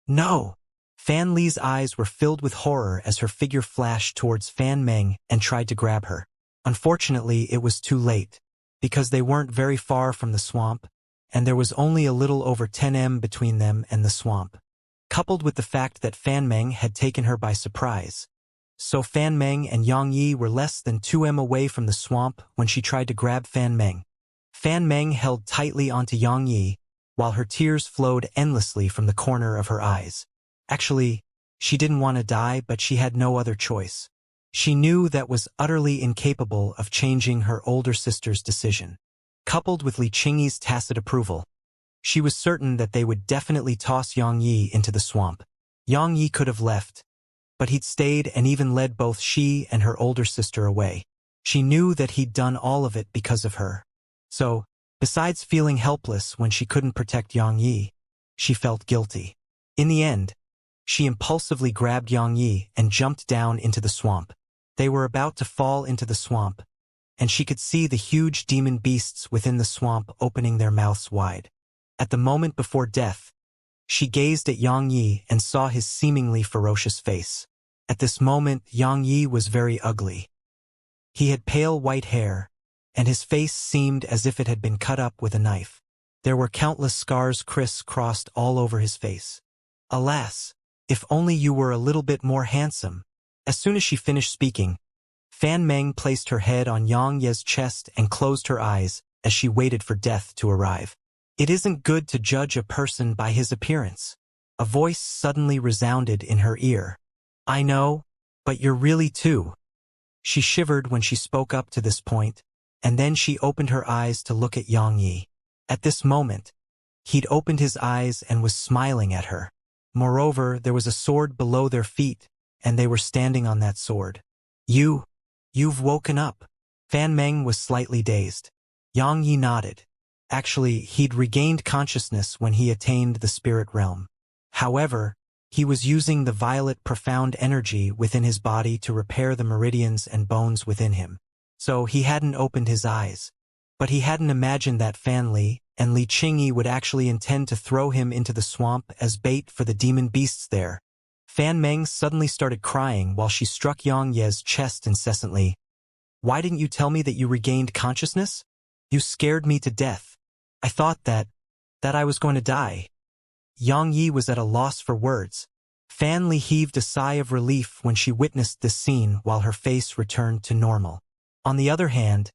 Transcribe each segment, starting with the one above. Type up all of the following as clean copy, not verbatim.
No! Fan Li's eyes were filled with horror as her figure flashed towards Fan Meng and tried to grab her. Unfortunately, it was too late, because they weren't very far from the swamp, and there was only a little over 10 m between them and the swamp. Coupled with the fact that Fan Meng had taken her by surprise. So Fan Meng and Yang Yi were less than 2 m away from the swamp when she tried to grab Fan Meng. Fan Meng held tightly onto Yang Yi, while her tears flowed endlessly from the corner of her eyes. Actually, she didn't want to die, but she had no other choice. She knew that was utterly incapable of changing her older sister's decision. Coupled with Li Qingyi's tacit approval, she was certain that they would definitely toss Yang Yi into the swamp. Yang Yi could have left, but he'd stayed and even led both she and her older sister away. She knew that he'd done all of it because of her. So, besides feeling helpless when she couldn't protect Yang Yi, she felt guilty. In the end, she impulsively grabbed Yang Yi and jumped down into the swamp. They were about to fall into the swamp, and she could see the huge demon beasts within the swamp opening their mouths wide. At the moment before death, she gazed at Yang Yi and saw his seemingly ferocious face. At this moment, Yang Yi was very ugly. He had pale white hair, and his face seemed as if it had been cut up with a knife. There were countless scars criss-crossed all over his face. Alas, if only you were a little bit more handsome. As soon as she finished speaking, Fan Meng placed her head on Yang Ye's chest and closed her eyes as she waited for death to arrive. It isn't good to judge a person by his appearance. A voice suddenly resounded in her ear. I know, but you're really too. She shivered when she spoke up to this point, and then she opened her eyes to look at Yang Yi. At this moment, he'd opened his eyes and was smiling at her. Moreover, there was a sword below their feet, and they were standing on that sword. You've woken up. Fan Meng was slightly dazed. Yang Yi nodded. Actually, he'd regained consciousness when he attained the spirit realm. However, he was using the violet profound energy within his body to repair the meridians and bones within him. So he hadn't opened his eyes. But he hadn't imagined that Fan Li and Li Qingyi would actually intend to throw him into the swamp as bait for the demon beasts there. Fan Meng suddenly started crying while she struck Yang Ye's chest incessantly. Why didn't you tell me that you regained consciousness? You scared me to death. I thought that I was going to die. Yang Yi was at a loss for words. Fan Li heaved a sigh of relief when she witnessed this scene while her face returned to normal. On the other hand,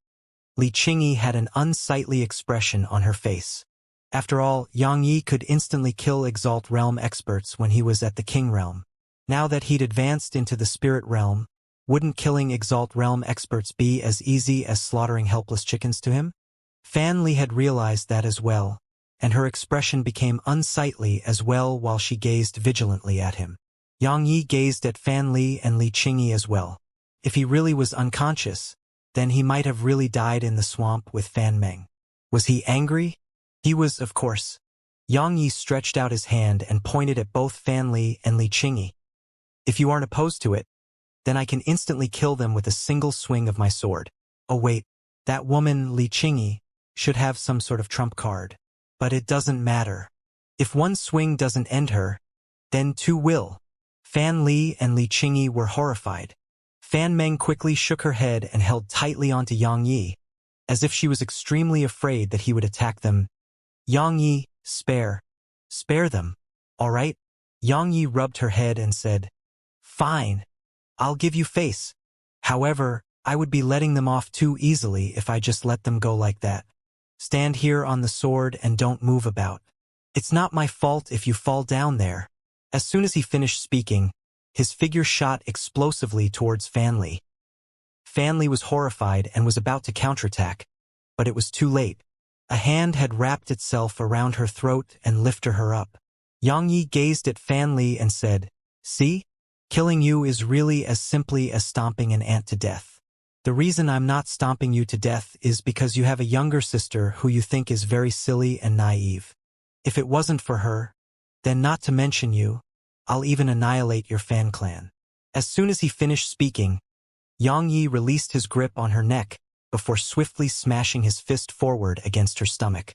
Li Qingyi had an unsightly expression on her face. After all, Yang Yi could instantly kill Exalt Realm experts when he was at the King Realm. Now that he'd advanced into the Spirit Realm, wouldn't killing Exalt Realm experts be as easy as slaughtering helpless chickens to him? Fan Li had realized that as well, and her expression became unsightly as well while she gazed vigilantly at him. Yang Yi gazed at Fan Li and Li Qingyi as well. If he really was unconscious, then he might have really died in the swamp with Fan Meng. Was he angry? He was, of course. Yang Yi stretched out his hand and pointed at both Fan Li and Li Qingyi. If you aren't opposed to it, then I can instantly kill them with a single swing of my sword. Oh wait, that woman, Li Qingyi, should have some sort of trump card. But it doesn't matter. If one swing doesn't end her, then two will. Fan Li and Li Qingyi were horrified. Fan Meng quickly shook her head and held tightly onto Yang Yi, as if she was extremely afraid that he would attack them. Yang Yi, spare them, all right? Yang Yi rubbed her head and said, Fine, I'll give you face. However, I would be letting them off too easily if I just let them go like that. Stand here on the sword and don't move about. It's not my fault if you fall down there. As soon as he finished speaking, his figure shot explosively towards Fan Li. Fan Li was horrified and was about to counterattack, but it was too late. A hand had wrapped itself around her throat and lifted her up. Yang Yi gazed at Fan Li and said, See? Killing you is really as simply as stomping an ant to death. The reason I'm not stomping you to death is because you have a younger sister who you think is very silly and naive. If it wasn't for her, then not to mention you, I'll even annihilate your fan clan. As soon as he finished speaking, Yang Yi released his grip on her neck before swiftly smashing his fist forward against her stomach.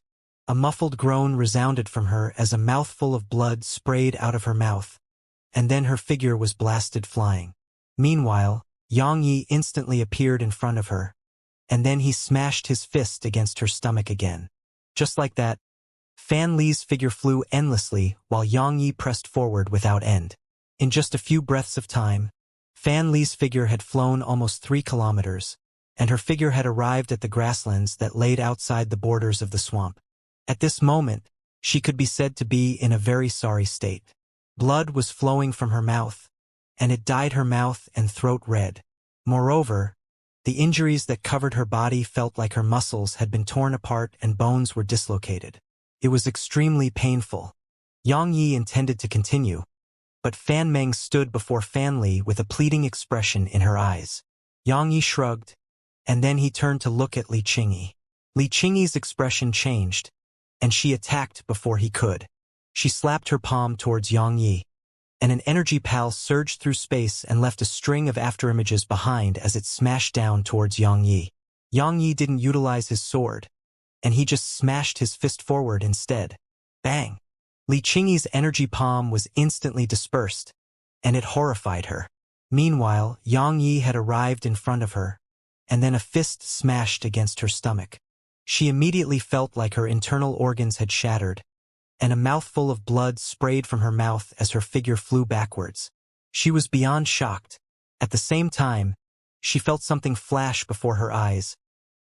A muffled groan resounded from her as a mouthful of blood sprayed out of her mouth, and then her figure was blasted flying. Meanwhile, Xianxia instantly appeared in front of her, and then he smashed his fist against her stomach again. Just like that, Fan Li's figure flew endlessly while Xianxia pressed forward without end. In just a few breaths of time, Fan Li's figure had flown almost 3 kilometers, and her figure had arrived at the grasslands that laid outside the borders of the swamp. At this moment, she could be said to be in a very sorry state. Blood was flowing from her mouth, and it dyed her mouth and throat red. Moreover, the injuries that covered her body felt like her muscles had been torn apart and bones were dislocated. It was extremely painful. Xianxia intended to continue, but Fan Meng stood before Fan Li with a pleading expression in her eyes. Xianxia shrugged, and then he turned to look at Li Qingyi. Li Qingyi's expression changed, and she attacked before he could. She slapped her palm towards Xianxia, and an energy pulse surged through space and left a string of afterimages behind as it smashed down towards Xianxia. Xianxia didn't utilize his sword, and he just smashed his fist forward instead. Bang! Li Qingyi's energy palm was instantly dispersed, and it horrified her. Meanwhile, Xianxia had arrived in front of her, and then a fist smashed against her stomach. She immediately felt like her internal organs had shattered, and a mouthful of blood sprayed from her mouth as her figure flew backwards. She was beyond shocked. At the same time, she felt something flash before her eyes,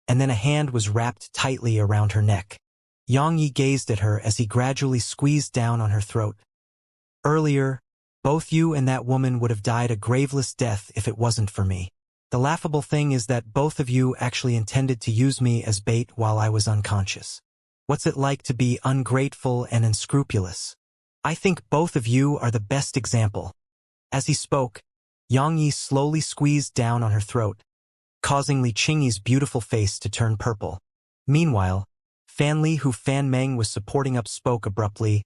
and then a hand was wrapped tightly around her neck. Xianxia gazed at her as he gradually squeezed down on her throat. Earlier, both you and that woman would have died a graveless death if it wasn't for me. The laughable thing is that both of you actually intended to use me as bait while I was unconscious. What's it like to be ungrateful and unscrupulous? I think both of you are the best example. As he spoke, Xianxia slowly squeezed down on her throat, causing Li Qingyi's beautiful face to turn purple. Meanwhile, Fan Li, who Fan Meng was supporting up, spoke abruptly.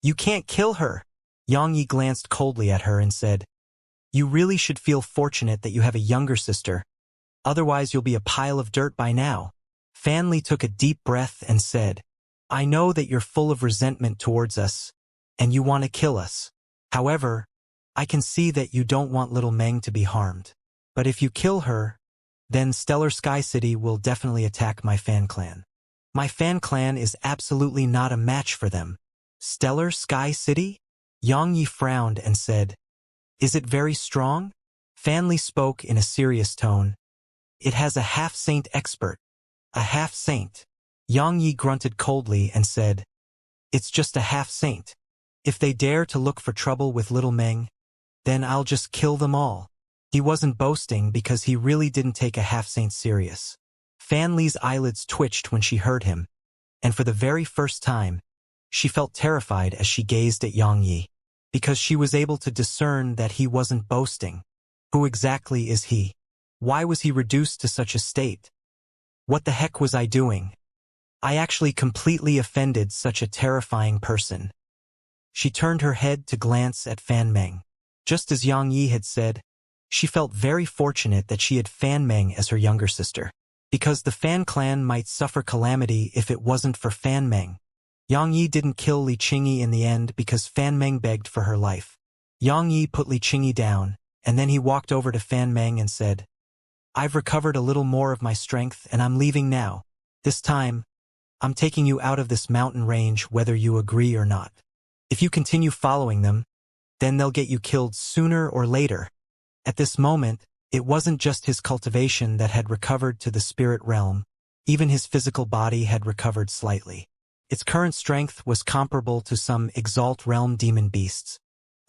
You can't kill her. Xianxia glanced coldly at her and said, You really should feel fortunate that you have a younger sister. Otherwise you'll be a pile of dirt by now. Fan Li took a deep breath and said, I know that you're full of resentment towards us, and you want to kill us. However, I can see that you don't want little Meng to be harmed. But if you kill her, then Stellar Sky City will definitely attack my fan clan. My fan clan is absolutely not a match for them. Stellar Sky City? Xianxia frowned and said, Is it very strong? Fan Li spoke in a serious tone. It has a half-saint expert. A half-saint. Xianxia grunted coldly and said, It's just a half-saint. If they dare to look for trouble with little Meng, then I'll just kill them all. He wasn't boasting because he really didn't take a half-saint serious. Fan Li's eyelids twitched when she heard him, and for the very first time, she felt terrified as she gazed at Xianxia, because she was able to discern that he wasn't boasting. Who exactly is he? Why was he reduced to such a state? What the heck was I doing? I actually completely offended such a terrifying person. She turned her head to glance at Fan Meng. Just as Xianxia had said, she felt very fortunate that she had Fan Meng as her younger sister, because the Fan clan might suffer calamity if it wasn't for Fan Meng. Xianxia didn't kill Li Qingyi in the end because Fan Meng begged for her life. Xianxia put Li Qingyi down, and then he walked over to Fan Meng and said, I've recovered a little more of my strength and I'm leaving now. This time, I'm taking you out of this mountain range whether you agree or not. If you continue following them, then they'll get you killed sooner or later. At this moment, it wasn't just his cultivation that had recovered to the spirit realm. Even his physical body had recovered slightly. Its current strength was comparable to some Exalt realm demon beasts.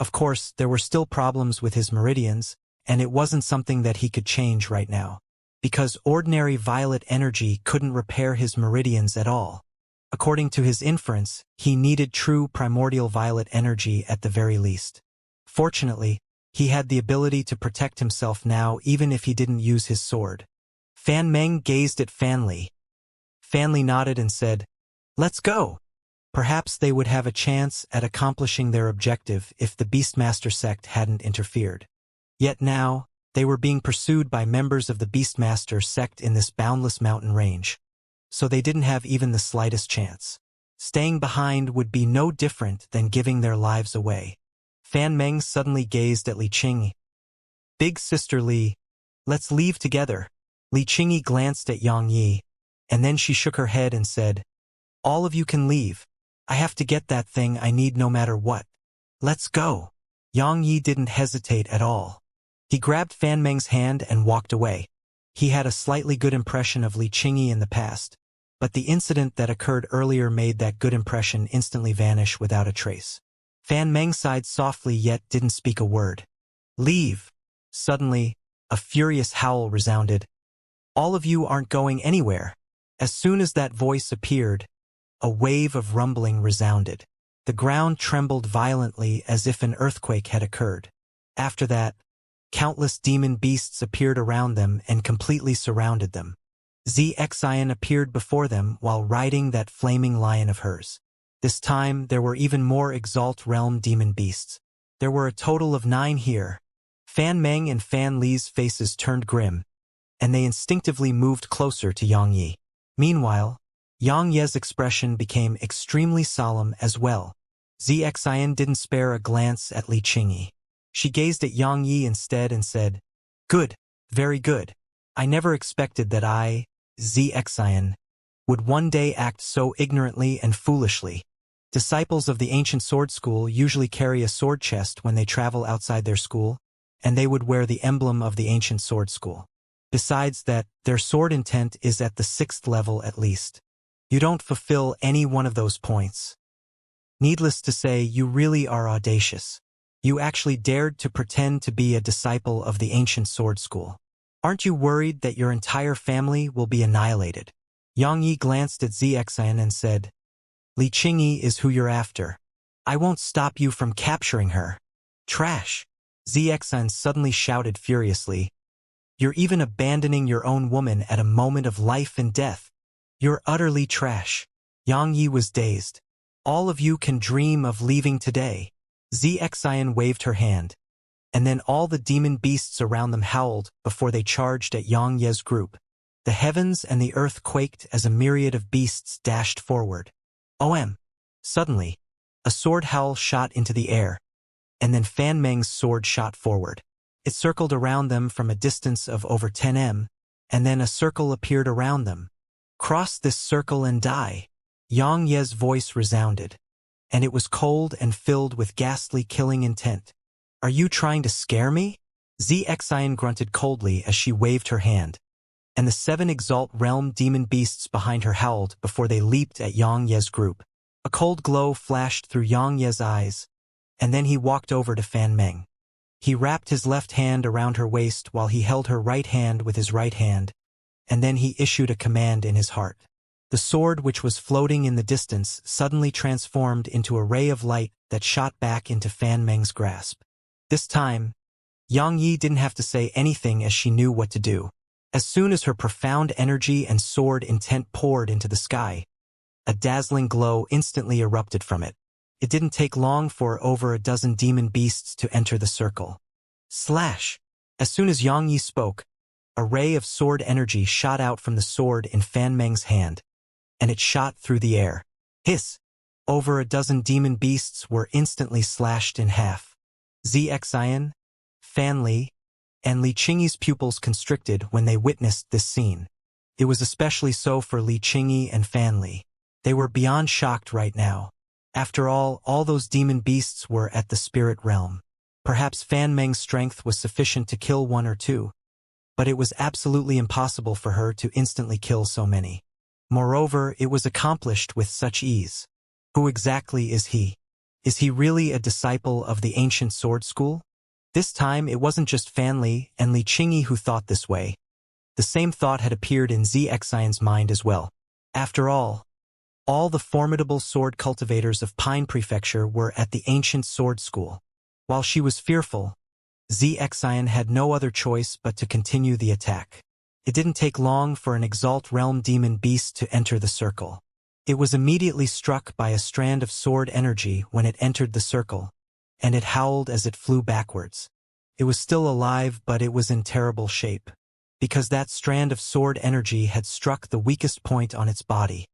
Of course, there were still problems with his meridians, and it wasn't something that he could change right now, because ordinary violet energy couldn't repair his meridians at all. According to his inference, he needed true primordial violet energy at the very least. Fortunately, he had the ability to protect himself now even if he didn't use his sword. Fan Meng gazed at Fan Li. Fan Li nodded and said, Let's go. Perhaps they would have a chance at accomplishing their objective if the Beastmaster sect hadn't interfered. Yet now, they were being pursued by members of the Beastmaster sect in this boundless mountain range, so they didn't have even the slightest chance. Staying behind would be no different than giving their lives away. Fan Meng suddenly gazed at Li Qingyi. Big sister Li, let's leave together. Li Qingyi glanced at Yang Yi, and then she shook her head and said, all of you can leave. I have to get that thing I need no matter what. Let's go. Yang Yi didn't hesitate at all. He grabbed Fan Meng's hand and walked away. He had a slightly good impression of Li Qingyi in the past, but the incident that occurred earlier made that good impression instantly vanish without a trace. Fan Meng sighed softly yet didn't speak a word. Leave. Suddenly, a furious howl resounded. All of you aren't going anywhere. As soon as that voice appeared, a wave of rumbling resounded. The ground trembled violently as if an earthquake had occurred. After that, countless demon beasts appeared around them and completely surrounded them. Xianxia appeared before them while riding that flaming lion of hers. This time, there were even more Exalt Realm demon beasts. There were a total of 9 here. Fan Meng and Fan Li's faces turned grim, and they instinctively moved closer to Yang Yi. Meanwhile, Yang Ye's expression became extremely solemn as well. Xianxia didn't spare a glance at Li Qingyi. She gazed at Yang Yi instead and said, good, very good. I never expected that I, Xianxia, would one day act so ignorantly and foolishly. Disciples of the ancient sword school usually carry a sword chest when they travel outside their school, and they would wear the emblem of the ancient sword school. Besides that, their sword intent is at the 6th level at least. You don't fulfill any one of those points. Needless to say, you really are audacious. You actually dared to pretend to be a disciple of the ancient sword school. Aren't you worried that your entire family will be annihilated? Yang Yi glanced at Xianxia and said, Li Qingyi is who you're after. I won't stop you from capturing her. Trash! Xianxia suddenly shouted furiously. You're even abandoning your own woman at a moment of life and death. You're utterly trash. Yang Yi was dazed. All of you can dream of leaving today. Xianxia waved her hand, and then all the demon beasts around them howled before they charged at Yang Ye's group. The heavens and the earth quaked as a myriad of beasts dashed forward. Suddenly, a sword howl shot into the air, and then Fan Meng's sword shot forward. It circled around them from a distance of over 10 m, and then a circle appeared around them. Cross this circle and die. Yang Ye's voice resounded, and it was cold and filled with ghastly killing intent. Are you trying to scare me? Xianxia grunted coldly as she waved her hand, and the 7 Exalt Realm demon beasts behind her howled before they leaped at Yang Ye's group. A cold glow flashed through Yang Ye's eyes, and then he walked over to Fan Meng. He wrapped his left hand around her waist while he held her right hand with his right hand, and then he issued a command in his heart. The sword which was floating in the distance suddenly transformed into a ray of light that shot back into Fan Meng's grasp. This time, Yang Yi didn't have to say anything as she knew what to do. As soon as her profound energy and sword intent poured into the sky, a dazzling glow instantly erupted from it. It didn't take long for over a dozen demon beasts to enter the circle. Slash! As soon as Yang Yi spoke, a ray of sword energy shot out from the sword in Fan Meng's hand, and it shot through the air. Hiss! Over a dozen demon beasts were instantly slashed in half. Xianxia, Fan Li, and Li Qingyi's pupils constricted when they witnessed this scene. It was especially so for Li Qingyi and Fan Li. They were beyond shocked right now. After all those demon beasts were at the spirit realm. Perhaps Fan Meng's strength was sufficient to kill 1 or 2, but it was absolutely impossible for her to instantly kill so many. Moreover, it was accomplished with such ease. Who exactly is he? Is he really a disciple of the ancient sword school? This time, it wasn't just Fan Li and Li Qingyi who thought this way. The same thought had appeared in Xianxia's mind as well. After all the formidable sword cultivators of Pine Prefecture were at the ancient sword school. While she was fearful, Xianxia had no other choice but to continue the attack. It didn't take long for an Exalt Realm demon beast to enter the circle. It was immediately struck by a strand of sword energy when it entered the circle, and it howled as it flew backwards. It was still alive, but it was in terrible shape, because that strand of sword energy had struck the weakest point on its body.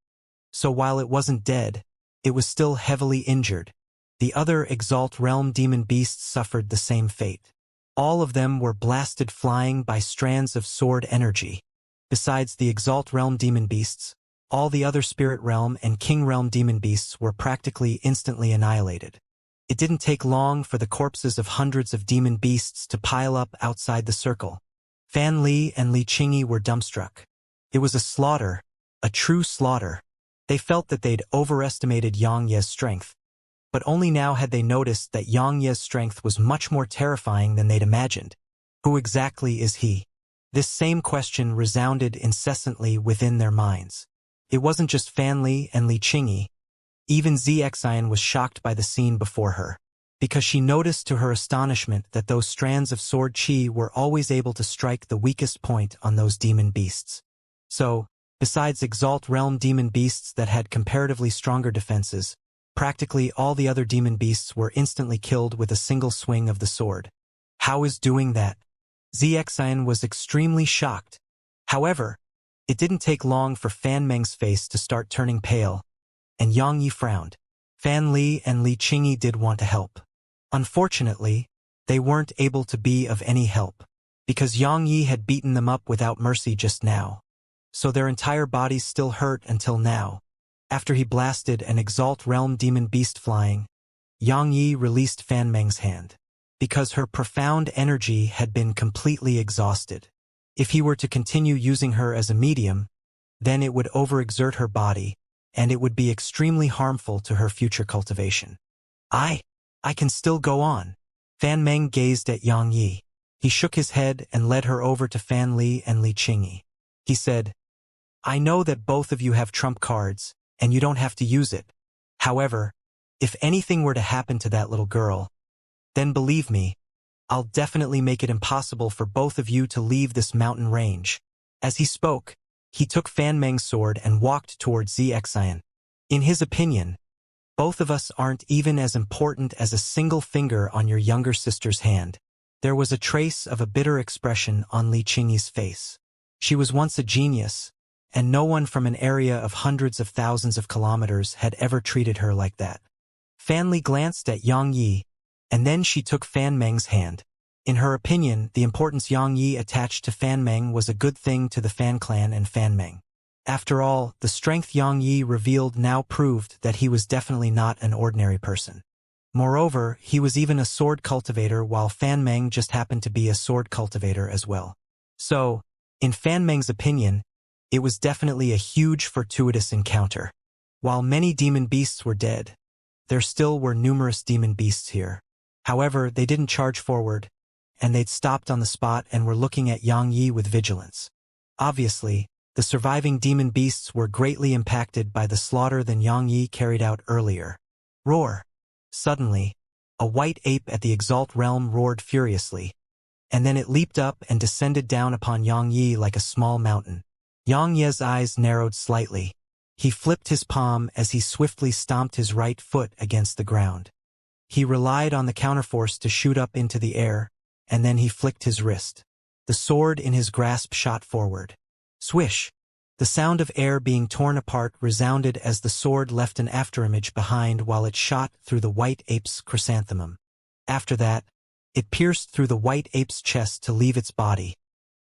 So while it wasn't dead, it was still heavily injured. The other Exalt Realm demon beasts suffered the same fate. All of them were blasted flying by strands of sword energy. Besides the Exalt Realm demon beasts, all the other Spirit Realm and King Realm demon beasts were practically instantly annihilated. It didn't take long for the corpses of hundreds of demon beasts to pile up outside the circle. Fan Li and Li Qingyi were dumbstruck. It was a slaughter, a true slaughter. They felt that they'd overestimated Xianxia's strength. But only now had they noticed that Xianxia's strength was much more terrifying than they'd imagined. Who exactly is he? This same question resounded incessantly within their minds. It wasn't just Fan Li and Li Qingyi. Even Xianxia was shocked by the scene before her, because she noticed to her astonishment that those strands of sword chi were always able to strike the weakest point on those demon beasts. So, besides Exalt Realm demon beasts that had comparatively stronger defenses, practically all the other demon beasts were instantly killed with a single swing of the sword. How is doing that? Xianxia was extremely shocked. However, it didn't take long for Fan Meng's face to start turning pale, and Xianxia frowned. Fan Li and Li Qingyi did want to help. Unfortunately, they weren't able to be of any help, because Xianxia had beaten them up without mercy just now. So their entire bodies still hurt until now. After he blasted an Exalt Realm demon beast flying, Xianxia released Fan Meng's hand, because her profound energy had been completely exhausted. If he were to continue using her as a medium, then it would overexert her body, and it would be extremely harmful to her future cultivation. I can still go on. Fan Meng gazed at Xianxia. He shook his head and led her over to Fan Li and Li Qingyi. He said, I know that both of you have trump cards, and you don't have to use it. However, if anything were to happen to that little girl, then believe me, I'll definitely make it impossible for both of you to leave this mountain range. As he spoke, he took Fan Meng's sword and walked towards Xianxia. In his opinion, both of us aren't even as important as a single finger on your younger sister's hand. There was a trace of a bitter expression on Li Qingyi's face. She was once a genius, and no one from an area of hundreds of thousands of kilometers had ever treated her like that. Fan Li glanced at Xianxia, and then she took Fan Meng's hand. In her opinion, the importance Xianxia attached to Fan Meng was a good thing to the Fan clan and Fan Meng. After all, the strength Xianxia revealed now proved that he was definitely not an ordinary person. Moreover, he was even a sword cultivator, while Fan Meng just happened to be a sword cultivator as well. So, in Fan Meng's opinion, it was definitely a huge fortuitous encounter. While many demon beasts were dead, there still were numerous demon beasts here. However, they didn't charge forward, and they'd stopped on the spot and were looking at Xianxia with vigilance. Obviously, the surviving demon beasts were greatly impacted by the slaughter that Xianxia carried out earlier. Roar! Suddenly, a white ape at the Exalt Realm roared furiously, and then it leaped up and descended down upon Xianxia like a small mountain. Xianxia's eyes narrowed slightly. He flipped his palm as he swiftly stomped his right foot against the ground. He relied on the counterforce to shoot up into the air, and then he flicked his wrist. The sword in his grasp shot forward. Swish! The sound of air being torn apart resounded as the sword left an afterimage behind while it shot through the white ape's chrysanthemum. After that, it pierced through the white ape's chest to leave its body,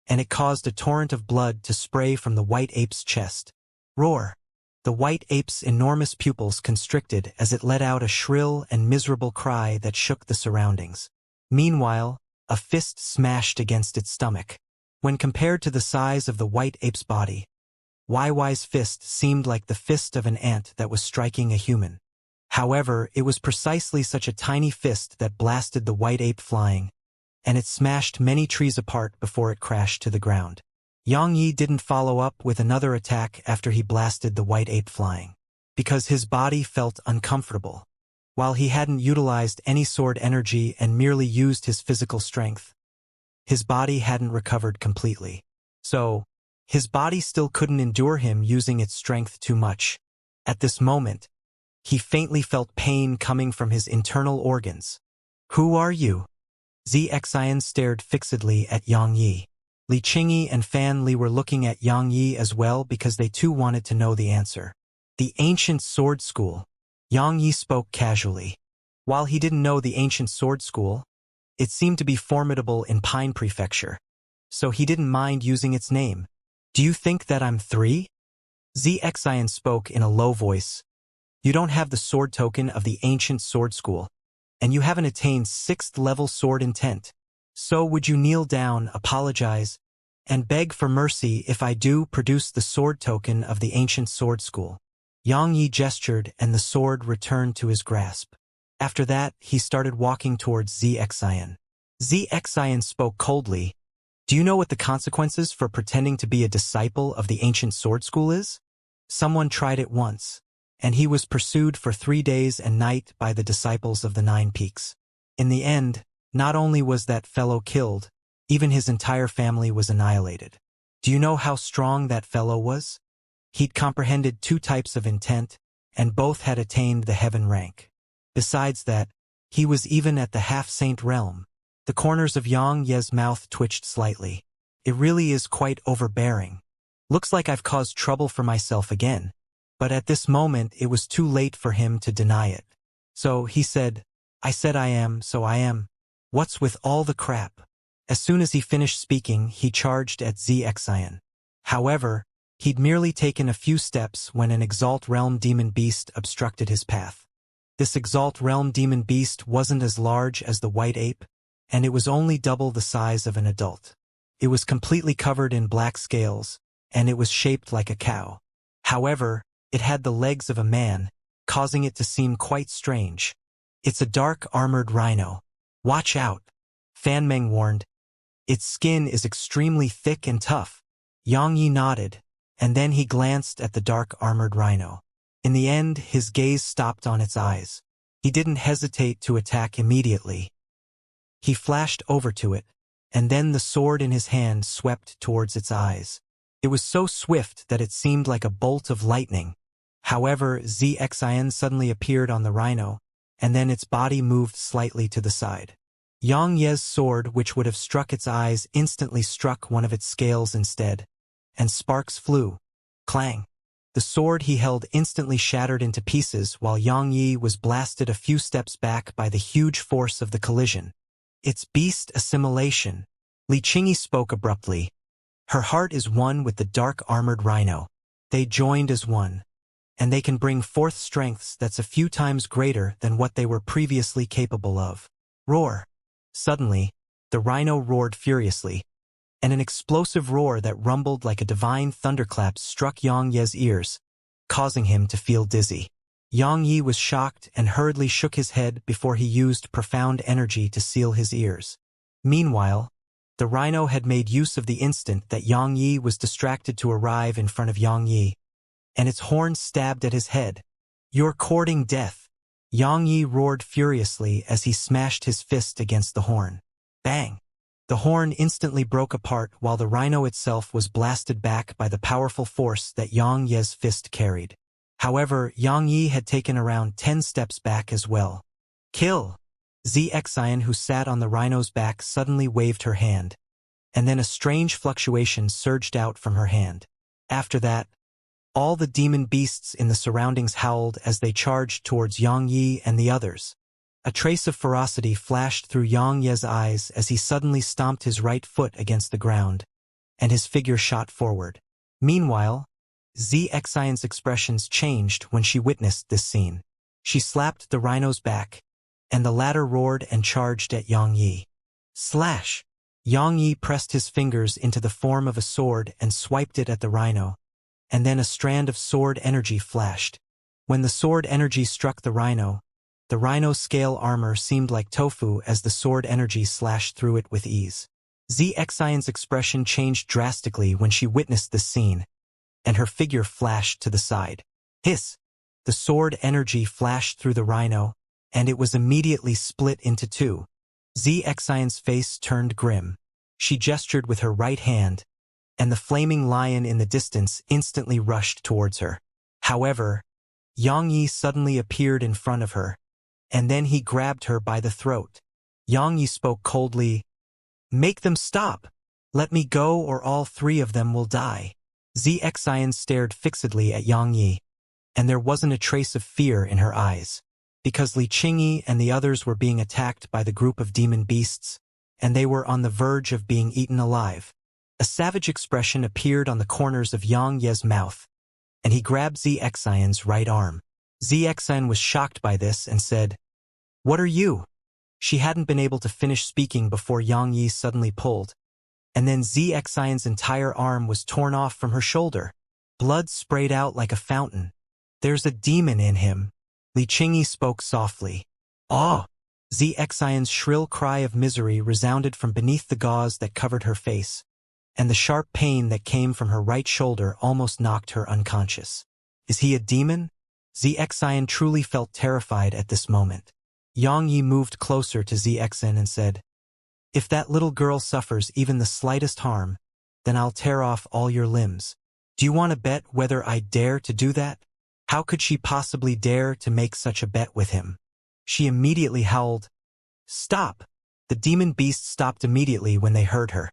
and it caused a torrent of blood to spray from the white ape's chest. Roar! The white ape's enormous pupils constricted as it let out a shrill and miserable cry that shook the surroundings. Meanwhile, a fist smashed against its stomach. When compared to the size of the white ape's body, YY's fist seemed like the fist of an ant that was striking a human. However, it was precisely such a tiny fist that blasted the white ape flying, and it smashed many trees apart before it crashed to the ground. Xianxia didn't follow up with another attack after he blasted the white ape flying, because his body felt uncomfortable. While he hadn't utilized any sword energy and merely used his physical strength, his body hadn't recovered completely. So, his body still couldn't endure him using its strength too much. At this moment, he faintly felt pain coming from his internal organs. Who are you? Xianxia stared fixedly at Xianxia. Li Qingyi and Fan Li were looking at Xianxia as well because they too wanted to know the answer. The ancient sword school. Yang Yi spoke casually. While he didn't know the ancient sword school, it seemed to be formidable in Pine Prefecture, so he didn't mind using its name. Do you think that I'm 3? Xianxia spoke in a low voice. You don't have the sword token of the ancient sword school, and you haven't attained 6th level sword intent. So would you kneel down, apologize, and beg for mercy if I do produce the sword token of the ancient sword school? Yang Yi gestured and the sword returned to his grasp. After that, he started walking towards Xianxia. Xianxia spoke coldly. Do you know what the consequences for pretending to be a disciple of the ancient sword school is? Someone tried it once, and he was pursued for 3 days and night by the disciples of the 9 Peaks. In the end, not only was that fellow killed, even his entire family was annihilated. Do you know how strong that fellow was? He'd comprehended 2 types of intent, and both had attained the heaven rank. Besides that, he was even at the half-saint realm. The corners of Yang Ye's mouth twitched slightly. It really is quite overbearing. Looks like I've caused trouble for myself again. But at this moment it was too late for him to deny it. So he said, I said I am, so I am. What's with all the crap? As soon as he finished speaking, he charged at Xianxia. However, he'd merely taken a few steps when an Exalt Realm demon beast obstructed his path. This Exalt Realm demon beast wasn't as large as the white ape, and it was only double the size of an adult. It was completely covered in black scales, and it was shaped like a cow. However, it had the legs of a man, causing it to seem quite strange. It's a dark armored rhino. Watch out, Fan Meng warned. Its skin is extremely thick and tough. Yang Yi nodded, and then he glanced at the dark armored rhino. In the end, his gaze stopped on its eyes. He didn't hesitate to attack immediately. He flashed over to it, and then the sword in his hand swept towards its eyes. It was so swift that it seemed like a bolt of lightning. However, Xianxia suddenly appeared on the rhino, and then its body moved slightly to the side. Yang Ye's sword, which would have struck its eyes, instantly struck one of its scales instead, and sparks flew. Clang! The sword he held instantly shattered into pieces while Yang Yi was blasted a few steps back by the huge force of the collision. It's beast assimilation. Li Qingyi spoke abruptly. Her heart is one with the dark armored rhino. They joined as one, and they can bring forth strengths that's a few times greater than what they were previously capable of. Roar! Suddenly, the rhino roared furiously, and an explosive roar that rumbled like a divine thunderclap struck Yang Ye's ears, causing him to feel dizzy. Yang Yi was shocked and hurriedly shook his head before he used profound energy to seal his ears. Meanwhile, the rhino had made use of the instant that Yang Yi was distracted to arrive in front of Yang Yi, and its horn stabbed at his head. You're courting death. Yang Yi roared furiously as he smashed his fist against the horn. Bang! The horn instantly broke apart while the rhino itself was blasted back by the powerful force that Yang Ye's fist carried. However, Yang Yi had taken around 10 steps back as well. Kill! Xianxia, who sat on the rhino's back, suddenly waved her hand, and then a strange fluctuation surged out from her hand. After that, all the demon beasts in the surroundings howled as they charged towards Yang Yi and the others. A trace of ferocity flashed through Yang Ye's eyes as he suddenly stomped his right foot against the ground, and his figure shot forward. Meanwhile, Xianxia's expressions changed when she witnessed this scene. She slapped the rhino's back, and the latter roared and charged at Yang Yi. Slash! Yang Yi pressed his fingers into the form of a sword and swiped it at the rhino, and then a strand of sword energy flashed. When the sword energy struck the rhino's scale armor seemed like tofu as the sword energy slashed through it with ease. Xianxia's expression changed drastically when she witnessed this scene, and her figure flashed to the side. Hiss! The sword energy flashed through the rhino, and it was immediately split into 2. Xianxia's face turned grim. She gestured with her right hand, and the flaming lion in the distance instantly rushed towards her. However, Yang Yi suddenly appeared in front of her, and then he grabbed her by the throat. Yang Yi spoke coldly, "Make them stop! Let me go or all 3 of them will die." Xianxia stared fixedly at Yang Yi, and there wasn't a trace of fear in her eyes. Because Xianxia and the others were being attacked by the group of demon beasts, and they were on the verge of being eaten alive. A savage expression appeared on the corners of Xianxia's mouth, and he grabbed Xianxia's right arm. Xianxia was shocked by this and said, "What are you?" She hadn't been able to finish speaking before Xianxia suddenly pulled, and then Xianxia's entire arm was torn off from her shoulder. Blood sprayed out like a fountain. "There's a demon in him," Xianxia spoke softly. "Oh!" Xianxia's shrill cry of misery resounded from beneath the gauze that covered her face, and the sharp pain that came from her right shoulder almost knocked her unconscious. "Is he a demon?" Xianxia truly felt terrified at this moment. Xianxia moved closer to Xianxia and said, "If that little girl suffers even the slightest harm, then I'll tear off all your limbs. Do you want to bet whether I dare to do that?" How could she possibly dare to make such a bet with him? She immediately howled, "Stop!" The demon beast stopped immediately when they heard her,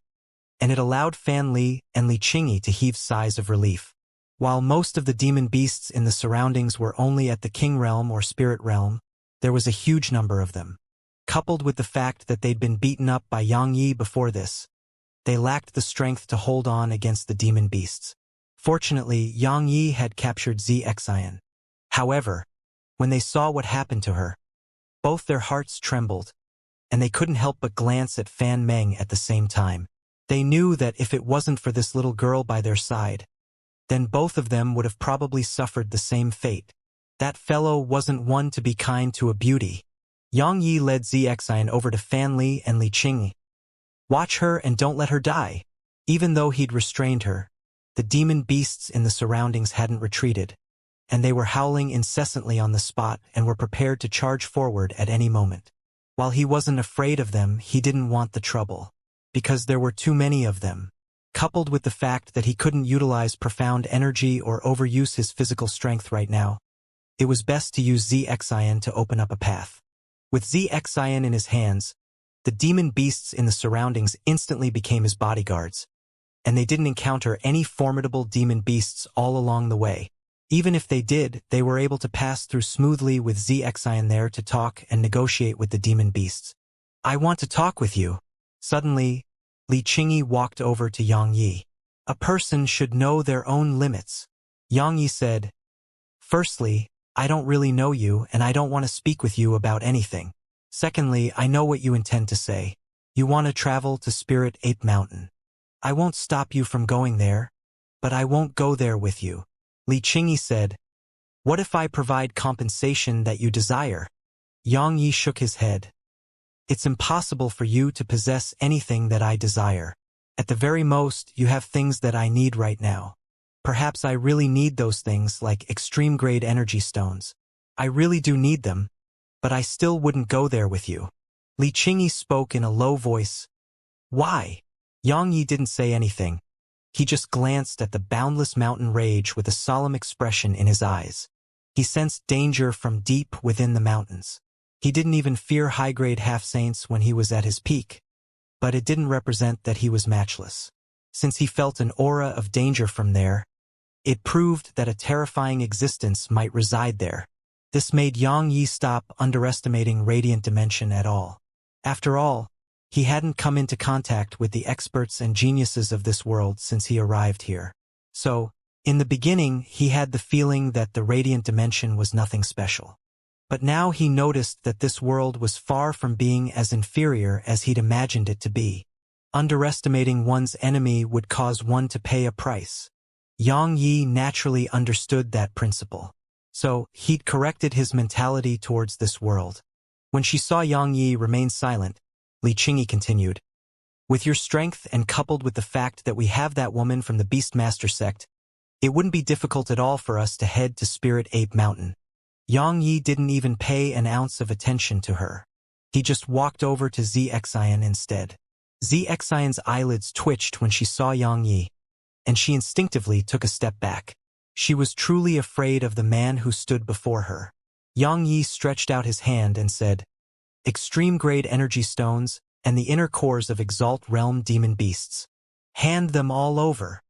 and it allowed Fan Li and Xianxia to heave sighs of relief. While most of the demon beasts in the surroundings were only at the king realm or spirit realm, there was a huge number of them. Coupled with the fact that they'd been beaten up by Xianxia before this, they lacked the strength to hold on against the demon beasts. Fortunately, Xianxia had captured Xianxia. However, when they saw what happened to her, both their hearts trembled, and they couldn't help but glance at Fan Meng at the same time. They knew that if it wasn't for this little girl by their side, then both of them would have probably suffered the same fate. That fellow wasn't one to be kind to a beauty. Xianxia led Xianxia over to Fan Li and Xianxia. "Watch her and don't let her die." Even though he'd restrained her, the demon beasts in the surroundings hadn't retreated, and they were howling incessantly on the spot and were prepared to charge forward at any moment. While he wasn't afraid of them, he didn't want the trouble, because there were too many of them. Coupled with the fact that he couldn't utilize profound energy or overuse his physical strength right now, it was best to use Xianxia to open up a path. With Xianxia in his hands, the demon beasts in the surroundings instantly became his bodyguards, and they didn't encounter any formidable demon beasts all along the way. Even if they did, they were able to pass through smoothly with Xianxia there to talk and negotiate with the demon beasts. "I want to talk with you." Suddenly, Xianxia walked over to Xianxia. "A person should know their own limits." Xianxia said, "Firstly, I don't really know you and I don't want to speak with you about anything. Secondly, I know what you intend to say. You want to travel to Spirit Ape Mountain. I won't stop you from going there, but I won't go there with you." Xianxia said, "What if I provide compensation that you desire?" Xianxia shook his head. "It's impossible for you to possess anything that I desire. At the very most, you have things that I need right now. Perhaps I really need those things like extreme-grade energy stones. I really do need them, but I still wouldn't go there with you." Xianxia spoke in a low voice. "Why?" Xianxia didn't say anything. He just glanced at the boundless mountain rage with a solemn expression in his eyes. He sensed danger from deep within the mountains. He didn't even fear high-grade half-saints when he was at his peak, but it didn't represent that he was matchless. Since he felt an aura of danger from there, it proved that a terrifying existence might reside there. This made Xianxia stop underestimating Radiant Dimension at all. After all, he hadn't come into contact with the experts and geniuses of this world since he arrived here. So, in the beginning, he had the feeling that the Radiant Dimension was nothing special. But now he noticed that this world was far from being as inferior as he'd imagined it to be. Underestimating one's enemy would cause one to pay a price. Xianxia naturally understood that principle. So, he'd corrected his mentality towards this world. When she saw Xianxia remain silent, Xianxia continued, "With your strength and coupled with the fact that we have that woman from the Beastmaster Sect, it wouldn't be difficult at all for us to head to Spirit Ape Mountain." Xianxia didn't even pay an ounce of attention to her. He just walked over to Xianxia instead. Xianxia's eyelids twitched when she saw Xianxia, and she instinctively took a step back. She was truly afraid of the man who stood before her. Xianxia stretched out his hand and said, "Extreme-grade energy stones and the inner cores of Exalt Realm demon beasts. Hand them all over."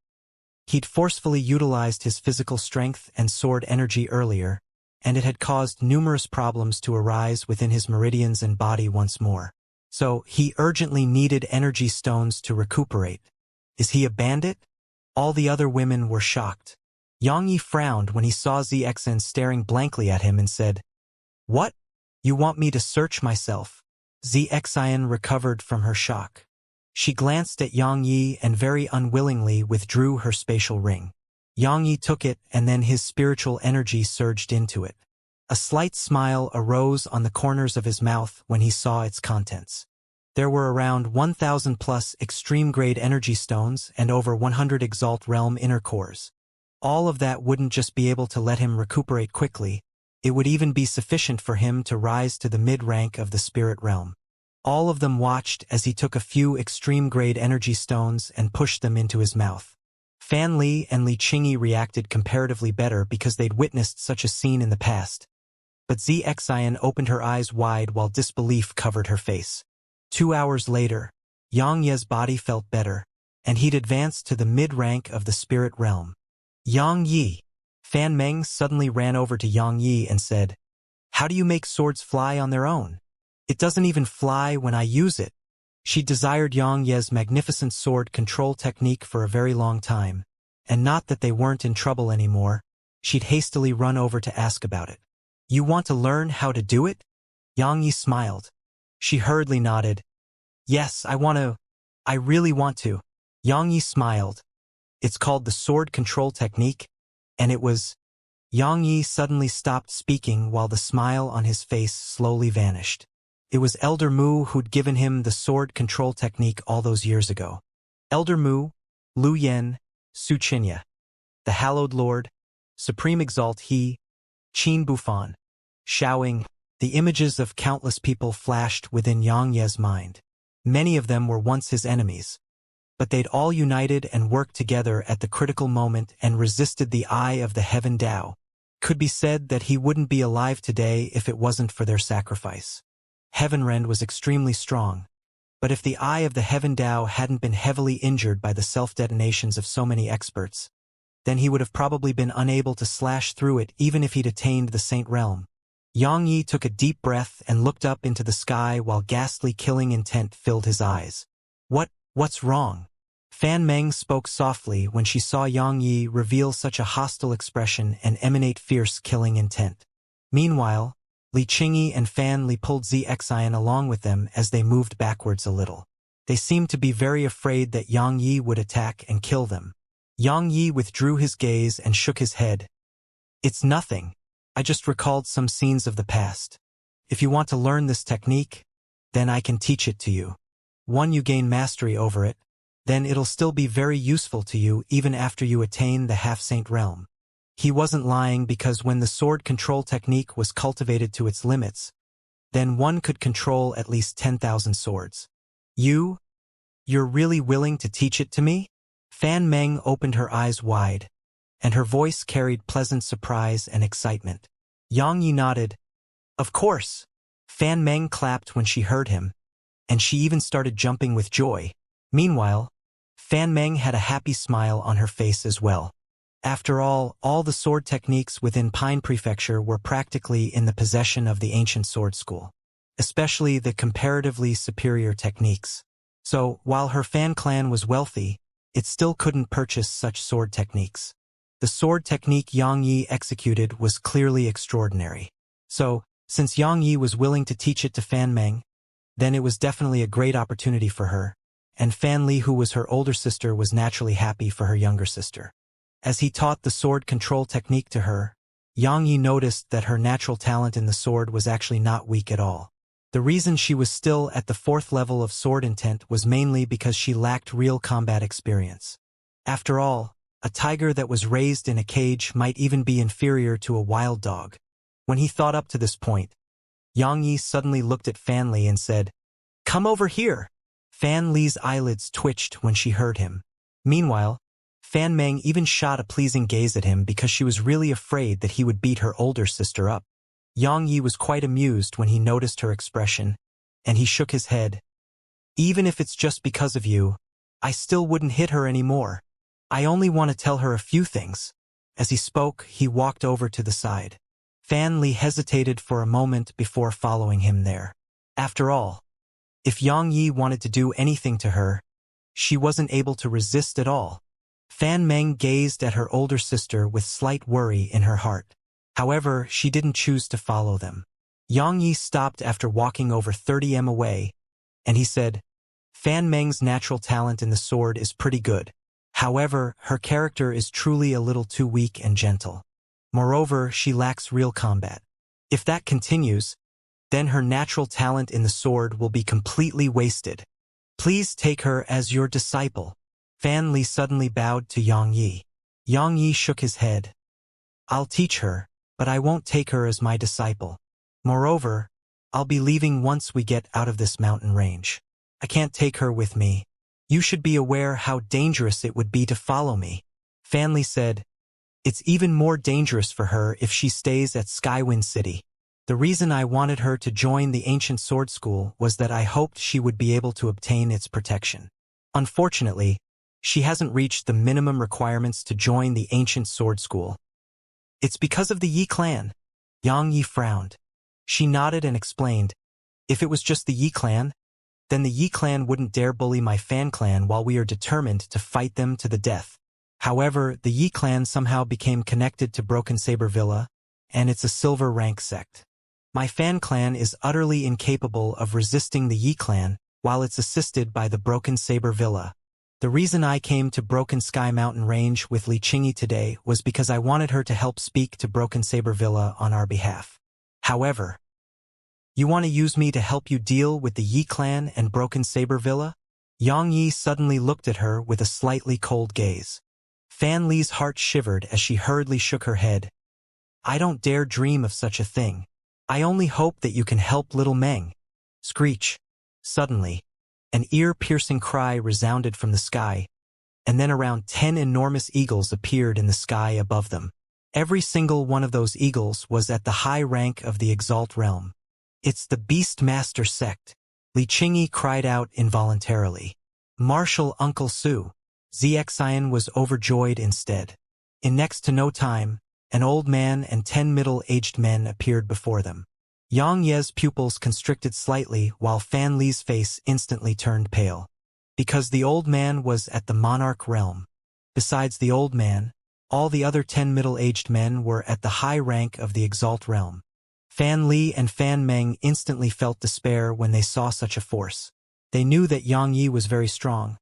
He'd forcefully utilized his physical strength and sword energy earlier, and it had caused numerous problems to arise within his meridians and body once more. So, he urgently needed energy stones to recuperate. Is he a bandit? All the other women were shocked. Xianxia frowned when he saw Zexan staring blankly at him and said, "What? You want me to search myself?" Zexan recovered from her shock. She glanced at Xianxia and very unwillingly withdrew her spatial ring. Xianxia took it and then his spiritual energy surged into it. A slight smile arose on the corners of his mouth when he saw its contents. There were around 1,000 plus extreme-grade energy stones and over 100 Exalt Realm inner cores. All of that wouldn't just be able to let him recuperate quickly, it would even be sufficient for him to rise to the mid-rank of the spirit realm. All of them watched as he took a few extreme-grade energy stones and pushed them into his mouth. Fan Li and Li Qingyi reacted comparatively better because they'd witnessed such a scene in the past. But Xian opened her eyes wide while disbelief covered her face. 2 hours later, Xianxia's body felt better, and he'd advanced to the mid-rank of the spirit realm. Xianxia. Fan Meng suddenly ran over to Xianxia and said, "How do you make swords fly on their own? It doesn't even fly when I use it." She desired Xianxia's magnificent sword control technique for a very long time, and not that they weren't in trouble anymore, she'd hastily run over to ask about it. "You want to learn how to do it?" Xianxia smiled. She hurriedly nodded. "Yes, I really want to." Xianxia smiled. "It's called the sword control technique, and it was—" Xianxia suddenly stopped speaking while the smile on his face slowly vanished. It was Elder Mu who'd given him the sword control technique all those years ago. Elder Mu, Lu Yen, Su Qinya, the Hallowed Lord, Supreme Exalt He, Qin Bufan, Xiaoying. The images of countless people flashed within Xianxia's mind. Many of them were once his enemies. But they'd all united and worked together at the critical moment and resisted the eye of the Heaven Dao. Could be said that he wouldn't be alive today if it wasn't for their sacrifice. Heavenrend was extremely strong. But if the eye of the Heaven Dao hadn't been heavily injured by the self-detonations of so many experts, then he would have probably been unable to slash through it even if he'd attained the Saint Realm. Xianxia took a deep breath and looked up into the sky while ghastly killing intent filled his eyes. What's wrong?" Fan Meng spoke softly when she saw Xianxia reveal such a hostile expression and emanate fierce killing intent. Meanwhile, Li Qingyi and Fan Li pulled Zexan along with them as they moved backwards a little. They seemed to be very afraid that Xianxia would attack and kill them. Xianxia withdrew his gaze and shook his head. "It's nothing. I just recalled some scenes of the past. If you want to learn this technique, then I can teach it to you. Once you gain mastery over it, then it'll still be very useful to you even after you attain the half-saint realm." He wasn't lying because when the sword control technique was cultivated to its limits, then one could control at least 10,000 swords. You're really willing to teach it to me?" Fan Meng opened her eyes wide, and her voice carried pleasant surprise and excitement. Xianxia nodded. "Of course." Fan Meng clapped when she heard him, and she even started jumping with joy. Meanwhile, Fan Meng had a happy smile on her face as well. After all the sword techniques within Pine Prefecture were practically in the possession of the ancient sword school, especially the comparatively superior techniques. So, while her Fan clan was wealthy, it still couldn't purchase such sword techniques. The sword technique Xianxia executed was clearly extraordinary. So, since Xianxia was willing to teach it to Fan Meng, then it was definitely a great opportunity for her, and Fan Li, who was her older sister, was naturally happy for her younger sister. As he taught the sword control technique to her, Xianxia noticed that her natural talent in the sword was actually not weak at all. The reason she was still at the 4th level of sword intent was mainly because she lacked real combat experience. After all, a tiger that was raised in a cage might even be inferior to a wild dog. When he thought up to this point, Xianxia suddenly looked at Fan Li and said, "Come over here." Fan Li's eyelids twitched when she heard him. Meanwhile, Fan Meng even shot a pleasing gaze at him because she was really afraid that he would beat her older sister up. Xianxia was quite amused when he noticed her expression, and he shook his head. "Even if it's just because of you, I still wouldn't hit her anymore." I only want to tell her a few things. As he spoke, he walked over to the side. Fan Li hesitated for a moment before following him there. After all, if Yang Yi wanted to do anything to her, she wasn't able to resist at all. Fan Meng gazed at her older sister with slight worry in her heart. However, she didn't choose to follow them. Yang Yi stopped after walking over 30 m away, and he said, Fan Meng's natural talent in the sword is pretty good. However, her character is truly a little too weak and gentle. Moreover, she lacks real combat. If that continues, then her natural talent in the sword will be completely wasted. Please take her as your disciple. Fan Li suddenly bowed to Yang Yi. Yang Yi shook his head. I'll teach her, but I won't take her as my disciple. Moreover, I'll be leaving once we get out of this mountain range. I can't take her with me. You should be aware how dangerous it would be to follow me. Fan Li said, It's even more dangerous for her if she stays at Skywind City. The reason I wanted her to join the ancient sword school was that I hoped she would be able to obtain its protection. Unfortunately, she hasn't reached the minimum requirements to join the ancient sword school. It's because of the Yi clan. Yang Yi frowned. She nodded and explained, If it was just the Yi clan, then the Yi clan wouldn't dare bully my Fan clan while we are determined to fight them to the death. However, the Yi clan somehow became connected to Broken Saber Villa, and it's a silver rank sect. My Fan clan is utterly incapable of resisting the Yi clan, while it's assisted by the Broken Saber Villa. The reason I came to Broken Sky Mountain Range with Li Qingyi today was because I wanted her to help speak to Broken Saber Villa on our behalf. However, you want to use me to help you deal with the Yi clan and Broken Saber Villa? Yang Yi suddenly looked at her with a slightly cold gaze. Fan Li's heart shivered as she hurriedly shook her head. I don't dare dream of such a thing. I only hope that you can help little Meng. Screech. Suddenly, an ear-piercing cry resounded from the sky, and then around 10 enormous eagles appeared in the sky above them. Every single one of those eagles was at the high rank of the Exalt realm. It's the Beastmaster Sect. Li Qingyi cried out involuntarily. Martial Uncle Su. Xianxia was overjoyed instead. In next to no time, an old man and 10 middle-aged men appeared before them. Yang Ye's pupils constricted slightly while Fan Li's face instantly turned pale. Because the old man was at the Monarch realm. Besides the old man, all the other 10 middle-aged men were at the high rank of the Exalt realm. Fan Li and Fan Meng instantly felt despair when they saw such a force. They knew that Yang Yi was very strong,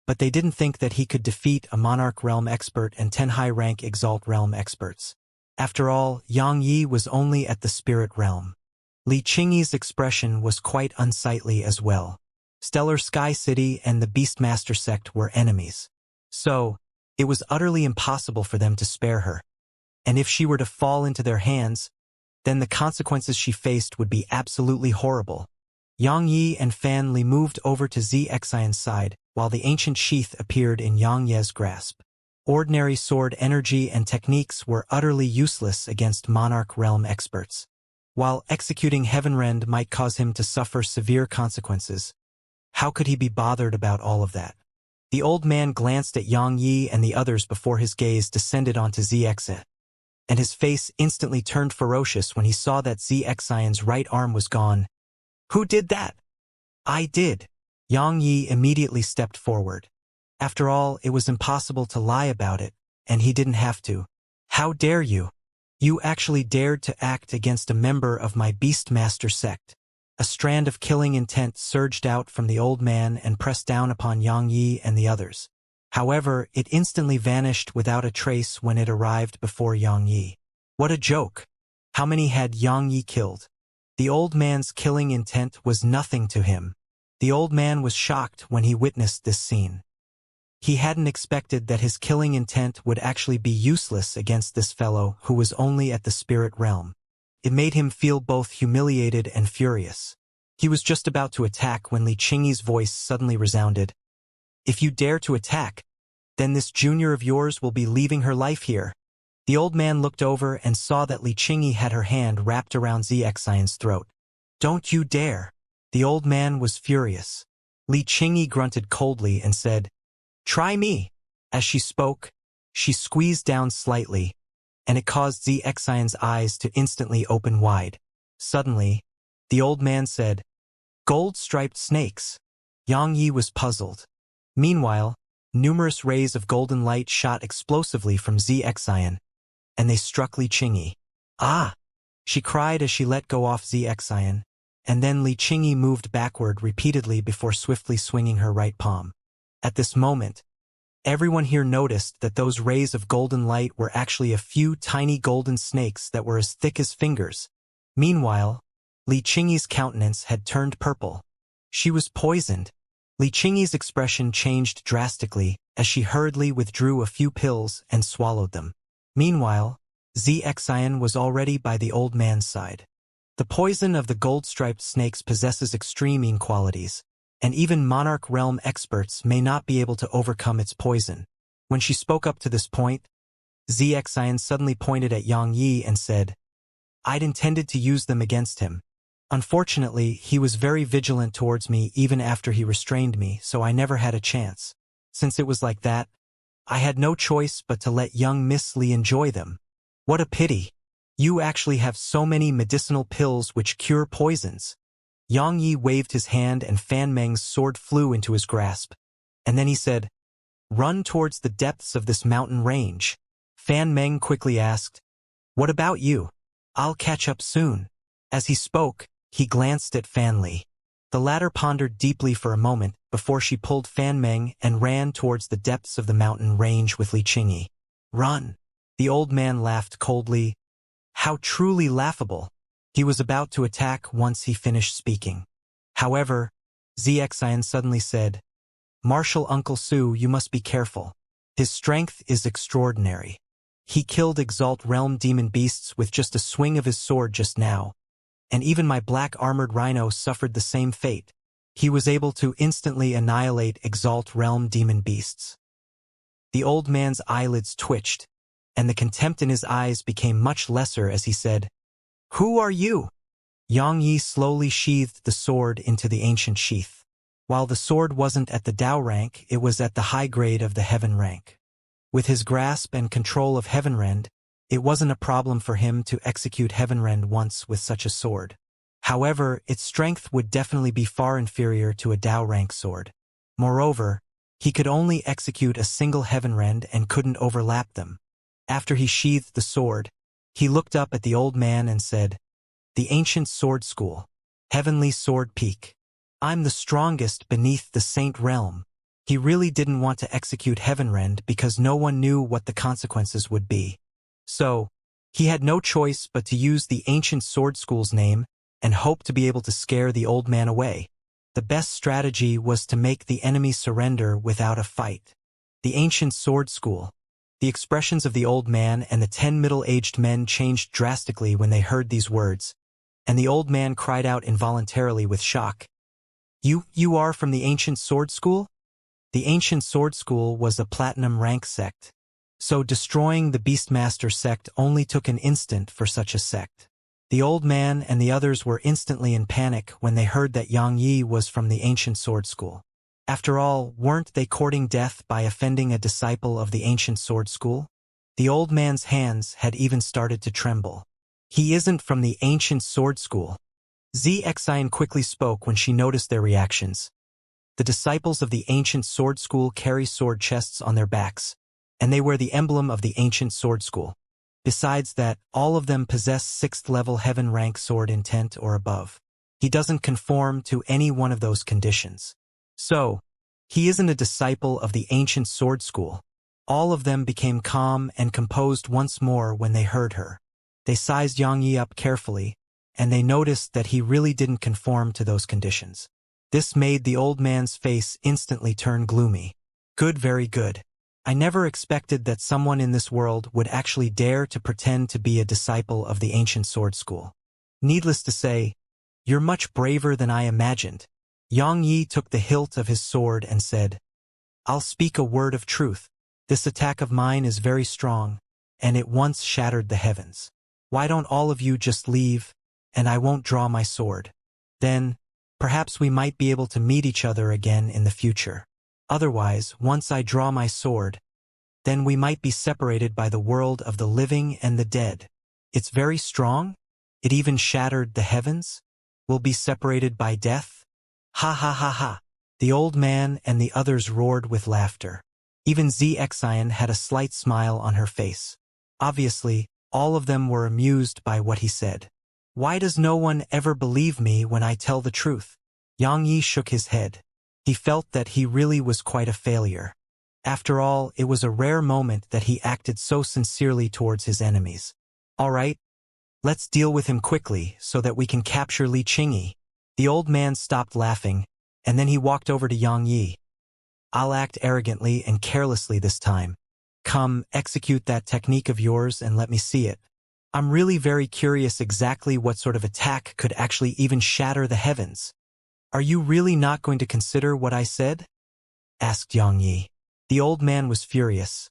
but they didn't think that he could defeat a Monarch realm expert and 10 high-rank Exalt realm experts. After all, Yang Yi was only at the Spirit realm. Li Qingyi's expression was quite unsightly as well. Stellar Sky City and the Beastmaster Sect were enemies. So, it was utterly impossible for them to spare her. And if she were to fall into their hands, then the consequences she faced would be absolutely horrible. Yang Yi and Fan Li moved over to Xianxia's side, while the ancient sheath appeared in Yang Ye's grasp. Ordinary sword energy and techniques were utterly useless against Monarch realm experts. While executing Heavenrend might cause him to suffer severe consequences, how could he be bothered about all of that? The old man glanced at Yang Yi and the others before his gaze descended onto Xianxia, and his face instantly turned ferocious when he saw that Xianxia's right arm was gone. Who did that? I did. Yang Yi immediately stepped forward. After all, it was impossible to lie about it, and he didn't have to. How dare you? You actually dared to act against a member of my Beastmaster Sect. A strand of killing intent surged out from the old man and pressed down upon Yang Yi and the others. However, it instantly vanished without a trace when it arrived before Yang Yi. What a joke! How many had Yang Yi killed? The old man's killing intent was nothing to him. The old man was shocked when he witnessed this scene. He hadn't expected that his killing intent would actually be useless against this fellow who was only at the spirit realm. It made him feel both humiliated and furious. He was just about to attack when Li Qingyi's voice suddenly resounded. If you dare to attack, then this junior of yours will be leaving her life here. The old man looked over and saw that Li Qingyi had her hand wrapped around Xianxia's throat. Don't you dare! The old man was furious. Li Qingyi grunted coldly and said, Try me. As she spoke, she squeezed down slightly, and it caused Xianxia's eyes to instantly open wide. Suddenly, the old man said, "Gold-striped snakes." Yang Yi was puzzled. Meanwhile, numerous rays of golden light shot explosively from Xianxia, and they struck Li Qingyi. "Ah!" she cried as she let go off Xianxia, and then Li Qingyi moved backward repeatedly before swiftly swinging her right palm. At this moment, everyone here noticed that those rays of golden light were actually a few tiny golden snakes that were as thick as fingers. Meanwhile, Li Qingyi's countenance had turned purple. She was poisoned. Li Qingyi's expression changed drastically as she hurriedly withdrew a few pills and swallowed them. Meanwhile, Xianxia was already by the old man's side. The poison of the gold-striped snakes possesses extreme qualities, and even Monarch Realm experts may not be able to overcome its poison. When she spoke up to this point, Xianxia suddenly pointed at Yang Yi and said, "I'd intended to use them against him. Unfortunately, he was very vigilant towards me even after he restrained me, so I never had a chance. Since it was like that, I had no choice but to let young Miss Li enjoy them. What a pity. You actually have so many medicinal pills which cure poisons." Yang Yi waved his hand and Fan Meng's sword flew into his grasp. And then he said, "Run towards the depths of this mountain range." Fan Meng quickly asked, "What about you? I'll catch up soon." As he spoke, he glanced at Fan Li. The latter pondered deeply for a moment before she pulled Fan Meng and ran towards the depths of the mountain range with Li Qingyi. "Run." The old man laughed coldly. How truly laughable. He was about to attack once he finished speaking. However, Xianxia suddenly said, "Martial Uncle Su, you must be careful. His strength is extraordinary. He killed Exalt Realm demon beasts with just a swing of his sword just now, and even my black armored rhino suffered the same fate. He was able to instantly annihilate Exalt Realm demon beasts." The old man's eyelids twitched, and the contempt in his eyes became much lesser as he said, "Who are you?" Yang Yi slowly sheathed the sword into the ancient sheath. While the sword wasn't at the Dao rank, it was at the high grade of the Heaven rank. With his grasp and control of Heavenrend, it wasn't a problem for him to execute Heavenrend once with such a sword. However, its strength would definitely be far inferior to a Dao rank sword. Moreover, he could only execute a single Heavenrend and couldn't overlap them. After he sheathed the sword, he looked up at the old man and said, "The ancient sword school. Heavenly Sword Peak. I'm the strongest beneath the Saint Realm." He really didn't want to execute Heavenrend because no one knew what the consequences would be. So, he had no choice but to use the ancient sword school's name and hope to be able to scare the old man away. The best strategy was to make the enemy surrender without a fight. The ancient sword school. The expressions of the old man and the 10 middle-aged men changed drastically when they heard these words, and the old man cried out involuntarily with shock. You are from the ancient sword school?" The ancient sword school was a platinum rank sect, so destroying the Beastmaster sect only took an instant for such a sect. The old man and the others were instantly in panic when they heard that Yang Yi was from the ancient sword school. After all, weren't they courting death by offending a disciple of the ancient sword school? The old man's hands had even started to tremble. "He isn't from the ancient sword school." Xianxia quickly spoke when she noticed their reactions. The disciples of the ancient sword school carry sword chests on their backs, and they wear the emblem of the ancient sword school. Besides that, all of them possess 6th level heaven rank sword intent or above. He doesn't conform to any one of those conditions. So, he isn't a disciple of the ancient sword school. All of them became calm and composed once more when they heard her. They sized Yang Yi up carefully, and they noticed that he really didn't conform to those conditions. This made the old man's face instantly turn gloomy. "Good, very good. I never expected that someone in this world would actually dare to pretend to be a disciple of the ancient sword school. Needless to say, you're much braver than I imagined." Yang Yi took the hilt of his sword and said, "I'll speak a word of truth. This attack of mine is very strong, and it once shattered the heavens. Why don't all of you just leave, and I won't draw my sword? Then, perhaps we might be able to meet each other again in the future. Otherwise, once I draw my sword, then we might be separated by the world of the living and the dead. It's very strong? It even shattered the heavens? We'll be separated by death? Ha ha ha ha. The old man and the others roared with laughter. Even Xianxia had a slight smile on her face. Obviously, all of them were amused by what he said. Why does no one ever believe me when I tell the truth? Yang Yi shook his head. He felt that he really was quite a failure. After all, it was a rare moment that he acted so sincerely towards his enemies. All right, let's deal with him quickly so that we can capture Li Qingyi. The old man stopped laughing, and then he walked over to Yang Yi. I'll act arrogantly and carelessly this time. Come, execute that technique of yours and let me see it. I'm really very curious exactly what sort of attack could actually even shatter the heavens. Are you really not going to consider what I said? Asked Yang Yi. The old man was furious.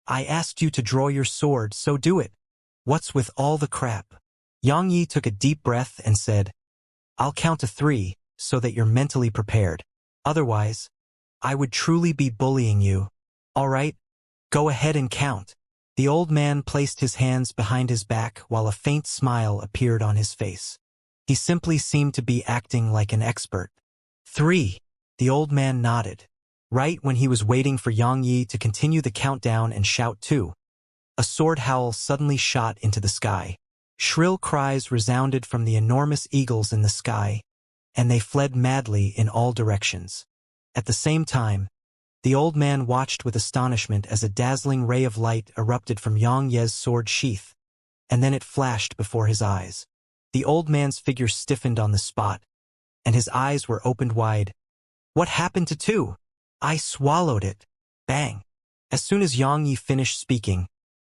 I asked you to draw your sword, so do it. What's with all the crap? Yang Yi took a deep breath and said, I'll count to 3 so that you're mentally prepared. Otherwise, I would truly be bullying you. All right, go ahead and count. The old man placed his hands behind his back while a faint smile appeared on his face. He simply seemed to be acting like an expert. 3. The old man nodded. Right when he was waiting for Yang Yi to continue the countdown and shout 2, a sword howl suddenly shot into the sky. Shrill cries resounded from the enormous eagles in the sky, and they fled madly in all directions. At the same time, the old man watched with astonishment as a dazzling ray of light erupted from Yang Ye's sword sheath, and then it flashed before his eyes. The old man's figure stiffened on the spot, and his eyes were opened wide. What happened to 2? I swallowed it. Bang! As soon as Yang Yi finished speaking,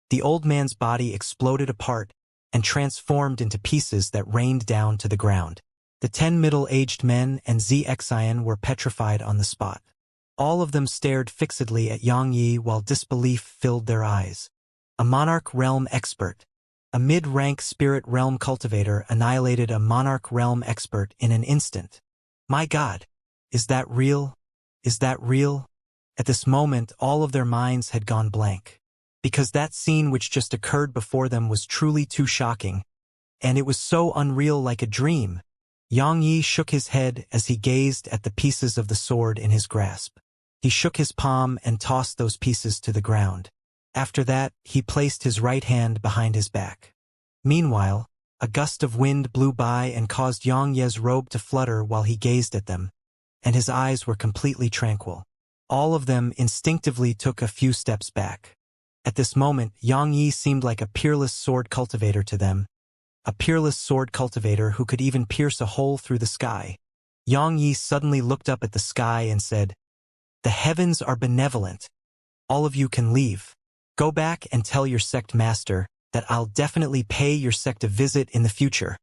the old man's body exploded apart and transformed into pieces that rained down to the ground. The 10 middle-aged men and Xianxia were petrified on the spot. All of them stared fixedly at Yang Yi while disbelief filled their eyes. A monarch realm expert. A mid-rank spirit realm cultivator annihilated a monarch realm expert in an instant. My God! Is that real? Is that real? At this moment, all of their minds had gone blank. Because that scene which just occurred before them was truly too shocking, and it was so unreal like a dream. Yang Yi shook his head as he gazed at the pieces of the sword in his grasp. He shook his palm and tossed those pieces to the ground. After that, he placed his right hand behind his back. Meanwhile, a gust of wind blew by and caused Yang Ye's robe to flutter while he gazed at them, and his eyes were completely tranquil. All of them instinctively took a few steps back. At this moment, Yang Yi seemed like a peerless sword cultivator to them, a peerless sword cultivator who could even pierce a hole through the sky. Yang Yi suddenly looked up at the sky and said, The heavens are benevolent. All of you can leave. Go back and tell your sect master that I'll definitely pay your sect a visit in the future.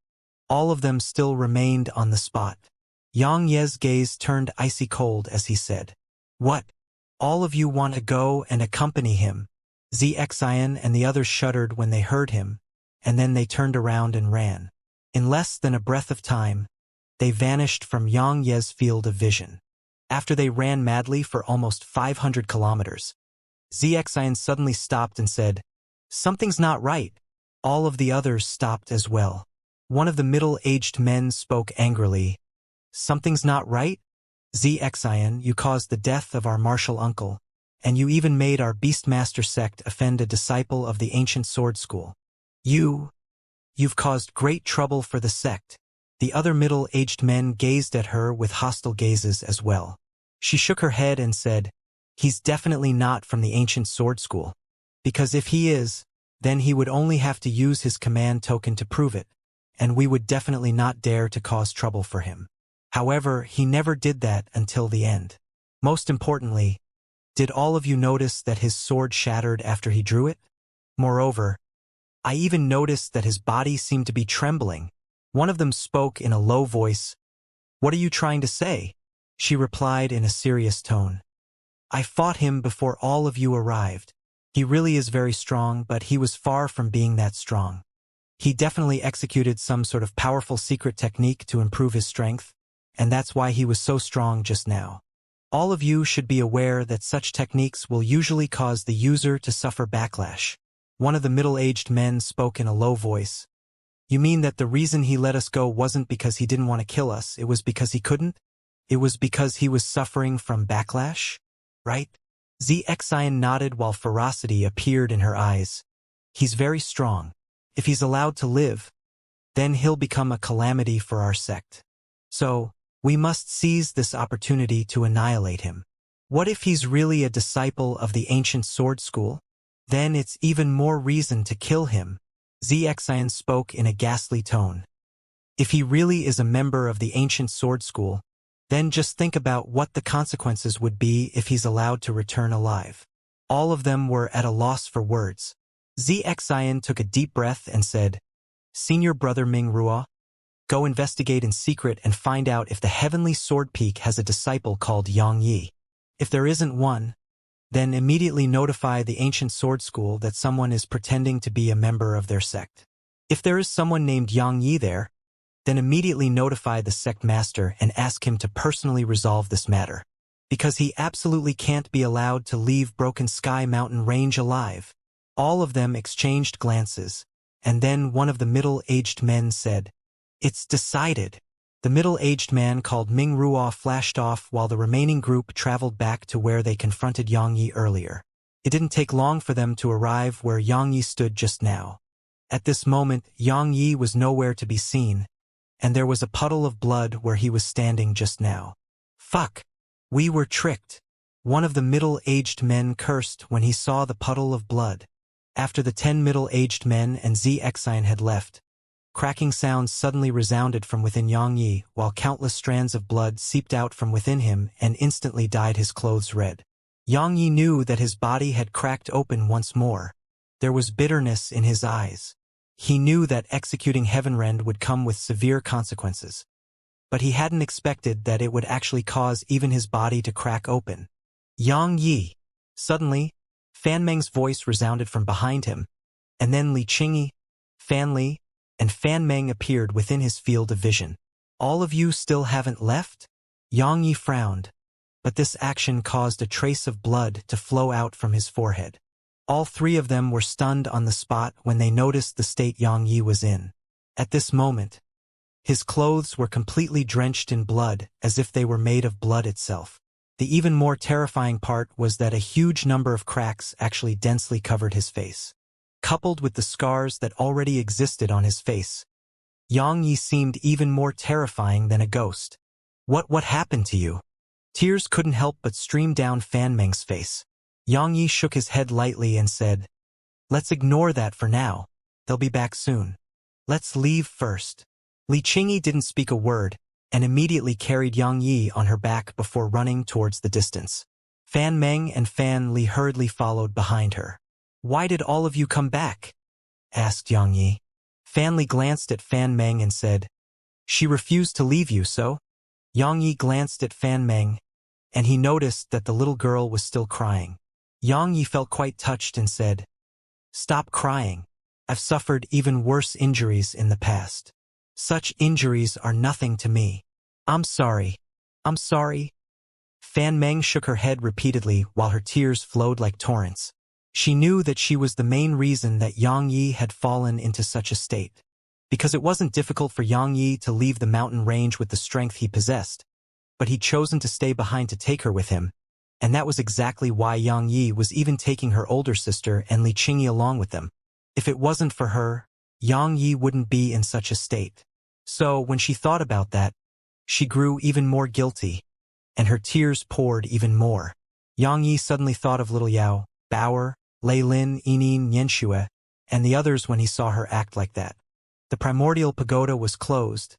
All of them still remained on the spot. Yang Ye's gaze turned icy cold as he said, What? All of you want to go and accompany him? Xianxia and the others shuddered when they heard him, and then they turned around and ran. In less than a breath of time, they vanished from Yang Ye's field of vision. After they ran madly for almost 500 kilometers, Xianxia suddenly stopped and said, Something's not right. All of the others stopped as well. One of the middle-aged men spoke angrily. Something's not right? Xianxia, you caused the death of our martial uncle, and you even made our Beastmaster sect offend a disciple of the ancient sword school. You've caused great trouble for the sect. The other middle-aged men gazed at her with hostile gazes as well. She shook her head and said, He's definitely not from the ancient sword school. Because if he is, then he would only have to use his command token to prove it, and we would definitely not dare to cause trouble for him. However, he never did that until the end. Most importantly, did all of you notice that his sword shattered after he drew it? Moreover, I even noticed that his body seemed to be trembling. One of them spoke in a low voice. What are you trying to say? She replied in a serious tone. I fought him before all of you arrived. He really is very strong, but he was far from being that strong. He definitely executed some sort of powerful secret technique to improve his strength, and that's why he was so strong just now. All of you should be aware that such techniques will usually cause the user to suffer backlash. One of the middle-aged men spoke in a low voice. You mean that the reason he let us go wasn't because he didn't want to kill us, it was because he couldn't? It was because he was suffering from backlash? Right? Xianxia nodded while ferocity appeared in her eyes. He's very strong. If he's allowed to live, then he'll become a calamity for our sect. So, we must seize this opportunity to annihilate him. What if he's really a disciple of the ancient sword school? Then it's even more reason to kill him. Xianxia spoke in a ghastly tone. If he really is a member of the ancient sword school, then just think about what the consequences would be if he's allowed to return alive. All of them were at a loss for words. Xianxia took a deep breath and said, Senior Brother Ming Ruo, go investigate in secret and find out if the Heavenly Sword Peak has a disciple called Yang Yi. If there isn't one, then immediately notify the ancient sword school that someone is pretending to be a member of their sect. If there is someone named Yang Yi there, then immediately notify the sect master and ask him to personally resolve this matter, because he absolutely can't be allowed to leave Broken Sky Mountain Range alive. All of them exchanged glances, and then one of the middle-aged men said, It's decided. The middle-aged man called Ming Ruo flashed off while the remaining group traveled back to where they confronted Yang Yi earlier. It didn't take long for them to arrive where Yang Yi stood just now. At this moment, Yang Yi was nowhere to be seen, and there was a puddle of blood where he was standing just now. Fuck! We were tricked. One of the middle-aged men cursed when he saw the puddle of blood. After the 10 middle-aged men and Xianxia had left, cracking sounds suddenly resounded from within Yang Yi, while countless strands of blood seeped out from within him and instantly dyed his clothes red. Yang Yi knew that his body had cracked open once more. There was bitterness in his eyes. He knew that executing Heavenrend would come with severe consequences, but he hadn't expected that it would actually cause even his body to crack open. Yang Yi! Suddenly, Fan Meng's voice resounded from behind him, and then Li Qingyi, Fan Li, and Fan Meng appeared within his field of vision. All of you still haven't left? Yang Yi frowned, but this action caused a trace of blood to flow out from his forehead. All three of them were stunned on the spot when they noticed the state Yang Yi was in. At this moment, his clothes were completely drenched in blood, as if they were made of blood itself. The even more terrifying part was that a huge number of cracks actually densely covered his face. Coupled with the scars that already existed on his face, Yang Yi seemed even more terrifying than a ghost. What happened to you? Tears couldn't help but stream down Fan Meng's face. Yang Yi shook his head lightly and said, Let's ignore that for now. They'll be back soon. Let's leave first. Li Qingyi didn't speak a word, and immediately carried Yang Yi on her back before running towards the distance. Fan Meng and Fan Li hurriedly followed behind her. Why did all of you come back? Asked Yang Yi. Fan Li glanced at Fan Meng and said, She refused to leave you, so? Yang Yi glanced at Fan Meng, and he noticed that the little girl was still crying. Yang Yi felt quite touched and said, Stop crying. I've suffered even worse injuries in the past. Such injuries are nothing to me. I'm sorry. I'm sorry. Fan Meng shook her head repeatedly while her tears flowed like torrents. She knew that she was the main reason that Yang Yi had fallen into such a state. Because it wasn't difficult for Yang Yi to leave the mountain range with the strength he possessed, but he'd chosen to stay behind to take her with him, and that was exactly why Yang Yi was even taking her older sister and Li Qingyi along with them. If it wasn't for her, Yang Yi wouldn't be in such a state. So, when she thought about that, she grew even more guilty, and her tears poured even more. Yang Yi suddenly thought of little Yao, Bauer, Lei Lin, Yinin, Yanxue, and the others when he saw her act like that. The primordial pagoda was closed,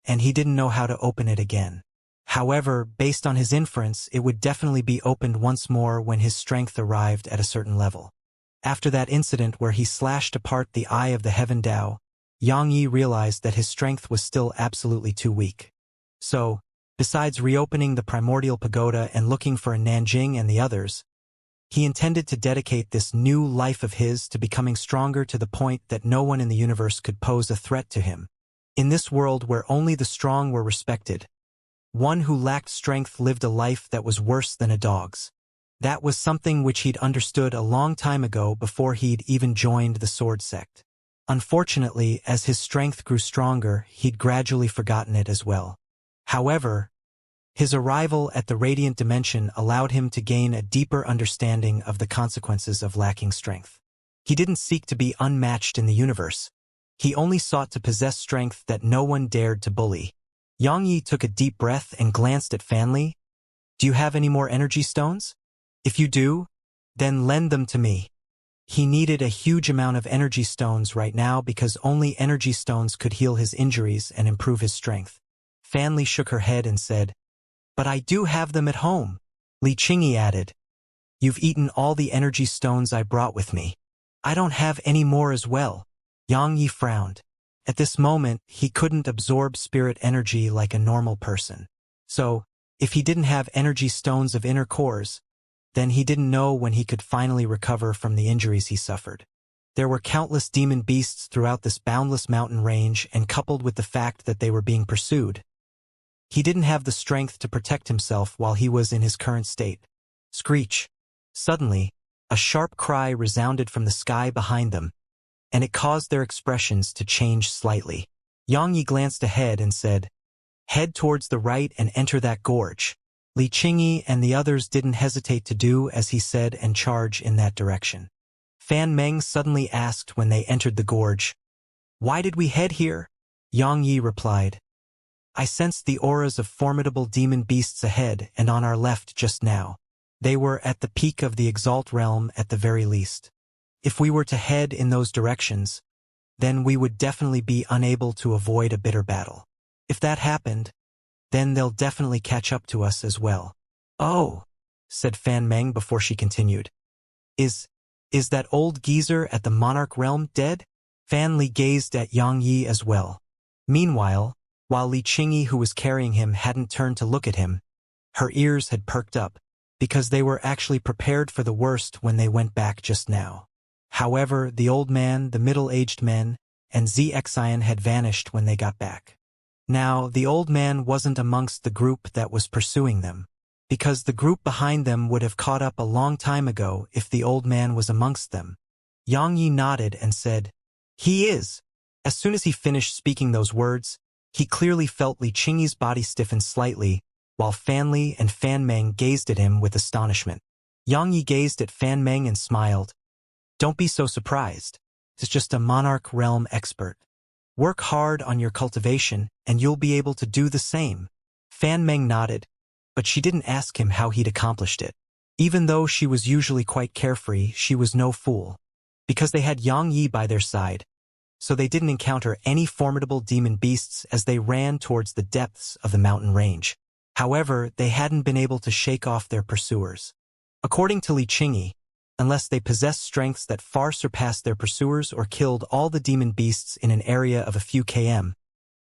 and he didn't know how to open it again. However, based on his inference, it would definitely be opened once more when his strength arrived at a certain level. After that incident where he slashed apart the eye of the Heaven Dao, Yang Yi realized that his strength was still absolutely too weak. So, besides reopening the primordial pagoda and looking for a Nanjing and the others, he intended to dedicate this new life of his to becoming stronger to the point that no one in the universe could pose a threat to him. In this world where only the strong were respected, One who lacked strength lived a life that was worse than a dog's. That was something which he'd understood a long time ago before he'd even joined the Sword Sect. Unfortunately, as his strength grew stronger, he'd gradually forgotten it as well. However, his arrival at the Radiant Dimension allowed him to gain a deeper understanding of the consequences of lacking strength. He didn't seek to be unmatched in the universe. He only sought to possess strength that no one dared to bully. Xianxia took a deep breath and glanced at Fanli. "Do you have any more energy stones? If you do, then lend them to me." He needed a huge amount of energy stones right now because only energy stones could heal his injuries and improve his strength. Fanli shook her head and said, "But I do have them at home." Xianxia added, "You've eaten all the energy stones I brought with me. I don't have any more as well." Xianxia frowned. At this moment, he couldn't absorb spirit energy like a normal person. So, if he didn't have energy stones of inner cores, then he didn't know when he could finally recover from the injuries he suffered. There were countless demon beasts throughout this boundless mountain range, and coupled with the fact that they were being pursued, he didn't have the strength to protect himself while he was in his current state. Screech! Suddenly, a sharp cry resounded from the sky behind them, and it caused their expressions to change slightly. Xianxia glanced ahead and said, "Head towards the right and enter that gorge." Xianxia and the others didn't hesitate to do as he said and charge in that direction. Fan Meng suddenly asked when they entered the gorge, "Why did we head here?" Xianxia replied, "I sensed the auras of formidable demon beasts ahead and on our left just now. They were at the peak of the Exalt realm at the very least. If we were to head in those directions, then we would definitely be unable to avoid a bitter battle. If that happened, then they'll definitely catch up to us as well." "Oh," said Fan Meng before she continued. Is that old geezer at the Monarch realm dead?" Fan Li gazed at Xianxia as well. Meanwhile, while Xianxia who was carrying him hadn't turned to look at him, her ears had perked up, because they were actually prepared for the worst when they went back just now. However, the old man, the middle-aged men, and Xianxia had vanished when they got back. Now, the old man wasn't amongst the group that was pursuing them, because the group behind them would have caught up a long time ago if the old man was amongst them. Xianxia nodded and said, "He is." As soon as he finished speaking those words, he clearly felt Xianxia's body stiffen slightly, while Fan Li and Fan Meng gazed at him with astonishment. Xianxia gazed at Fan Meng and smiled. "Don't be so surprised. It's just a Monarch realm expert. Work hard on your cultivation, and you'll be able to do the same." Fan Meng nodded, but she didn't ask him how he'd accomplished it. Even though she was usually quite carefree, she was no fool. Because they had Xianxia by their side, so they didn't encounter any formidable demon beasts as they ran towards the depths of the mountain range. However, they hadn't been able to shake off their pursuers. According to Xianxia, unless they possessed strengths that far surpassed their pursuers or killed all the demon beasts in an area of a few km.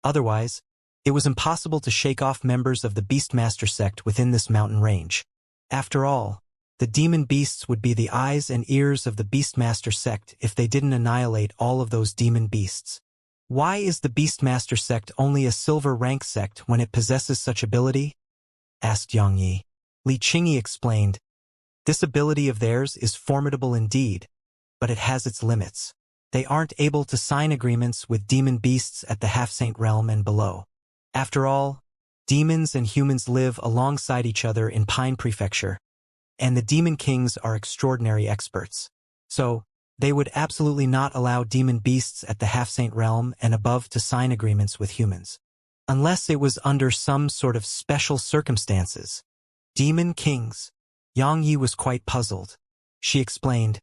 Otherwise, it was impossible to shake off members of the Beastmaster sect within this mountain range. After all, the demon beasts would be the eyes and ears of the Beastmaster sect if they didn't annihilate all of those demon beasts. Why is the Beastmaster sect only a silver rank sect when it possesses such ability? Asked Xianxia. Xianxia explained, "This ability of theirs is formidable indeed, but it has its limits. They aren't able to sign agreements with demon beasts at the Half-Saint realm and below. After all, demons and humans live alongside each other in Pine Prefecture, and the demon kings are extraordinary experts. So, they would absolutely not allow demon beasts at the Half-Saint realm and above to sign agreements with humans. Unless it was under some sort of special circumstances. Demon kings." Xianxia was quite puzzled. She explained,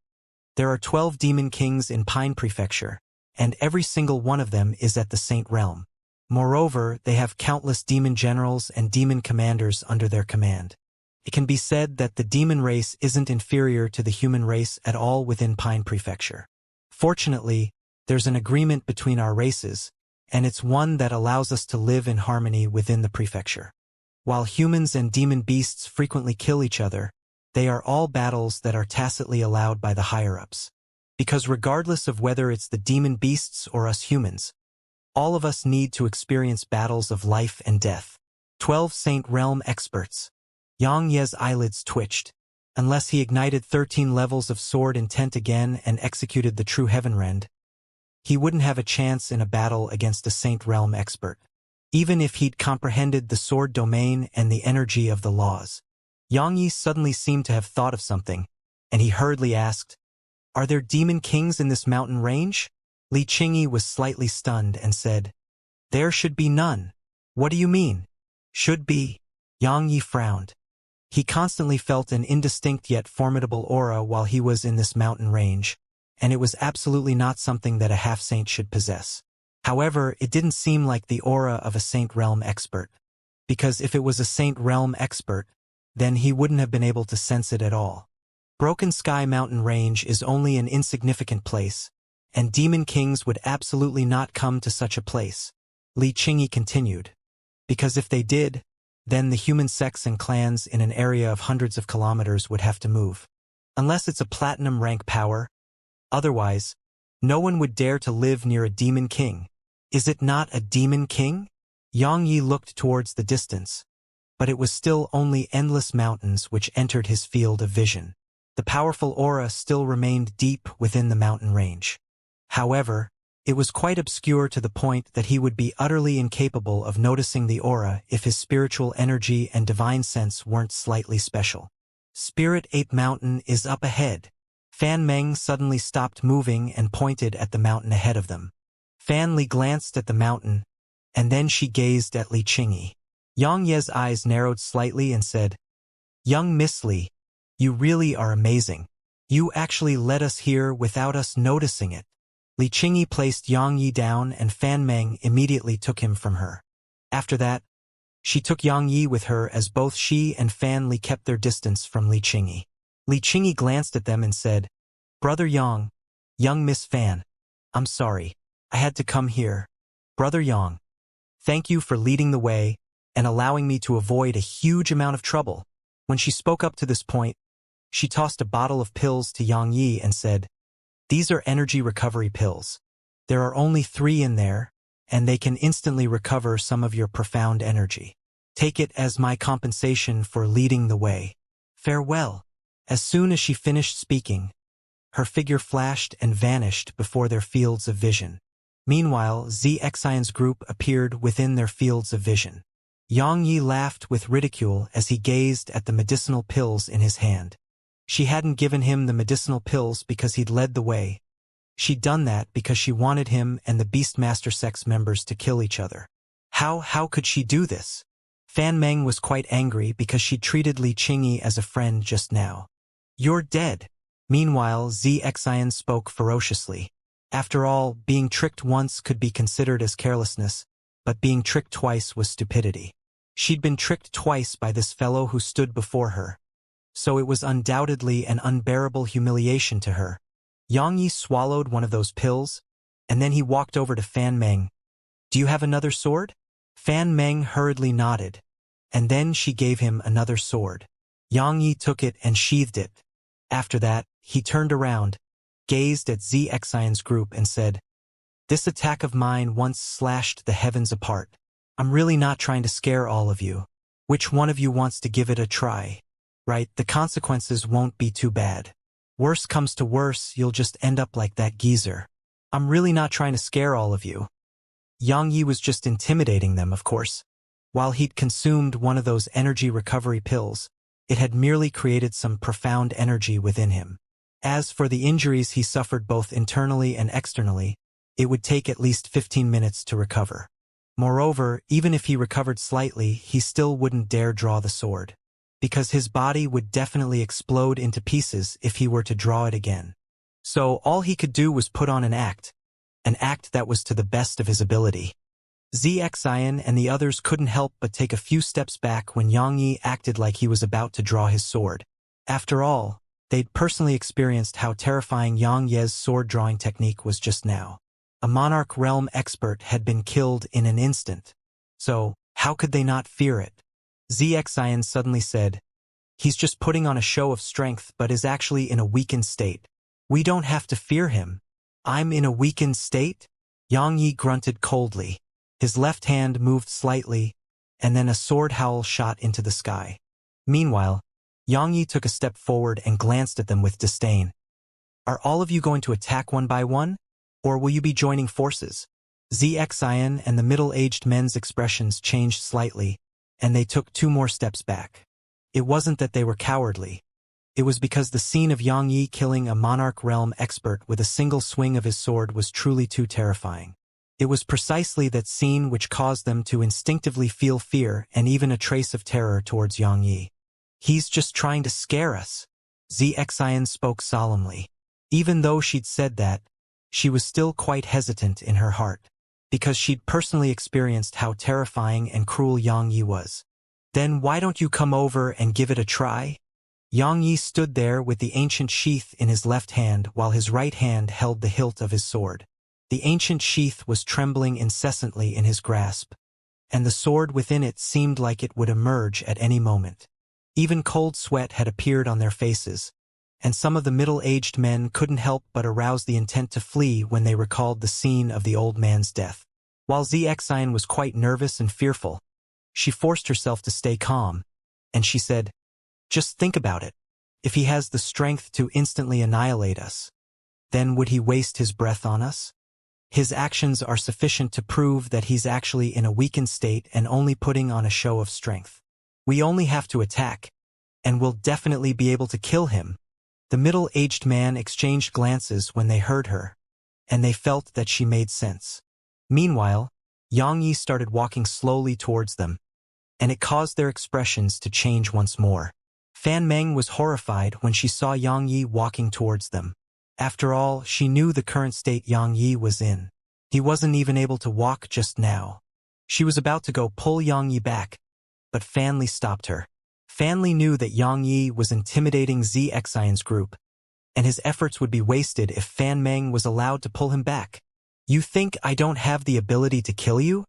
"There are 12 demon kings in Pine Prefecture, and every single one of them is at the Saint Realm. Moreover, they have countless demon generals and demon commanders under their command. It can be said that the demon race isn't inferior to the human race at all within Pine Prefecture. Fortunately, there's an agreement between our races, and it's one that allows us to live in harmony within the prefecture. While humans and demon beasts frequently kill each other, they are all battles that are tacitly allowed by the higher-ups. Because regardless of whether it's the demon beasts or us humans, all of us need to experience battles of life and death. 12 Saint Realm experts. Xianxia's eyelids twitched. Unless he ignited 13 levels of sword intent again and executed the true Heavenrend, he wouldn't have a chance in a battle against a Saint Realm expert, even if he'd comprehended the sword domain and the energy of the laws. Xianxia suddenly seemed to have thought of something, and he hurriedly asked, "Are there demon kings in this mountain range?" Li Qingyi was slightly stunned and said, "There should be none." "What do you mean? Should be?" Xianxia frowned. He constantly felt an indistinct yet formidable aura while he was in this mountain range, and it was absolutely not something that a half-saint should possess. However, it didn't seem like the aura of a Saint Realm expert, because if it was a Saint Realm expert, then he wouldn't have been able to sense it at all. Broken Sky Mountain Range is only an insignificant place, and demon kings would absolutely not come to such a place, Li Qingyi continued, because if they did, then the human sects and clans in an area of hundreds of kilometers would have to move. Unless it's a platinum rank power, otherwise, no one would dare to live near a demon king. Is it not a demon king? Xianxia looked towards the distance, but it was still only endless mountains which entered his field of vision. The powerful aura still remained deep within the mountain range. However, it was quite obscure to the point that he would be utterly incapable of noticing the aura if his spiritual energy and divine sense weren't slightly special. Spirit Ape Mountain is up ahead. Fan Meng suddenly stopped moving and pointed at the mountain ahead of them. Fan Li glanced at the mountain, and then she gazed at Li Qingyi. Xianxia's eyes narrowed slightly and said, "Young Miss Li, you really are amazing. You actually led us here without us noticing it." Li Qingyi placed Xianxia down and Fan Meng immediately took him from her. After that, she took Xianxia with her as both she and Fan Li kept their distance from Li Qingyi. Li Qingyi glanced at them and said, "Brother Yang, young Miss Fan, I'm sorry. I had to come here. Brother Yang, thank you for leading the way and allowing me to avoid a huge amount of trouble." When she spoke up to this point, she tossed a bottle of pills to Xianxia and said, "These are energy recovery pills. There are only 3 in there, and they can instantly recover some of your profound energy. Take it as my compensation for leading the way. Farewell." As soon as she finished speaking, her figure flashed and vanished before their fields of vision. Meanwhile, Xianxia's group appeared within their fields of vision. Xianxia laughed with ridicule as he gazed at the medicinal pills in his hand. She hadn't given him the medicinal pills because he'd led the way. She'd done that because she wanted him and the Beastmaster Sect's members to kill each other. How could she do this? Fan Meng was quite angry because she treated Li Qingyi as a friend just now. "You're dead." Meanwhile, Xianxia spoke ferociously. After all, being tricked once could be considered as carelessness, but being tricked twice was stupidity. She'd been tricked twice by this fellow who stood before her, so it was undoubtedly an unbearable humiliation to her. Xianxia swallowed one of those pills, and then he walked over to Fan Meng. "Do you have another sword?" Fan Meng hurriedly nodded, and then she gave him another sword. Xianxia took it and sheathed it. After that, he turned around, gazed at Xianxia's group and said, "This attack of mine once slashed the heavens apart. I'm really not trying to scare all of you. Which one of you wants to give it a try? Right, the consequences won't be too bad. Worse comes to worse, you'll just end up like that geezer. I'm really not trying to scare all of you." Xianxia was just intimidating them, of course. While he'd consumed one of those energy recovery pills, it had merely created some profound energy within him. As for the injuries he suffered both internally and externally, it would take at least 15 minutes to recover. Moreover, even if he recovered slightly, he still wouldn't dare draw the sword, because his body would definitely explode into pieces if he were to draw it again. So all he could do was put on an act that was to the best of his ability. Xianxia and the others couldn't help but take a few steps back when Xianxia acted like he was about to draw his sword. After all, they'd personally experienced how terrifying Xianxia's sword-drawing technique was just now. A Monarch Realm expert had been killed in an instant. So, how could they not fear it? Xianxia suddenly said, "He's just putting on a show of strength but is actually in a weakened state. We don't have to fear him." "I'm in a weakened state?" Xianxia grunted coldly. His left hand moved slightly, and then a sword howl shot into the sky. Meanwhile, Xianxia took a step forward and glanced at them with disdain. Are all of you going to attack one by one? Or will you be joining forces? Xianxia and the middle-aged men's expressions changed slightly, and they took 2 more steps back. It wasn't that they were cowardly. It was because the scene of Xianxia killing a monarch realm expert with a single swing of his sword was truly too terrifying. It was precisely that scene which caused them to instinctively feel fear and even a trace of terror towards Xianxia. He's just trying to scare us, Xianxia spoke solemnly. Even though she'd said that, she was still quite hesitant in her heart, because she'd personally experienced how terrifying and cruel Xianxia was. Then why don't you come over and give it a try? Xianxia stood there with the ancient sheath in his left hand while his right hand held the hilt of his sword. The ancient sheath was trembling incessantly in his grasp, and the sword within it seemed like it would emerge at any moment. Even cold sweat had appeared on their faces, and some of the middle-aged men couldn't help but arouse the intent to flee when they recalled the scene of the old man's death. While Xianxia was quite nervous and fearful, she forced herself to stay calm, and she said, "Just think about it. If he has the strength to instantly annihilate us, then would he waste his breath on us? His actions are sufficient to prove that he's actually in a weakened state and only putting on a show of strength. We only have to attack, and we'll definitely be able to kill him." The middle-aged man exchanged glances when they heard her, and they felt that she made sense. Meanwhile, Xianxia started walking slowly towards them, and it caused their expressions to change once more. Fan Meng was horrified when she saw Xianxia walking towards them. After all, she knew the current state Xianxia was in. He wasn't even able to walk just now. She was about to go pull Xianxia back, but Fanli stopped her. Fanli knew that Xianxia was intimidating Xianxia's group, and his efforts would be wasted if Fan Meng was allowed to pull him back. "You think I don't have the ability to kill you?"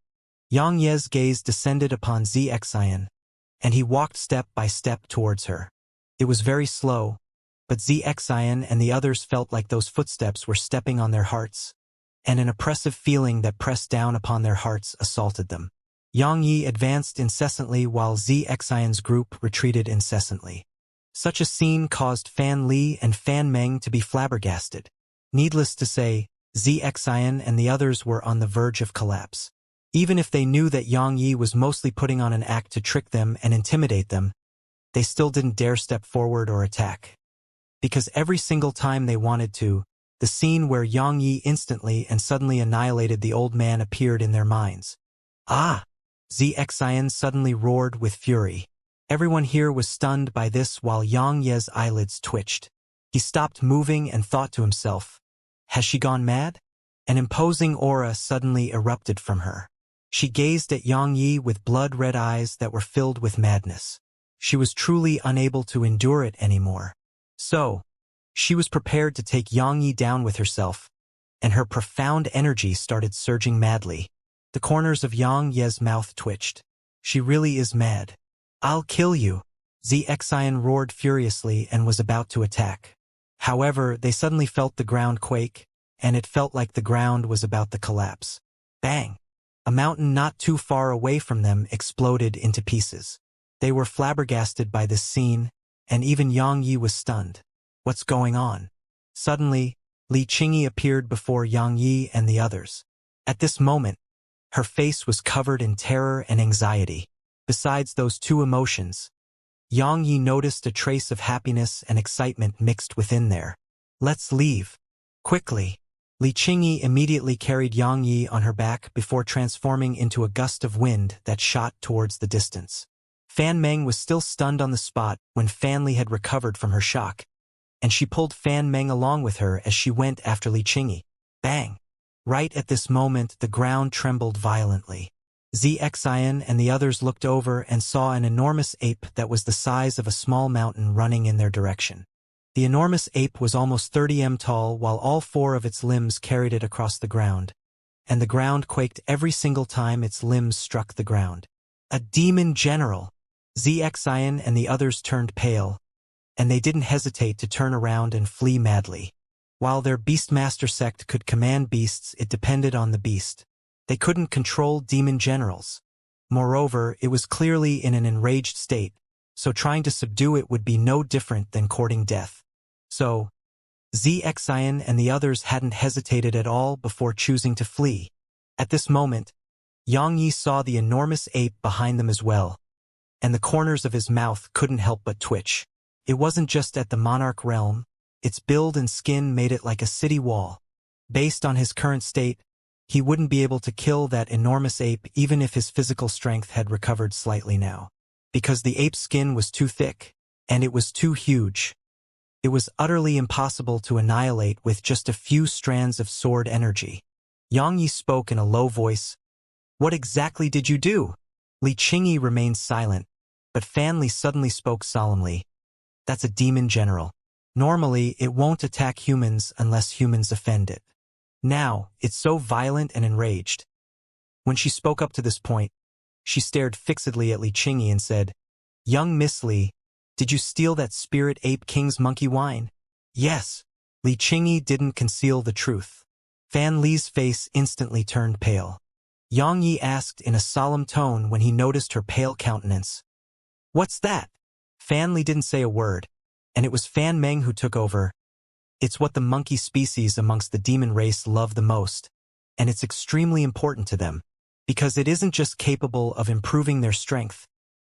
Xianxia's gaze descended upon Xianxia, and he walked step by step towards her. It was very slow, but Xianxia and the others felt like those footsteps were stepping on their hearts, and an oppressive feeling that pressed down upon their hearts assaulted them. Xianxia advanced incessantly while Xianxia's group retreated incessantly. Such a scene caused Fan Li and Fan Meng to be flabbergasted. Needless to say, Xianxia and the others were on the verge of collapse. Even if they knew that Xianxia was mostly putting on an act to trick them and intimidate them, they still didn't dare step forward or attack. Because every single time they wanted to, the scene where Xianxia instantly and suddenly annihilated the old man appeared in their minds. "Ah!" Xianxia suddenly roared with fury. Everyone here was stunned by this while Xianxia's eyelids twitched. He stopped moving and thought to himself, "Has she gone mad?" An imposing aura suddenly erupted from her. She gazed at Xianxia with blood-red eyes that were filled with madness. She was truly unable to endure it anymore. So, she was prepared to take Xianxia down with herself, and her profound energy started surging madly. The corners of Xianxia's mouth twitched. "She really is mad. I'll kill you!" Xianxia roared furiously and was about to attack. However, they suddenly felt the ground quake, and it felt like the ground was about to collapse. Bang! A mountain not too far away from them exploded into pieces. They were flabbergasted by this scene, and even Xianxia was stunned. What's going on? Suddenly, Li Qingyi appeared before Xianxia and the others. At this moment, her face was covered in terror and anxiety. Besides those two emotions, Xianxia noticed a trace of happiness and excitement mixed within there. "Let's leave. Quickly." Li Qingyi immediately carried Xianxia on her back before transforming into a gust of wind that shot towards the distance. Fan Meng was still stunned on the spot when Fan Li had recovered from her shock, and she pulled Fan Meng along with her as she went after Li Qingyi. Bang! Right at this moment, the ground trembled violently. Xianxia and the others looked over and saw an enormous ape that was the size of a small mountain running in their direction. The enormous ape was almost 30 m tall while all 4 of its limbs carried it across the ground, and the ground quaked every single time its limbs struck the ground. A demon general! Xianxia and the others turned pale, and they didn't hesitate to turn around and flee madly. While their Beastmaster sect could command beasts, it depended on the beast. They couldn't control demon generals. Moreover, it was clearly in an enraged state, so trying to subdue it would be no different than courting death. So, Xianxia and the others hadn't hesitated at all before choosing to flee. At this moment, Xianxia saw the enormous ape behind them as well, and the corners of his mouth couldn't help but twitch. It wasn't just at the monarch realm, its build and skin made it like a city wall. Based on his current state, he wouldn't be able to kill that enormous ape even if his physical strength had recovered slightly now. Because the ape's skin was too thick, and it was too huge. It was utterly impossible to annihilate with just a few strands of sword energy. Xianxia spoke in a low voice. "What exactly did you do?" Qingyi remained silent, but Fan Li suddenly spoke solemnly. "That's a demon general. Normally, it won't attack humans unless humans offend it. Now, it's so violent and enraged." When she spoke up to this point, she stared fixedly at Qingyi and said, "Young Miss Li, did you steal that Spirit Ape King's monkey wine?" "Yes." Qingyi didn't conceal the truth. Fan Li's face instantly turned pale. Xianxia asked in a solemn tone when he noticed her pale countenance. "What's that?" Fan Li didn't say a word, and it was Fan Meng who took over. "It's what the monkey species amongst the demon race love the most, and it's extremely important to them, because it isn't just capable of improving their strength,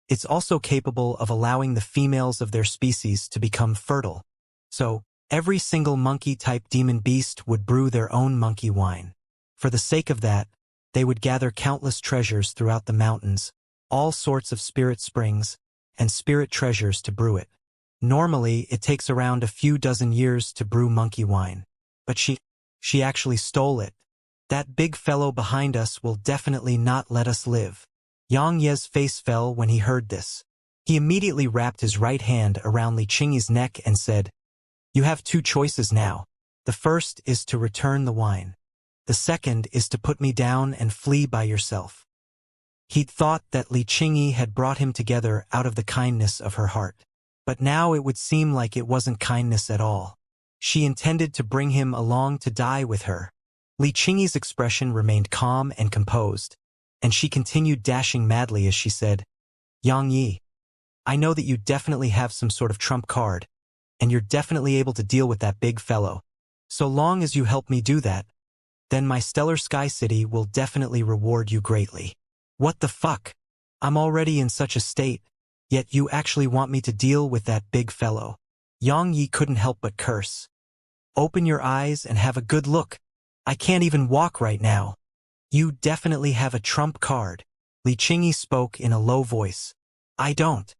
it's also capable of allowing the females of their species to become fertile. So, every single monkey-type demon beast would brew their own monkey wine. For the sake of that, they would gather countless treasures throughout the mountains, all sorts of spirit springs, and spirit treasures to brew it. Normally, it takes around a few dozen years to brew monkey wine. But she actually stole it. That big fellow behind us will definitely not let us live." Xianxia's face fell when he heard this. He immediately wrapped his right hand around Qingyi's neck and said, "You have two choices now. The first is to return the wine. The second is to put me down and flee by yourself." He'd thought that Qingyi had brought him together out of the kindness of her heart. But now it would seem like it wasn't kindness at all. She intended to bring him along to die with her. Qingyi's expression remained calm and composed, and she continued dashing madly as she said, "Xianxia, I know that you definitely have some sort of trump card, and you're definitely able to deal with that big fellow. So long as you help me do that, then my stellar sky city will definitely reward you greatly." "What the fuck? I'm already in such a state, yet you actually want me to deal with that big fellow?" Xianxia couldn't help but curse. "Open your eyes and have a good look. I can't even walk right now." "You definitely have a trump card." Qingyi spoke in a low voice. "I don't."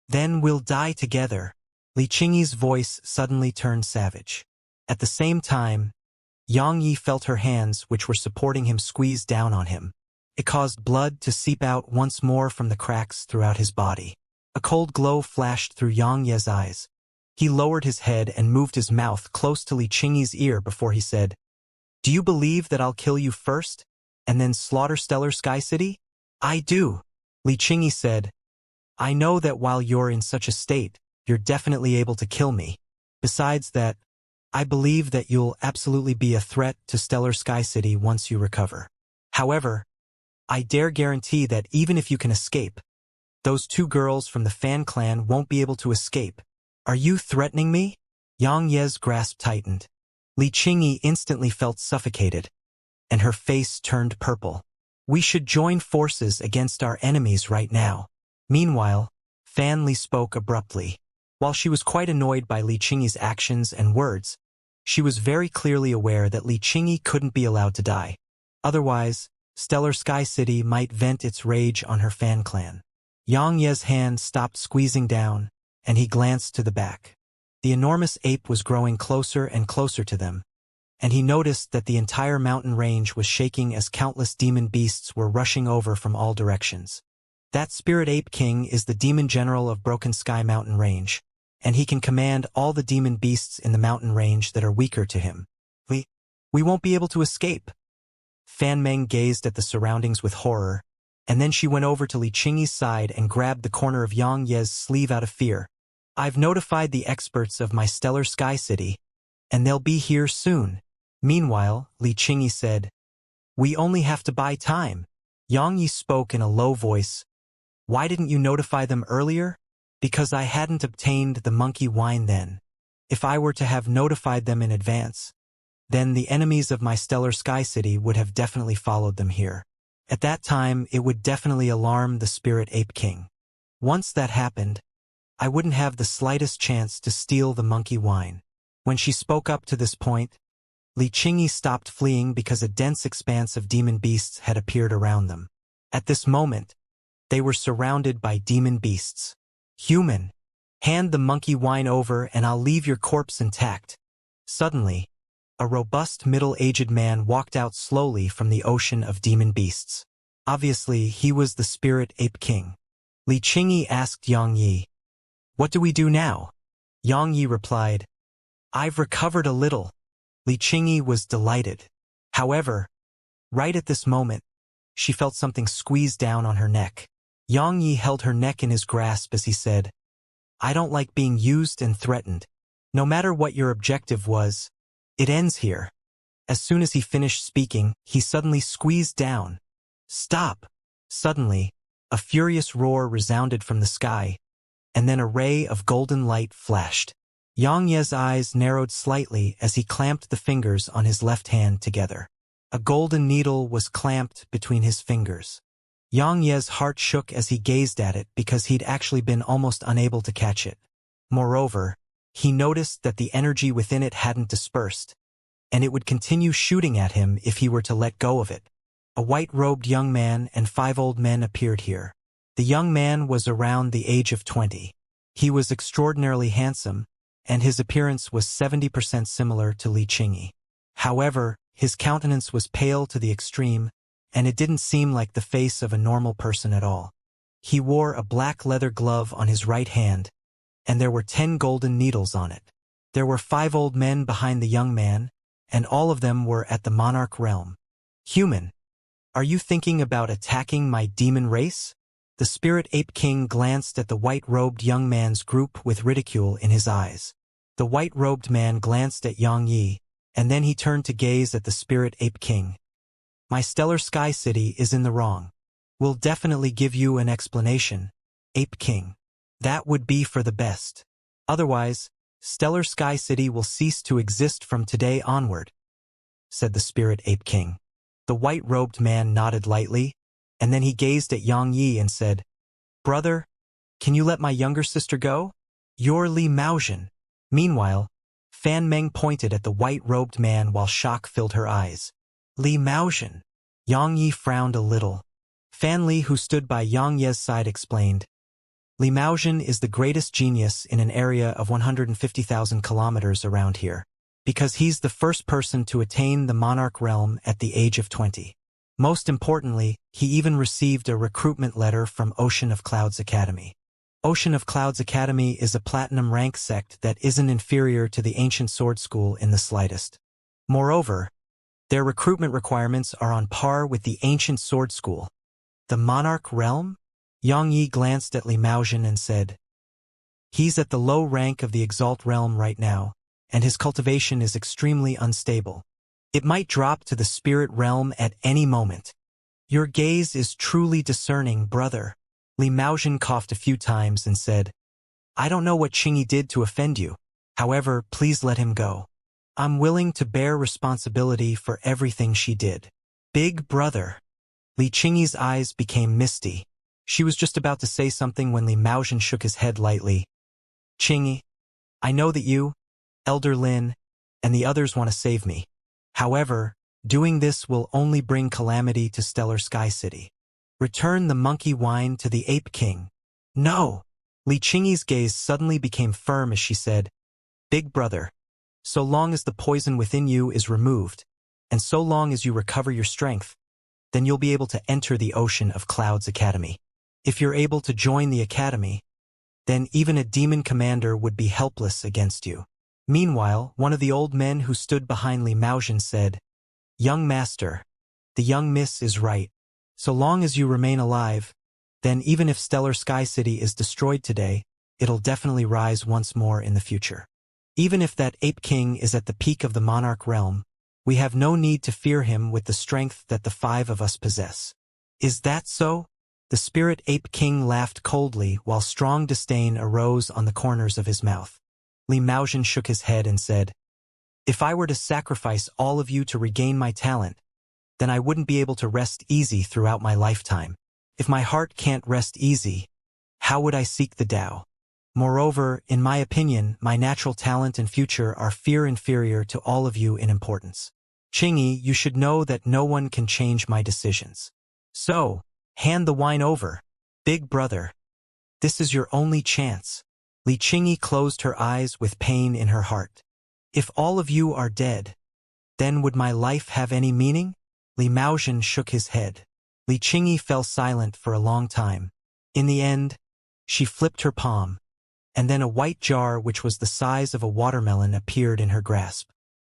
"Then we'll die together." Qingyi's voice suddenly turned savage. At the same time, Xianxia felt her hands which were supporting him squeeze down on him. It caused blood to seep out once more from the cracks throughout his body. A cold glow flashed through Xianxia's eyes. He lowered his head and moved his mouth close to Qingyi's ear before he said, "Do you believe that I'll kill you first, and then slaughter Stellar Sky City?" "I do," Qingyi said. "I know that while you're in such a state, you're definitely able to kill me. Besides that, I believe that you'll absolutely be a threat to Stellar Sky City once you recover. However, I dare guarantee that even if you can escape, those two girls from the Fan clan won't be able to escape." "Are you threatening me?" Xianxia's grasp tightened. Qingyi instantly felt suffocated, and her face turned purple. "We should join forces against our enemies right now." Meanwhile, Fan Li spoke abruptly. While she was quite annoyed by Qingyi's actions and words, she was very clearly aware that Qingyi couldn't be allowed to die. Otherwise, Stellar Sky City might vent its rage on her Fan clan. Xianxia's hand stopped squeezing down, and he glanced to the back. The enormous ape was growing closer and closer to them, and he noticed that the entire mountain range was shaking as countless demon beasts were rushing over from all directions. That Spirit Ape King is the demon general of Broken Sky Mountain Range, and he can command all the demon beasts in the mountain range that are weaker to him. We won't be able to escape." Fan Meng gazed at the surroundings with horror, and then she went over to Qingyi's side and grabbed the corner of Xianxia's sleeve out of fear. "I've notified the experts of my Stellar Sky City, and they'll be here soon." Meanwhile, Qingyi said, "We only have to buy time." Yang Yi spoke in a low voice. Why didn't you notify them earlier? Because I hadn't obtained the monkey wine then. If I were to have notified them in advance, then the enemies of my stellar sky city would have definitely followed them here. At that time, it would definitely alarm the spirit ape king. Once that happened, I wouldn't have the slightest chance to steal the monkey wine. When she spoke up to this point, Li Qingyi stopped fleeing because a dense expanse of demon beasts had appeared around them. At this moment, they were surrounded by demon beasts. Human, hand the monkey wine over and I'll leave your corpse intact. Suddenly, a robust middle-aged man walked out slowly from the ocean of demon beasts. Obviously, he was the spirit ape king. Li Qingyi asked Yang Yi, "What do we do now?" Yang Yi replied, "I've recovered a little." Li Qingyi was delighted. However, right at this moment, she felt something squeeze down on her neck. Yang Yi held her neck in his grasp as he said, "I don't like being used and threatened. No matter what your objective was, it ends here." As soon as he finished speaking, he suddenly squeezed down. "Stop!" Suddenly, a furious roar resounded from the sky, and then a ray of golden light flashed. Yang Ye's eyes narrowed slightly as he clamped the fingers on his left hand together. A golden needle was clamped between his fingers. Yang Ye's heart shook as he gazed at it because he'd actually been almost unable to catch it. Moreover, he noticed that the energy within it hadn't dispersed, and it would continue shooting at him if he were to let go of it. A white-robed young man and 5 old men appeared here. The young man was around the age of 20. He was extraordinarily handsome, and his appearance was 70% similar to Li Qingyi. However, his countenance was pale to the extreme, and it didn't seem like the face of a normal person at all. He wore a black leather glove on his right hand, and there were 10 golden needles on it. There were 5 old men behind the young man, and all of them were at the monarch realm. "Human, are you thinking about attacking my demon race?" The spirit ape king glanced at the white-robed young man's group with ridicule in his eyes. The white-robed man glanced at Yang Yi, and then he turned to gaze at the spirit ape king. "My stellar sky city is in the wrong. We'll definitely give you an explanation, Ape King. That would be for the best. Otherwise, stellar sky city will cease to exist from today onward," said the spirit ape king. The white-robed man nodded lightly, and then he gazed at Yang Yi and said, "Brother, can you let my younger sister go? You're Li Maozhen." Meanwhile, Fan Meng pointed at the white-robed man while shock filled her eyes. "Li Maozhen." Yang Yi frowned a little. Fan Li, who stood by Yang Ye's side, explained, "Li Maozhen is the greatest genius in an area of 150,000 kilometers around here, because he's the first person to attain the monarch realm at the age of 20. Most importantly, he even received a recruitment letter from Ocean of Clouds Academy. Ocean of Clouds Academy is a platinum rank sect that isn't inferior to the ancient sword school in the slightest. Moreover, their recruitment requirements are on par with the ancient sword school. The monarch realm?" Yang Yi glanced at Li Maozhen and said, "He's at the low rank of the Exalt realm right now, and his cultivation is extremely unstable. It might drop to the spirit realm at any moment." "Your gaze is truly discerning, brother." Li Maozhen coughed a few times and said, "I don't know what Qingyi did to offend you. However, please let him go. I'm willing to bear responsibility for everything she did." "Big brother." Li Qingyi's eyes became misty. She was just about to say something when Li Maozhen shook his head lightly. "Qingyi, I know that you, Elder Lin, and the others want to save me. However, doing this will only bring calamity to Stellar Sky City. Return the monkey wine to the Ape King." "No!" Li Qingyi's gaze suddenly became firm as she said, "Big brother, so long as the poison within you is removed, and so long as you recover your strength, then you'll be able to enter the Ocean of Clouds Academy. If you're able to join the academy, then even a demon commander would be helpless against you." Meanwhile, one of the old men who stood behind Li Maozhen said, "Young master, the young miss is right. So long as you remain alive, then even if Stellar Sky City is destroyed today, it'll definitely rise once more in the future. Even if that Ape King is at the peak of the monarch realm, we have no need to fear him with the strength that the 5 of us possess. Is that so? The spirit ape king laughed coldly while strong disdain arose on the corners of his mouth. Li Maozhen shook his head and said, "If I were to sacrifice all of you to regain my talent, then I wouldn't be able to rest easy throughout my lifetime. If my heart can't rest easy, how would I seek the Tao? Moreover, in my opinion, my natural talent and future are far inferior to all of you in importance. Qingyi, you should know that no one can change my decisions. So, hand the wine over. Big brother. This is your only chance." Li Qingyi closed her eyes with pain in her heart. "If all of you are dead, then would my life have any meaning?" Li Maozhen shook his head. Li Qingyi fell silent for a long time. In the end, she flipped her palm, and then a white jar which was the size of a watermelon appeared in her grasp.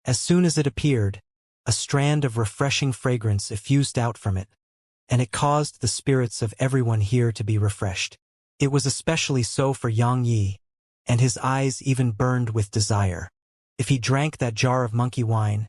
As soon as it appeared, a strand of refreshing fragrance effused out from it, and it caused the spirits of everyone here to be refreshed. It was especially so for Yang Yi, and his eyes even burned with desire. If he drank that jar of monkey wine,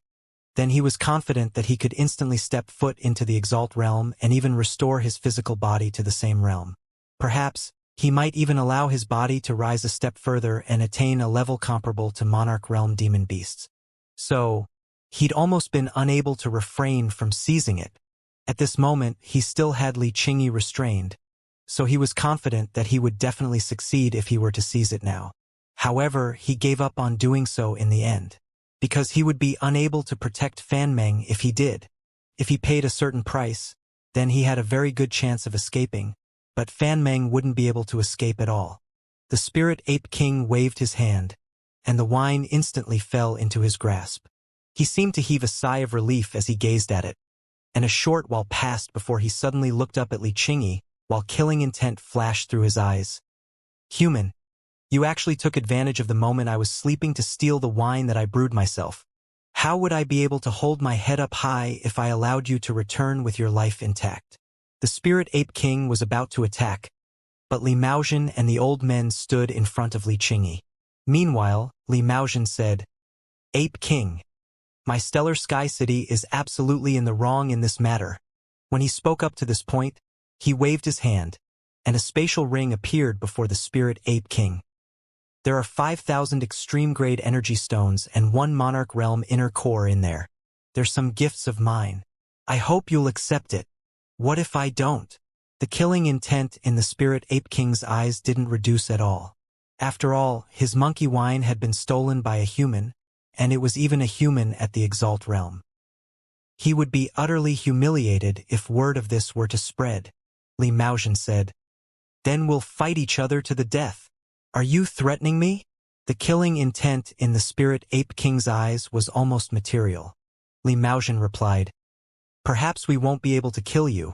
then he was confident that he could instantly step foot into the Exalt realm and even restore his physical body to the same realm. Perhaps, he might even allow his body to rise a step further and attain a level comparable to Monarch Realm demon beasts. So, he'd almost been unable to refrain from seizing it. At this moment, he still had Li Qingyi restrained, so he was confident that he would definitely succeed if he were to seize it now. However, he gave up on doing so in the end, because he would be unable to protect Fan Meng if he did. If he paid a certain price, then he had a very good chance of escaping, but Fan Meng wouldn't be able to escape at all. The spirit ape king waved his hand, and the wine instantly fell into his grasp. He seemed to heave a sigh of relief as he gazed at it, and a short while passed before he suddenly looked up at Li Qingyi, while killing intent flashed through his eyes. "Human, you actually took advantage of the moment I was sleeping to steal the wine that I brewed myself. How would I be able to hold my head up high if I allowed you to return with your life intact?" The spirit ape king was about to attack, but Li Maozhen and the old men stood in front of Li Qingyi. Meanwhile, Li Maozhen said, "Ape king, my stellar sky city is absolutely in the wrong in this matter." When he spoke up to this point, he waved his hand, and a spatial ring appeared before the spirit ape king. "There are 5,000 extreme-grade energy stones and 1 Monarch Realm inner core in there. There's some gifts of mine. I hope you'll accept it. What if I don't?" The killing intent in the spirit ape king's eyes didn't reduce at all. After all, his monkey wine had been stolen by a human, and it was even a human at the Exalt realm. He would be utterly humiliated if word of this were to spread. Li Maozhen said, "Then we'll fight each other to the death. Are you threatening me?" The killing intent in the spirit ape king's eyes was almost material. Li Maozhen replied, "Perhaps we won't be able to kill you,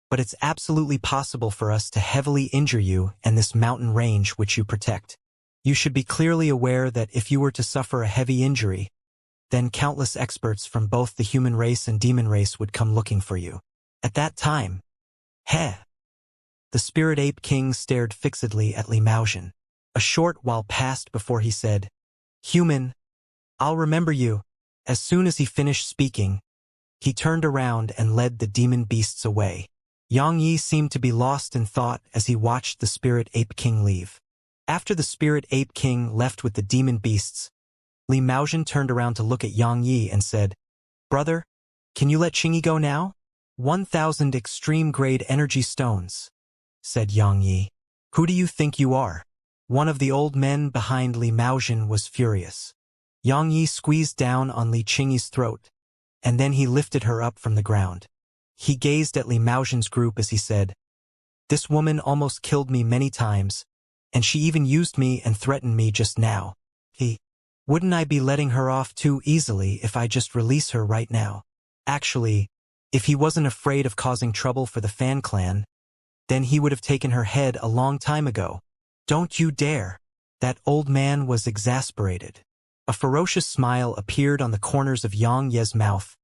but it's absolutely possible for us to heavily injure you and this mountain range which you protect. You should be clearly aware that if you were to suffer a heavy injury, then countless experts from both the human race and demon race would come looking for you. At that time, heh." The spirit ape king stared fixedly at Li Maozhen. A short while passed before he said, "Human, I'll remember you." As soon as he finished speaking, he turned around and led the demon beasts away. Yang Yi seemed to be lost in thought as he watched the spirit ape king leave. After the spirit ape king left with the demon beasts, Li Maozhen turned around to look at Yang Yi and said, "Brother, can you let Qingyi go now?" 1,000 extreme-grade energy stones, said Yang Yi. "Who do you think you are?" One of the old men behind Li Maozhen was furious. Yang Yi squeezed down on Li Qingyi's throat, and then he lifted her up from the ground. He gazed at Li Maozhen's group as he said, "This woman almost killed me many times, and she even used me and threatened me just now. Wouldn't I be letting her off too easily if I just release her right now? Actually, if he wasn't afraid of causing trouble for the Fan clan, then he would have taken her head a long time ago. Don't you dare." That old man was exasperated. A ferocious smile appeared on the corners of Yang Ye's mouth.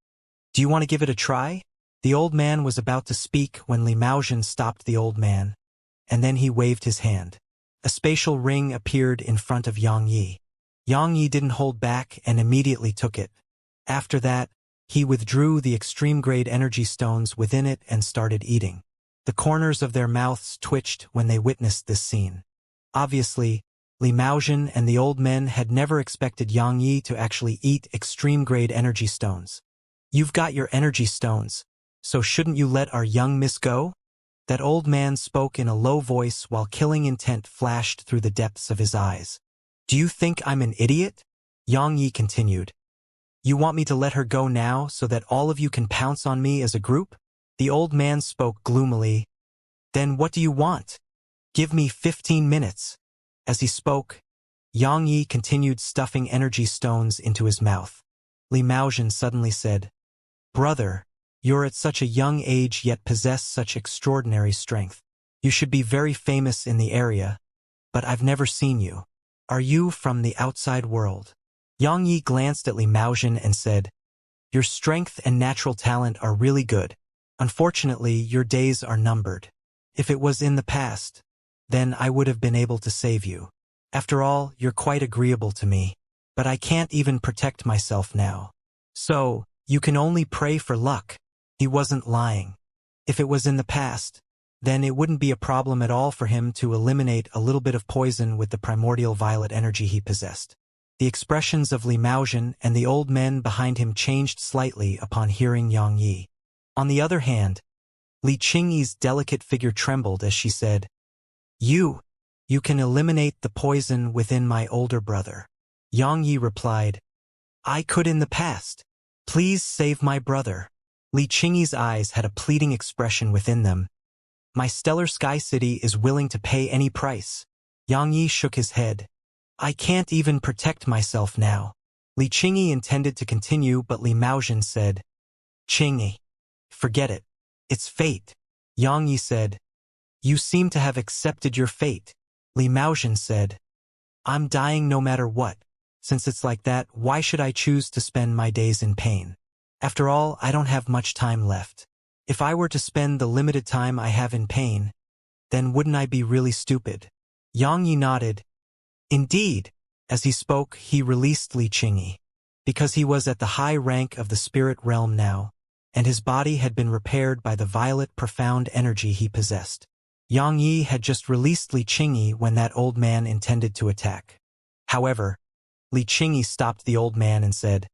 "Do you want to give it a try?" The old man was about to speak when Li Maozhen stopped the old man, and then he waved his hand. A spatial ring appeared in front of Yang Yi. Yang Yi didn't hold back and immediately took it. After that, He withdrew the extreme-grade energy stones within it and started eating. The corners of their mouths twitched when they witnessed this scene. Obviously, Li Maozhen and the old men had never expected Yang Yi to actually eat extreme-grade energy stones. "You've got your energy stones, so shouldn't you let our young miss go?" That old man spoke in a low voice while killing intent flashed through the depths of his eyes. "Do you think I'm an idiot?" Yang Yi continued. "You want me to let her go now so that all of you can pounce on me as a group?" The old man spoke gloomily. "Then what do you want? Give me 15 minutes. As he spoke, Yang Yi continued stuffing energy stones into his mouth. Li Maozhen suddenly said, "Brother, you're at such a young age yet possess such extraordinary strength. You should be very famous in the area, but I've never seen you. Are you from the outside world?" Yang Yi glanced at Li Maozhen and said, "Your strength and natural talent are really good. Unfortunately, your days are numbered. If it was in the past, then I would have been able to save you. After all, you're quite agreeable to me, but I can't even protect myself now. So, you can only pray for luck." He wasn't lying. If it was in the past, then it wouldn't be a problem at all for him to eliminate a little bit of poison with the primordial violet energy he possessed. The expressions of Li Maozhen and the old men behind him changed slightly upon hearing Yang Yi. On the other hand, Li Qingyi's delicate figure trembled as she said, You can eliminate the poison within my older brother." Yang Yi replied, "I could in the past. Please save my brother." Li Qingyi's eyes had a pleading expression within them. "My stellar sky city is willing to pay any price." Yang Yi shook his head. "I can't even protect myself now." Li Qingyi intended to continue, but Li Maozhen said, "Qingyi, forget it. It's fate." Yang Yi said, "You seem to have accepted your fate." Li Maozhen said, "I'm dying no matter what. Since it's like that, why should I choose to spend my days in pain? After all, I don't have much time left. If I were to spend the limited time I have in pain, then wouldn't I be really stupid?" Yang Yi nodded. Indeed. As he spoke, he released Li Qingyi, because he was at the high rank of the spirit realm now, and his body had been repaired by the violet profound energy he possessed. Yang Yi had just released Li Qingyi when that old man intended to attack. However, Li Qingyi stopped the old man and said,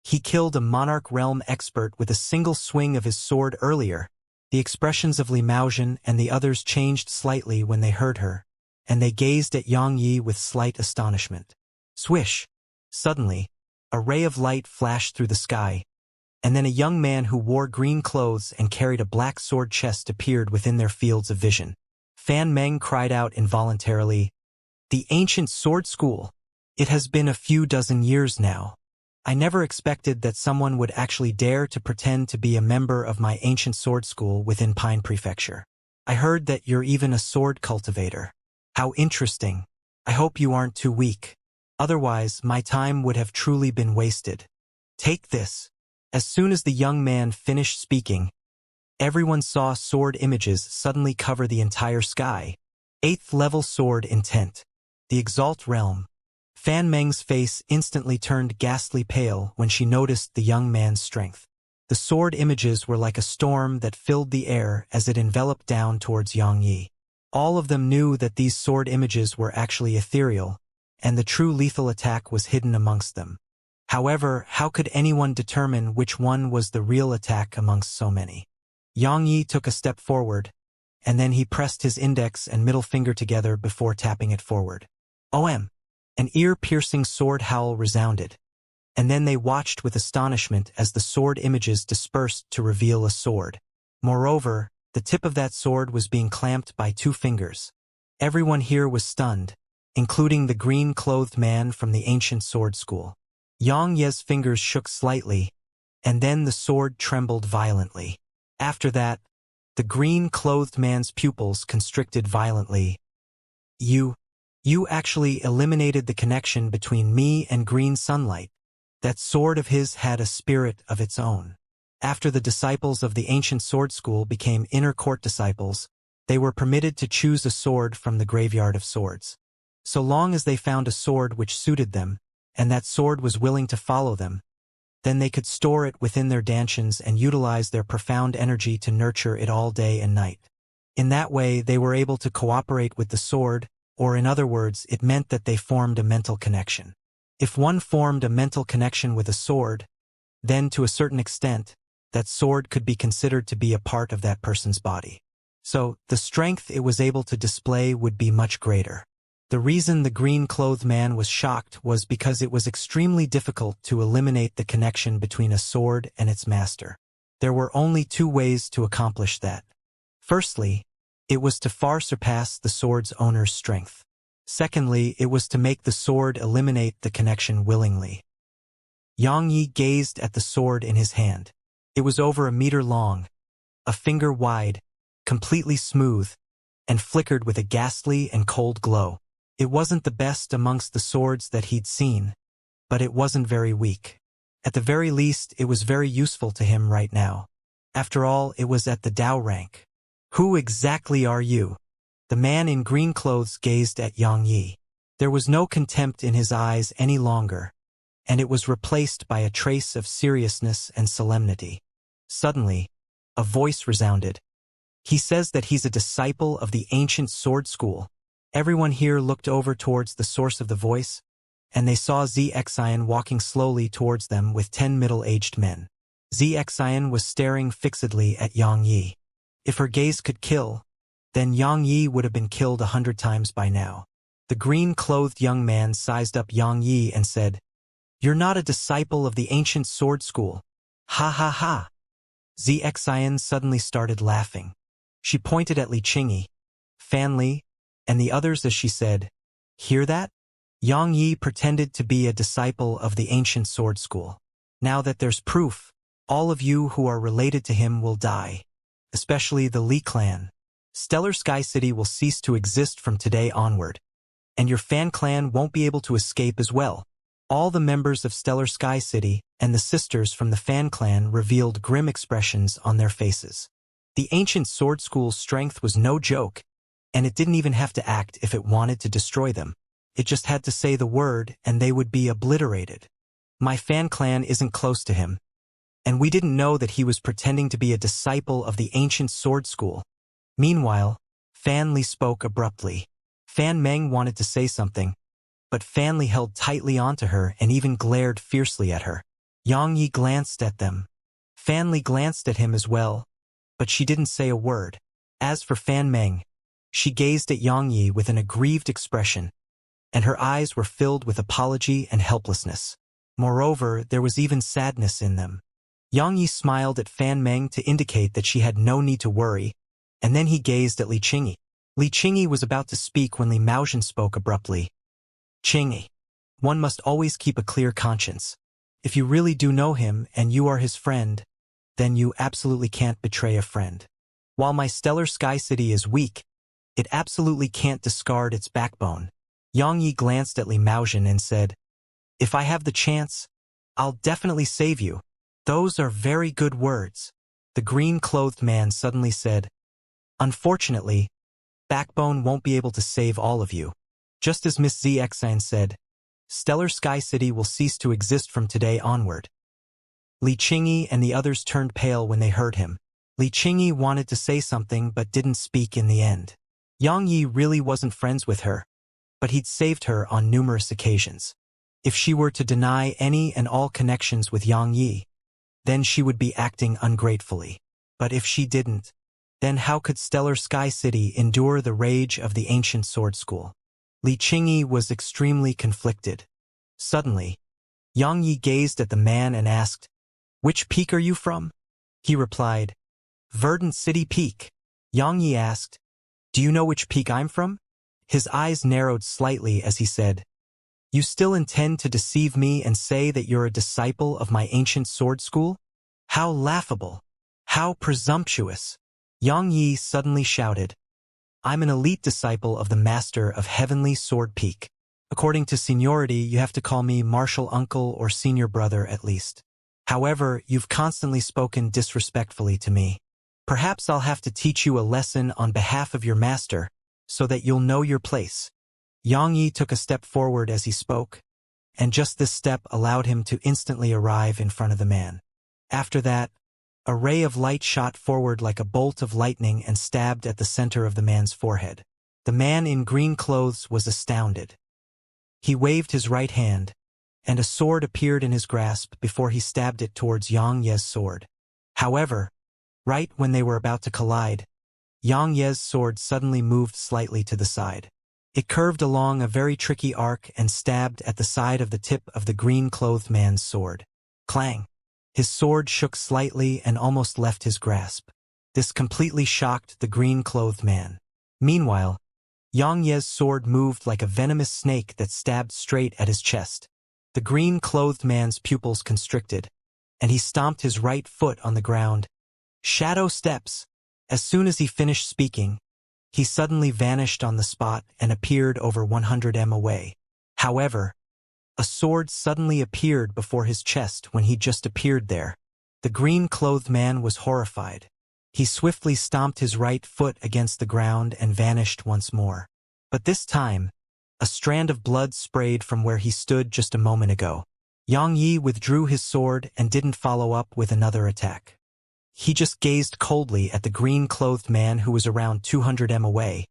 "He killed a monarch realm expert with a single swing of his sword earlier." The expressions of Li Maozhen and the others changed slightly when they heard her, and they gazed at Yang Yi with slight astonishment. Swish! Suddenly, a ray of light flashed through the sky, and then a young man who wore green clothes and carried a black sword chest appeared within their fields of vision. Fan Meng cried out involuntarily, "The ancient sword school! It has been a few dozen years now. I never expected that someone would actually dare to pretend to be a member of my ancient sword school within Pine Prefecture. I heard that you're even a sword cultivator. How interesting. I hope you aren't too weak. Otherwise, my time would have truly been wasted. Take this." As soon as the young man finished speaking, everyone saw sword images suddenly cover the entire sky. 8th level sword intent. The Exalt realm. Fan Meng's face instantly turned ghastly pale when she noticed the young man's strength. The sword images were like a storm that filled the air as it enveloped down towards Yang Yi. All of them knew that these sword images were actually ethereal, and the true lethal attack was hidden amongst them. However, how could anyone determine which one was the real attack amongst so many? Yang Yi took a step forward, and then he pressed his index and middle finger together before tapping it forward. OM! An ear-piercing sword howl resounded, and then they watched with astonishment as the sword images dispersed to reveal a sword. Moreover, the tip of that sword was being clamped by 2 fingers. Everyone here was stunned, including the green-clothed man from the ancient sword school. Yang Ye's fingers shook slightly, and then the sword trembled violently. After that, the green-clothed man's pupils constricted violently. You actually eliminated the connection between me and green sunlight. That sword of his had a spirit of its own. After the disciples of the ancient sword school became inner court disciples, they were permitted to choose a sword from the graveyard of swords. So long as they found a sword which suited them, and that sword was willing to follow them, Then they could store it within their dantians and utilize their profound energy to nurture it all day and night. In that way, they were able to cooperate with the sword, or in other words, it meant that they formed a mental connection. If one formed a mental connection with a sword, then to a certain extent, that sword could be considered to be a part of that person's body. So, the strength it was able to display would be much greater. The reason the green-clothed man was shocked was because it was extremely difficult to eliminate the connection between a sword and its master. There were only two ways to accomplish that. Firstly, it was to far surpass the sword's owner's strength. Secondly, it was to make the sword eliminate the connection willingly. Xianxia gazed at the sword in his hand. It was over a meter long, a finger wide, completely smooth, and flickered with a ghastly and cold glow. It wasn't the best amongst the swords that he'd seen, but it wasn't very weak. At the very least, it was very useful to him right now. After all, it was at the Dao rank. Who exactly are you? The man in green clothes gazed at Xianxia. There was no contempt in his eyes any longer, and it was replaced by a trace of seriousness and solemnity. Suddenly, a voice resounded. He says that he's a disciple of the ancient sword school. Everyone here looked over towards the source of the voice, and they saw Xianxia walking slowly towards them with 10 middle-aged men. Xianxia was staring fixedly at Xianxia. If her gaze could kill, then Xianxia would have been killed 100 times by now. The green-clothed young man sized up Xianxia and said, "You're not a disciple of the ancient sword school. Ha ha ha." Xianxia suddenly started laughing. She pointed at Qingyi, Fanli, and the others as she said, "Hear that?" Xianxia pretended to be a disciple of the ancient sword school. Now that there's proof, all of you who are related to him will die, especially the Li clan. Stellar Sky City will cease to exist from today onward, and your fan clan won't be able to escape as well. All the members of Stellar Sky City and the sisters from the fan clan revealed grim expressions on their faces. The ancient sword school's strength was no joke, and it didn't even have to act if it wanted to destroy them. It just had to say the word and they would be obliterated. My fan clan isn't close to him, and we didn't know that he was pretending to be a disciple of the ancient sword school. Meanwhile, Fan Li spoke abruptly. Fan Meng wanted to say something, but Fan Li held tightly onto her and even glared fiercely at her. Xianxia glanced at them. Fan Li glanced at him as well, but she didn't say a word. As for Fan Meng, she gazed at Xianxia with an aggrieved expression, and her eyes were filled with apology and helplessness. Moreover, there was even sadness in them. Xianxia smiled at Fan Meng to indicate that she had no need to worry, and then he gazed at Qingyi. Qingyi was about to speak when Li Maozhen spoke abruptly. "Qingyi, one must always keep a clear conscience. If you really do know him and you are his friend, then you absolutely can't betray a friend. While my Stellar Sky City is weak, it absolutely can't discard its backbone." Xianxia glanced at Li Maozhen and said, "If I have the chance, I'll definitely save you." "Those are very good words." The green-clothed man suddenly said, "Unfortunately, Backbone won't be able to save all of you. Just as Miss Xianxia said, Stellar Sky City will cease to exist from today onward." Qingyi and the others turned pale when they heard him. Qingyi wanted to say something but didn't speak in the end. Xianxia really wasn't friends with her, but he'd saved her on numerous occasions. If she were to deny any and all connections with Xianxia, then she would be acting ungratefully. But if she didn't, then how could Stellar Sky City endure the rage of the ancient sword school? Qingyi was extremely conflicted. Suddenly, Xianxia gazed at the man and asked, "Which peak are you from?" He replied, "Verdant City Peak." Xianxia asked, "Do you know which peak I'm from?" His eyes narrowed slightly as he said, "You still intend to deceive me and say that you're a disciple of my ancient sword school? How laughable! How presumptuous!" Xianxia suddenly shouted, "I'm an elite disciple of the master of Heavenly Sword Peak. According to seniority, you have to call me martial uncle or senior brother at least. However, you've constantly spoken disrespectfully to me. Perhaps I'll have to teach you a lesson on behalf of your master, so that you'll know your place." Xianxia took a step forward as he spoke, and just this step allowed him to instantly arrive in front of the man. After that, a ray of light shot forward like a bolt of lightning and stabbed at the center of the man's forehead. The man in green clothes was astounded. He waved his right hand, and a sword appeared in his grasp before he stabbed it towards Xianxia's sword. However, right when they were about to collide, Xianxia's sword suddenly moved slightly to the side. It curved along a very tricky arc and stabbed at the side of the tip of the green-clothed man's sword. Clang! His sword shook slightly and almost left his grasp. This completely shocked the green-clothed man. Meanwhile, Xianxia's sword moved like a venomous snake that stabbed straight at his chest. The green-clothed man's pupils constricted, and he stomped his right foot on the ground. Shadow steps! As soon as he finished speaking, he suddenly vanished on the spot and appeared over 100 m away. However, a sword suddenly appeared before his chest when he just appeared there. The green-clothed man was horrified. He swiftly stomped his right foot against the ground and vanished once more. But this time, a strand of blood sprayed from where he stood just a moment ago. Xianxia withdrew his sword and didn't follow up with another attack. He just gazed coldly at the green-clothed man who was around 200 m away.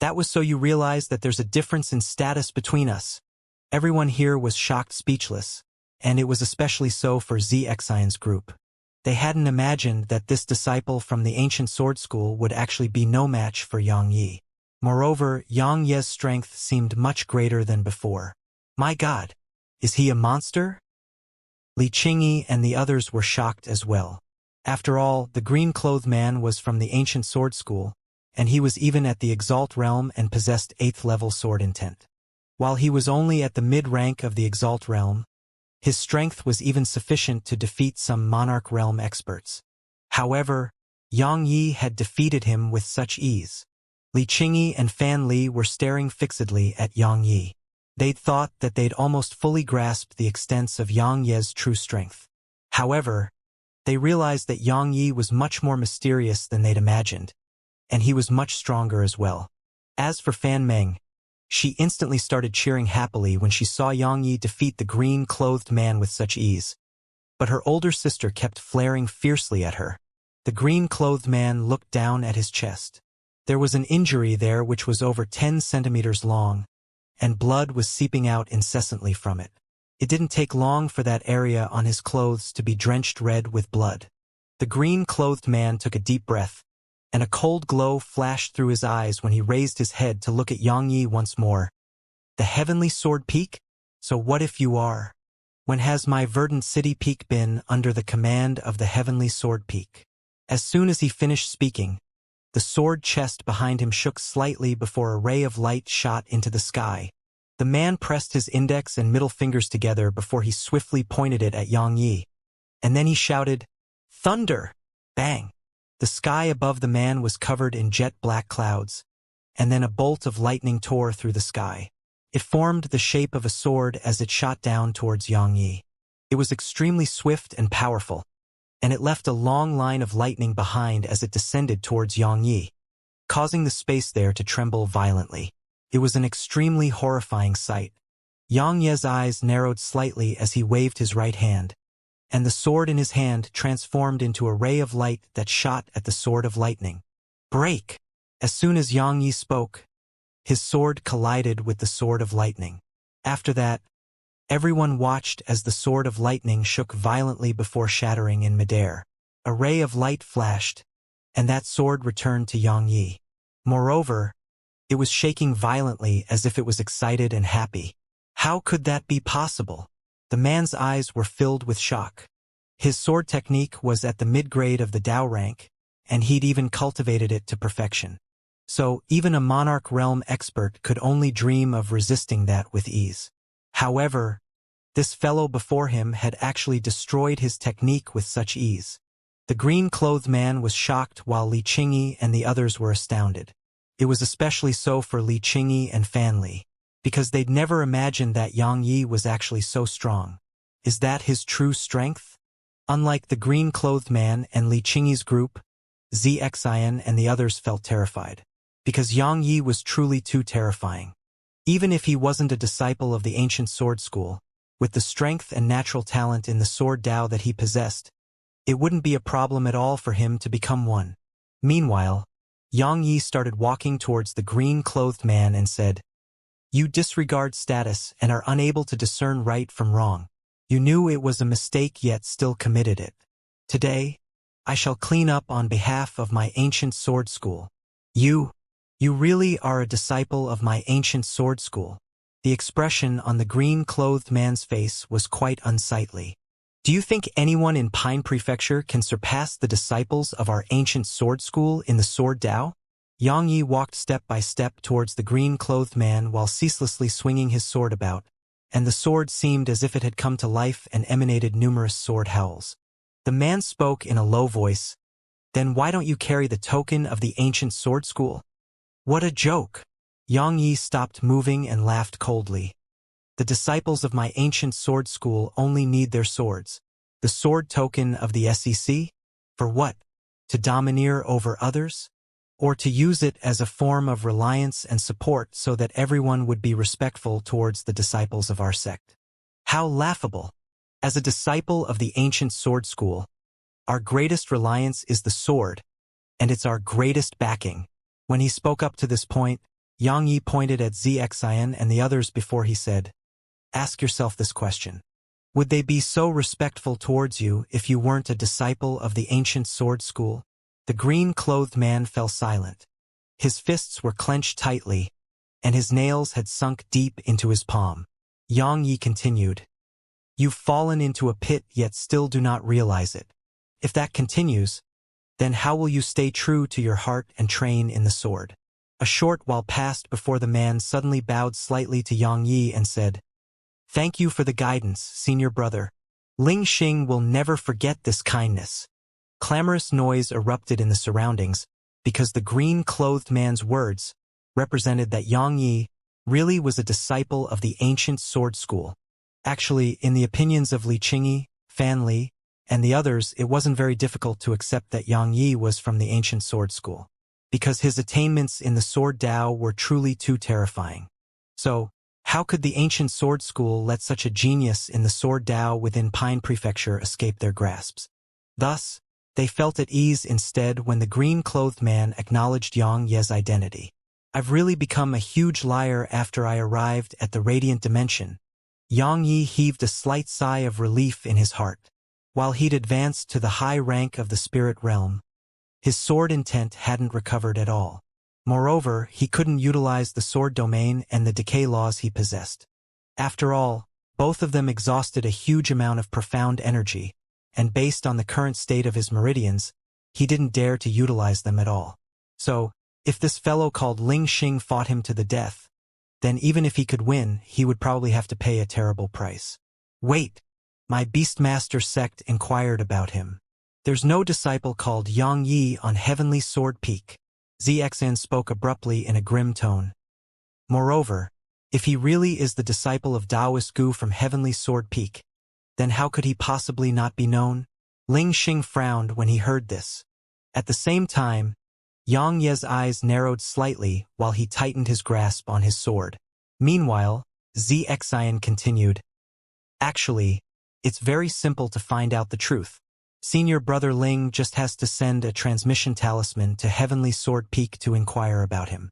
That was so you realize that there's a difference in status between us. Everyone here was shocked speechless, and it was especially so for Xianxia's group. They hadn't imagined that this disciple from the ancient sword school would actually be no match for Xianxia. Moreover, Xianxia's strength seemed much greater than before. My God, is he a monster? Xianxia and the others were shocked as well. After all, the green-clothed man was from the ancient sword school, and he was even at the Exalt realm and possessed 8th-level sword intent. While he was only at the mid-rank of the Exalt realm, his strength was even sufficient to defeat some Monarch realm experts. However, Xianxia had defeated him with such ease. Xianxia and Fan Li were staring fixedly at Xianxia. They'd thought that they'd almost fully grasped the extents of Xianxia's true strength. However, they realized that Xianxia was much more mysterious than they'd imagined, and he was much stronger as well. As for Fan Meng, she instantly started cheering happily when she saw Xianxia defeat the green-clothed man with such ease. But her older sister kept flaring fiercely at her. The green-clothed man looked down at his chest. There was an injury there which was over 10 centimeters long, and blood was seeping out incessantly from it. It didn't take long for that area on his clothes to be drenched red with blood. The green-clothed man took a deep breath, and a cold glow flashed through his eyes when he raised his head to look at Xianxia once more. The Heavenly Sword Peak? So what if you are? When has my verdant city peak been under the command of the Heavenly Sword Peak? As soon as he finished speaking, the sword chest behind him shook slightly before a ray of light shot into the sky. The man pressed his index and middle fingers together before he swiftly pointed it at Xianxia. And then he shouted, "Thunder!" Bang! The sky above the man was covered in jet-black clouds, and then a bolt of lightning tore through the sky. It formed the shape of a sword as it shot down towards Xianxia. It was extremely swift and powerful, and it left a long line of lightning behind as it descended towards Xianxia, causing the space there to tremble violently. It was an extremely horrifying sight. Xianxia's eyes narrowed slightly as he waved his right hand, and the sword in his hand transformed into a ray of light that shot at the sword of lightning. Break! As soon as Xianxia spoke, his sword collided with the sword of lightning. After that, everyone watched as the sword of lightning shook violently before shattering in midair. A ray of light flashed, and that sword returned to Xianxia. Moreover, it was shaking violently as if it was excited and happy. How could that be possible? The man's eyes were filled with shock. His sword technique was at the mid-grade of the Dao rank, and he'd even cultivated it to perfection. So even a Monarch realm expert could only dream of resisting that with ease. However, this fellow before him had actually destroyed his technique with such ease. The green-clothed man was shocked while Xianxia and the others were astounded. It was especially so for Xianxia and Fan Li, because they'd never imagined that Xianxia was actually so strong. Is that his true strength? Unlike the green-clothed man and Xianxia's group, Xianxia and the others felt terrified, because Xianxia was truly too terrifying. Even if he wasn't a disciple of the ancient sword school, with the strength and natural talent in the sword Tao that he possessed, it wouldn't be a problem at all for him to become one. Meanwhile, Yang Yi started walking towards the green-clothed man and said, "You disregard status and are unable to discern right from wrong. You knew it was a mistake yet still committed it. Today, I shall clean up on behalf of my ancient sword school. You really are a disciple of my ancient sword school." The expression on the green-clothed man's face was quite unsightly. "Do you think anyone in Pine Prefecture can surpass the disciples of our ancient sword school in the sword Tao?" Yang Yi walked step by step towards the green-clothed man while ceaselessly swinging his sword about, and the sword seemed as if it had come to life and emanated numerous sword howls. The man spoke in a low voice, "Then why don't you carry the token of the ancient sword school?" "What a joke!" Yang Yi stopped moving and laughed coldly. "The disciples of my ancient sword school only need their swords. The sword token of the SEC? For what? To domineer over others? Or to use it as a form of reliance and support so that everyone would be respectful towards the disciples of our sect? How laughable! As a disciple of the ancient sword school, our greatest reliance is the sword, and it's our greatest backing." When he spoke up to this point, Yang Yi pointed at Xianxia and the others before he said, "Ask yourself this question. Would they be so respectful towards you if you weren't a disciple of the ancient sword school?" The green-clothed man fell silent. His fists were clenched tightly, and his nails had sunk deep into his palm. Yang Yi continued, "You've fallen into a pit yet still do not realize it. If that continues, then how will you stay true to your heart and train in the sword?" A short while passed before the man suddenly bowed slightly to Yang Yi and said, "Thank you for the guidance, senior brother. Ling Xing will never forget this kindness." Clamorous noise erupted in the surroundings, because the green-clothed man's words represented that Yang Yi really was a disciple of the ancient sword school. Actually, in the opinions of Li Qingyi, Fan Li, and the others, it wasn't very difficult to accept that Yang Yi was from the ancient sword school, because his attainments in the sword Tao were truly too terrifying. So, how could the ancient sword school let such a genius in the sword Tao within Pine Prefecture escape their grasps? Thus, they felt at ease instead when the green-clothed man acknowledged Yang Ye's identity. "I've really become a huge liar after I arrived at the radiant dimension." Yang Yi heaved a slight sigh of relief in his heart. While he'd advanced to the high rank of the spirit realm, his sword intent hadn't recovered at all. Moreover, he couldn't utilize the sword domain and the decay laws he possessed. After all, both of them exhausted a huge amount of profound energy, and based on the current state of his meridians, he didn't dare to utilize them at all. So, if this fellow called Ling Xing fought him to the death, then even if he could win, he would probably have to pay a terrible price. "Wait, my Beastmaster Sect inquired about him. There's no disciple called Yang Yi on Heavenly Sword Peak." Xianxia spoke abruptly in a grim tone. "Moreover, if he really is the disciple of Taoist Gu from Heavenly Sword Peak, then how could he possibly not be known?" Ling Xing frowned when he heard this. At the same time, Yang Ye's eyes narrowed slightly while he tightened his grasp on his sword. Meanwhile, Xianxia continued, "Actually, it's very simple to find out the truth. Senior Brother Ling just has to send a transmission talisman to Heavenly Sword Peak to inquire about him.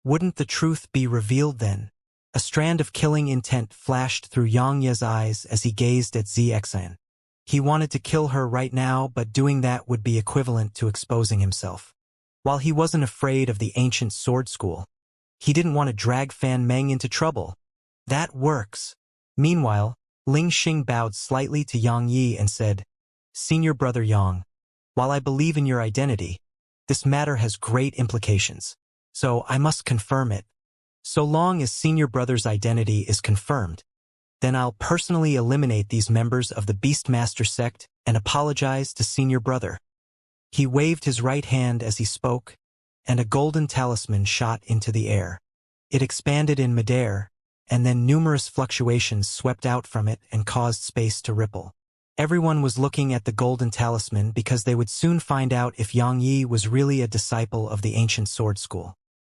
Wouldn't the truth be revealed then?" A strand of killing intent flashed through Yang Ye's eyes as he gazed at Xianxia. He wanted to kill her right now, but doing that would be equivalent to exposing himself. While he wasn't afraid of the ancient sword school, he didn't want to drag Fan Meng into trouble. That works. Meanwhile, Ling Xing bowed slightly to Yang Yi and said, "Senior Brother Yang, while I believe in your identity, this matter has great implications, so I must confirm it. So long as Senior Brother's identity is confirmed, then I'll personally eliminate these members of the Beastmaster Sect and apologize to Senior Brother." He waved his right hand as he spoke, and a golden talisman shot into the air. It expanded in midair, and then numerous fluctuations swept out from it and caused space to ripple. Everyone was looking at the golden talisman because they would soon find out if Yang Yi was really a disciple of the ancient sword school.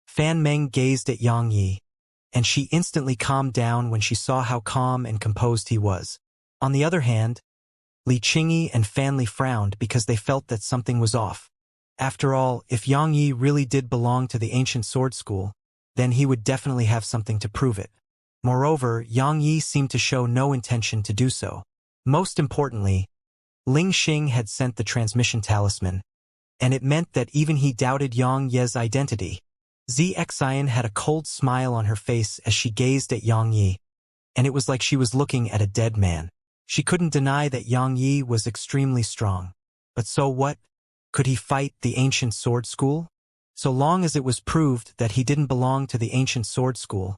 Fan Meng gazed at Yang Yi, and she instantly calmed down when she saw how calm and composed he was. On the other hand, Li Qingyi and Fan Li frowned because they felt that something was off. After all, if Yang Yi really did belong to the ancient sword school, then he would definitely have something to prove it. Moreover, Yang Yi seemed to show no intention to do so. Most importantly, Ling Xing had sent the transmission talisman, and it meant that even he doubted Yang Ye's identity. Xian had a cold smile on her face as she gazed at Yang Yi, and it was like she was looking at a dead man. She couldn't deny that Yang Yi was extremely strong. But so what? Could he fight the ancient sword school? So long as it was proved that he didn't belong to the ancient sword school,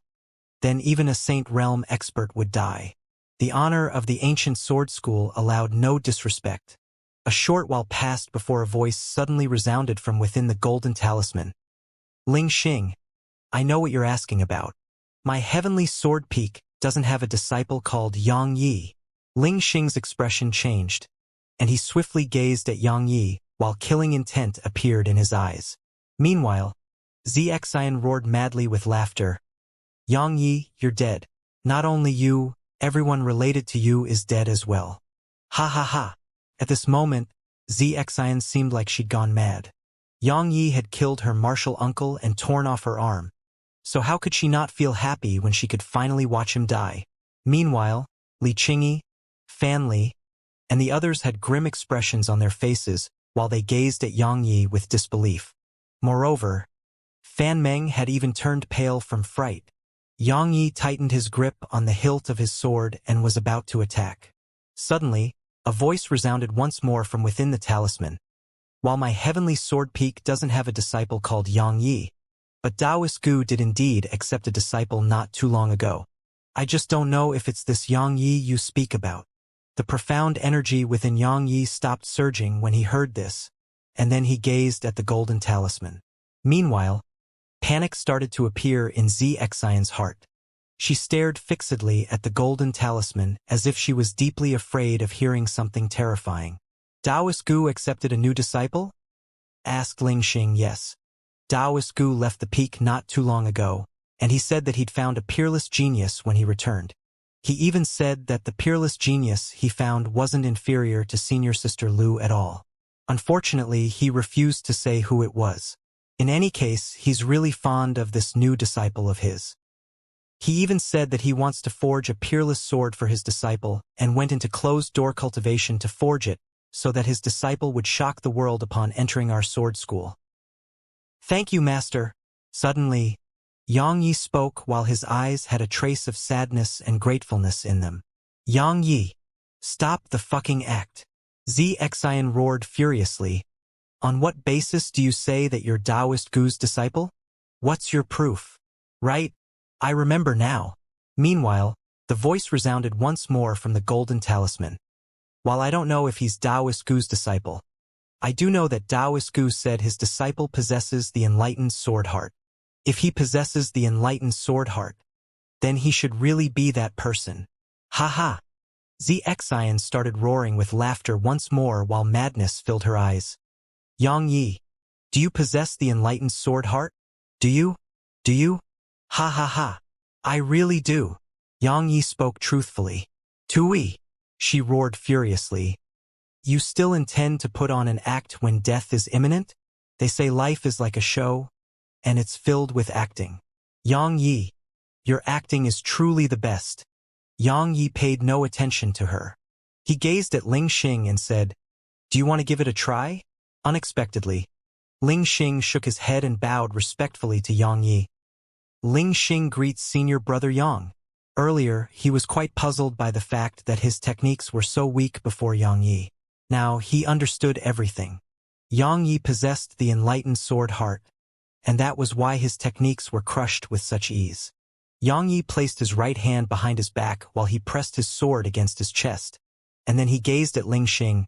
then even a Saint Realm expert would die. The honor of the ancient sword school allowed no disrespect. A short while passed before a voice suddenly resounded from within the golden talisman. Ling Xing, I know what you're asking about. My heavenly sword peak doesn't have a disciple called Yang Yi. Ling Xing's expression changed, and he swiftly gazed at Yang Yi, while killing intent appeared in his eyes. Meanwhile, Xian roared madly with laughter. Yang Yi, you're dead. Not only you, everyone related to you is dead as well. Ha ha ha. At this moment, Xian seemed like she'd gone mad. Yang Yi had killed her martial uncle and torn off her arm. So how could she not feel happy when she could finally watch him die? Meanwhile, Li Qingyi, Fan Li, and the others had grim expressions on their faces while they gazed at Yang Yi with disbelief. Moreover, Fan Meng had even turned pale from fright. Yang Yi tightened his grip on the hilt of his sword and was about to attack. Suddenly, a voice resounded once more from within the talisman. While my heavenly sword peak doesn't have a disciple called Yang Yi, but Taoist Gu did indeed accept a disciple not too long ago. I just don't know if it's this Yang Yi you speak about. The profound energy within Yang Yi stopped surging when he heard this, and then he gazed at the golden talisman. Meanwhile, panic started to appear in Xian's heart. She stared fixedly at the golden talisman as if she was deeply afraid of hearing something terrifying. Taoist Gu accepted a new disciple? Asked Ling Xing. Yes. Taoist Gu left the peak not too long ago, and he said that he'd found a peerless genius when he returned. He even said that the peerless genius he found wasn't inferior to senior sister Lu at all. Unfortunately, he refused to say who it was. In any case, he's really fond of this new disciple of his. He even said that he wants to forge a peerless sword for his disciple and went into closed-door cultivation to forge it so that his disciple would shock the world upon entering our sword school. Thank you, Master. Suddenly, Yang Yi spoke while his eyes had a trace of sadness and gratefulness in them. Yang Yi, stop the fucking act. Xian roared furiously. On what basis do you say that you're Taoist Gu's disciple? What's your proof? Right? I remember now. Meanwhile, the voice resounded once more from the golden talisman. While I don't know if he's Taoist Gu's disciple, I do know that Taoist Gu said his disciple possesses the enlightened sword heart. If he possesses the enlightened sword heart, then he should really be that person. Ha ha! Xian started roaring with laughter once more while madness filled her eyes. Yang Yi, do you possess the enlightened sword heart? Do you? Do you? Ha ha ha! I really do. Yang Yi spoke truthfully. Tui! She roared furiously. You still intend to put on an act when death is imminent? They say life is like a show, and it's filled with acting. Yang Yi, your acting is truly the best. Yang Yi paid no attention to her. He gazed at Ling Xing and said, Do you want to give it a try? Unexpectedly, Ling Xing shook his head and bowed respectfully to Yang Yi. Ling Xing greets senior brother Yang. Earlier, he was quite puzzled by the fact that his techniques were so weak before Yang Yi. Now, he understood everything. Yang Yi possessed the enlightened sword heart, and that was why his techniques were crushed with such ease. Yang Yi placed his right hand behind his back while he pressed his sword against his chest, and then he gazed at Ling Xing.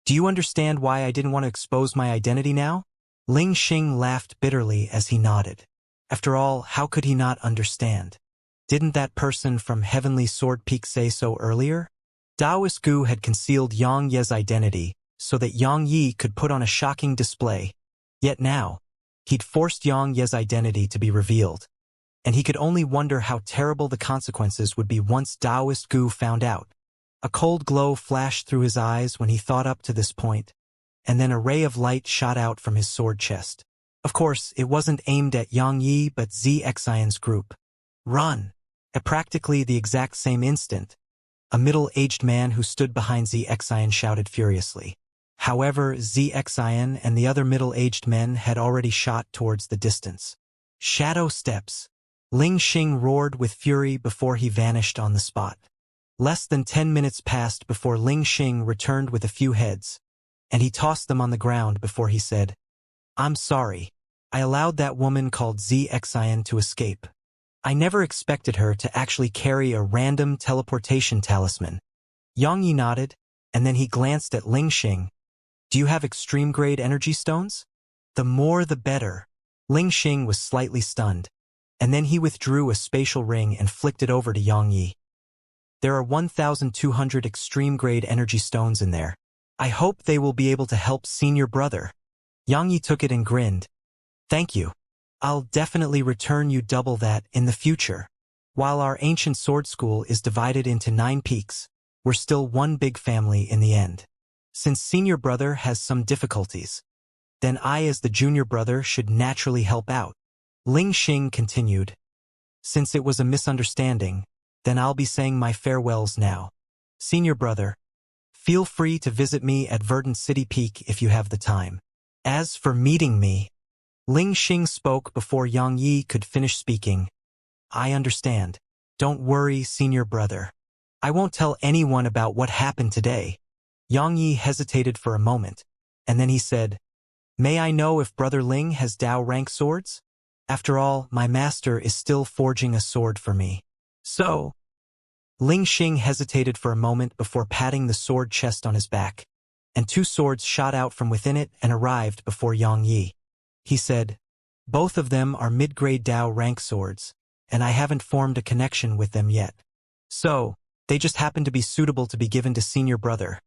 Do you understand why I didn't want to expose my identity now? Ling Xing laughed bitterly as he nodded. After all, how could he not understand? Didn't that person from Heavenly Sword Peak say so earlier? Taoist Gu had concealed Yang Ye's identity so that Yang Yi could put on a shocking display. Yet now, he'd forced Yang Ye's identity to be revealed. and he could only wonder how terrible the consequences would be once Taoist Gu found out. A cold glow flashed through his eyes when he thought up to this point, and then a ray of light shot out from his sword chest. Of course, it wasn't aimed at Yang Yi but Xianxia's group. Run! At practically the exact same instant, a middle-aged man who stood behind Xianxia shouted furiously. However, Xianxia and the other middle-aged men had already shot towards the distance. Shadow steps. Ling Xing roared with fury before he vanished on the spot. Less than 10 minutes passed before Ling Xing returned with a few heads, and he tossed them on the ground before he said, "I'm sorry. I allowed that woman called Xianxia to escape. I never expected her to actually carry a random teleportation talisman." Yang Yi nodded, and then he glanced at Ling Xing. "Do you have extreme-grade energy stones?" "The more the better." Ling Xing was slightly stunned, and then he withdrew a spatial ring and flicked it over to Yang Yi. "There are 1,200 extreme-grade energy stones in there. I hope they will be able to help senior brother." Yang Yi took it and grinned. "Thank you. I'll definitely return you double that in the future. While our ancient sword school is divided into 9 peaks, we're still one big family in the end. Since senior brother has some difficulties, then I as the junior brother should naturally help out." Ling Xing continued. "Since it was a misunderstanding, then I'll be saying my farewells now. Senior brother, feel free to visit me at Verdant City Peak if you have the time. As for meeting me," Ling Xing spoke before Yang Yi could finish speaking. "I understand. Don't worry, senior brother. I won't tell anyone about what happened today." Yang Yi hesitated for a moment, and then he said, "May I know if Brother Ling has Dao rank swords? After all, my master is still forging a sword for me." "So?" Ling Xing hesitated for a moment before patting the sword chest on his back, and 2 swords shot out from within it and arrived before Yang Yi. He said, "Both of them are mid-grade Dao rank swords, and I haven't formed a connection with them yet. So, they just happen to be suitable to be given to senior brother."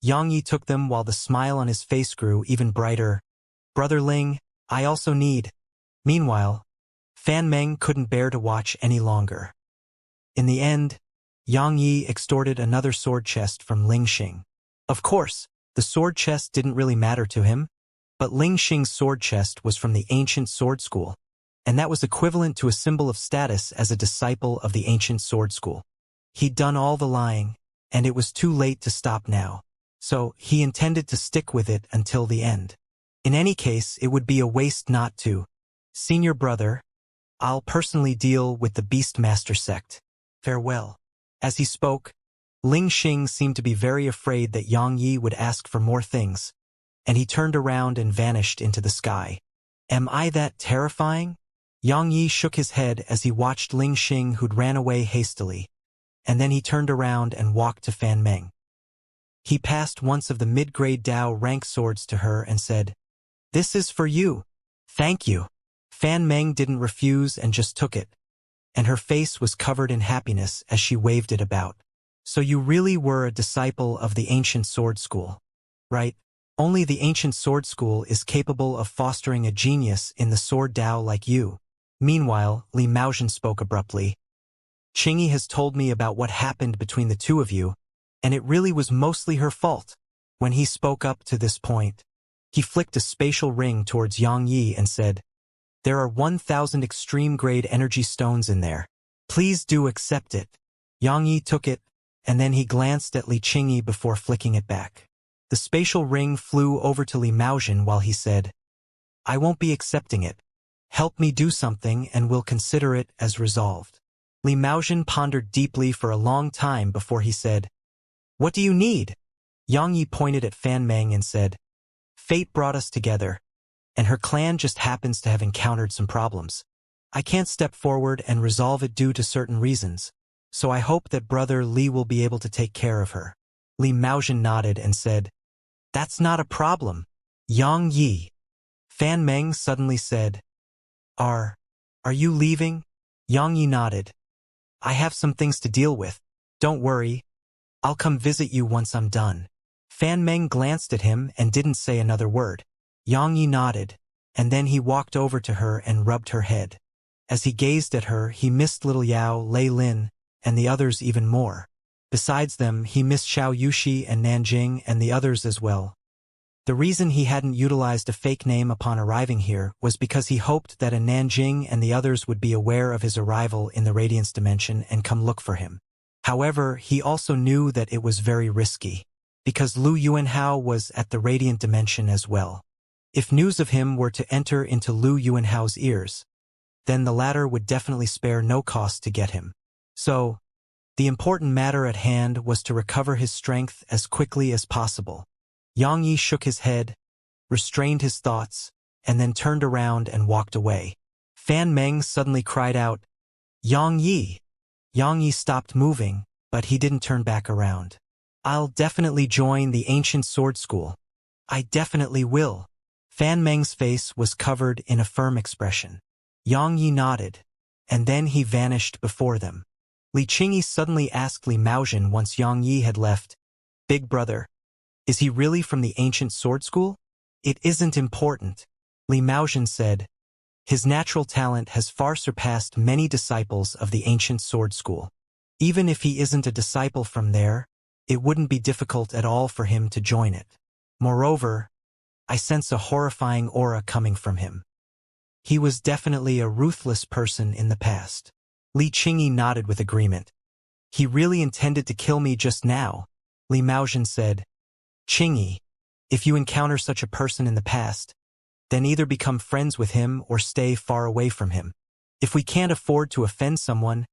Yang Yi took them while the smile on his face grew even brighter. "Brother Ling, I also need." Meanwhile, Fan Meng couldn't bear to watch any longer. In the end, Yang Yi extorted another sword chest from Ling Xing. Of course, the sword chest didn't really matter to him, but Ling Xing's sword chest was from the ancient sword school, and that was equivalent to a symbol of status as a disciple of the ancient sword school. He'd done all the lying, and it was too late to stop now, so he intended to stick with it until the end. In any case, it would be a waste not to. "Senior brother, I'll personally deal with the Beastmaster sect. Farewell." As he spoke, Ling Xing seemed to be very afraid that Yang Yi would ask for more things, and he turned around and vanished into the sky. "Am I that terrifying?" Yang Yi shook his head as he watched Ling Xing, who'd ran away hastily, and then he turned around and walked to Fan Meng. He passed once of the mid-grade Dao rank swords to her and said, "This is for you." "Thank you." Fan Meng didn't refuse and just took it, and her face was covered in happiness as she waved it about. "So you really were a disciple of the ancient sword school, right? Only the ancient sword school is capable of fostering a genius in the sword Dao like you." Meanwhile, Li Maozhen spoke abruptly. "Qingyi has told me about what happened between the 2 of you, and it really was mostly her fault." When he spoke up to this point, he flicked a spatial ring towards Yang Yi and said, "There are 1,000 extreme-grade energy stones in there. Please do accept it." Yang Yi took it, and then he glanced at Li Qingyi before flicking it back. The spatial ring flew over to Li Maozhen while he said, "I won't be accepting it. Help me do something and we'll consider it as resolved." Li Maozhen pondered deeply for a long time before he said, "What do you need?" Yang Yi pointed at Fan Meng and said, "Fate brought us together, and her clan just happens to have encountered some problems. I can't step forward and resolve it due to certain reasons, so I hope that Brother Li will be able to take care of her." Li Maozhen nodded and said, "That's not a problem, Yang Yi." Fan Meng suddenly said, Are you leaving?" Yang Yi nodded. "I have some things to deal with. Don't worry. I'll come visit you once I'm done." Fan Meng glanced at him and didn't say another word. Yang Yi nodded, and then he walked over to her and rubbed her head. As he gazed at her, he missed little Yao, Lei Lin, and the others even more. Besides them, he missed Xiao Yushi and Nanjing and the others as well. The reason he hadn't utilized a fake name upon arriving here was because he hoped that Nanjing and the others would be aware of his arrival in the Radiance dimension and come look for him. However, he also knew that it was very risky, because Lu Yuanhao was at the Radiant dimension as well. If news of him were to enter into Lu Yuanhao's ears, then the latter would definitely spare no cost to get him. So, the important matter at hand was to recover his strength as quickly as possible. Yang Yi shook his head, restrained his thoughts, and then turned around and walked away. Fan Meng suddenly cried out, "Yang Yi!" Yang Yi stopped moving, but he didn't turn back around. "I'll definitely join the ancient sword school. I definitely will." Fan Meng's face was covered in a firm expression. Yang Yi nodded, and then he vanished before them. Li Qingyi suddenly asked Li Maozhen once Yang Yi had left, "Big brother, is he really from the ancient sword school?" "It isn't important," Li Maozhen said. "His natural talent has far surpassed many disciples of the ancient sword school. Even if he isn't a disciple from there, it wouldn't be difficult at all for him to join it. Moreover, I sense a horrifying aura coming from him. He was definitely a ruthless person in the past." Li Qingyi nodded with agreement. "He really intended to kill me just now," Li Maozhen said. "Qingyi, if you encounter such a person in the past, then either become friends with him or stay far away from him. If we can't afford to offend someone,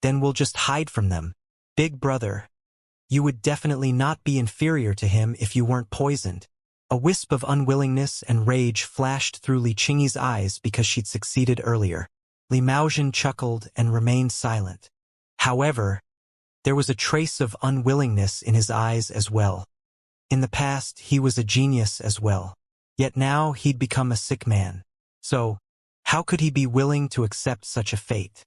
then we'll just hide from them. Big brother, you would definitely not be inferior to him if you weren't poisoned." A wisp of unwillingness and rage flashed through Li Qingyi's eyes because she'd succeeded earlier. Li Maozhen chuckled and remained silent. However, there was a trace of unwillingness in his eyes as well. In the past, he was a genius as well. Yet now he'd become a sick man. So, how could he be willing to accept such a fate?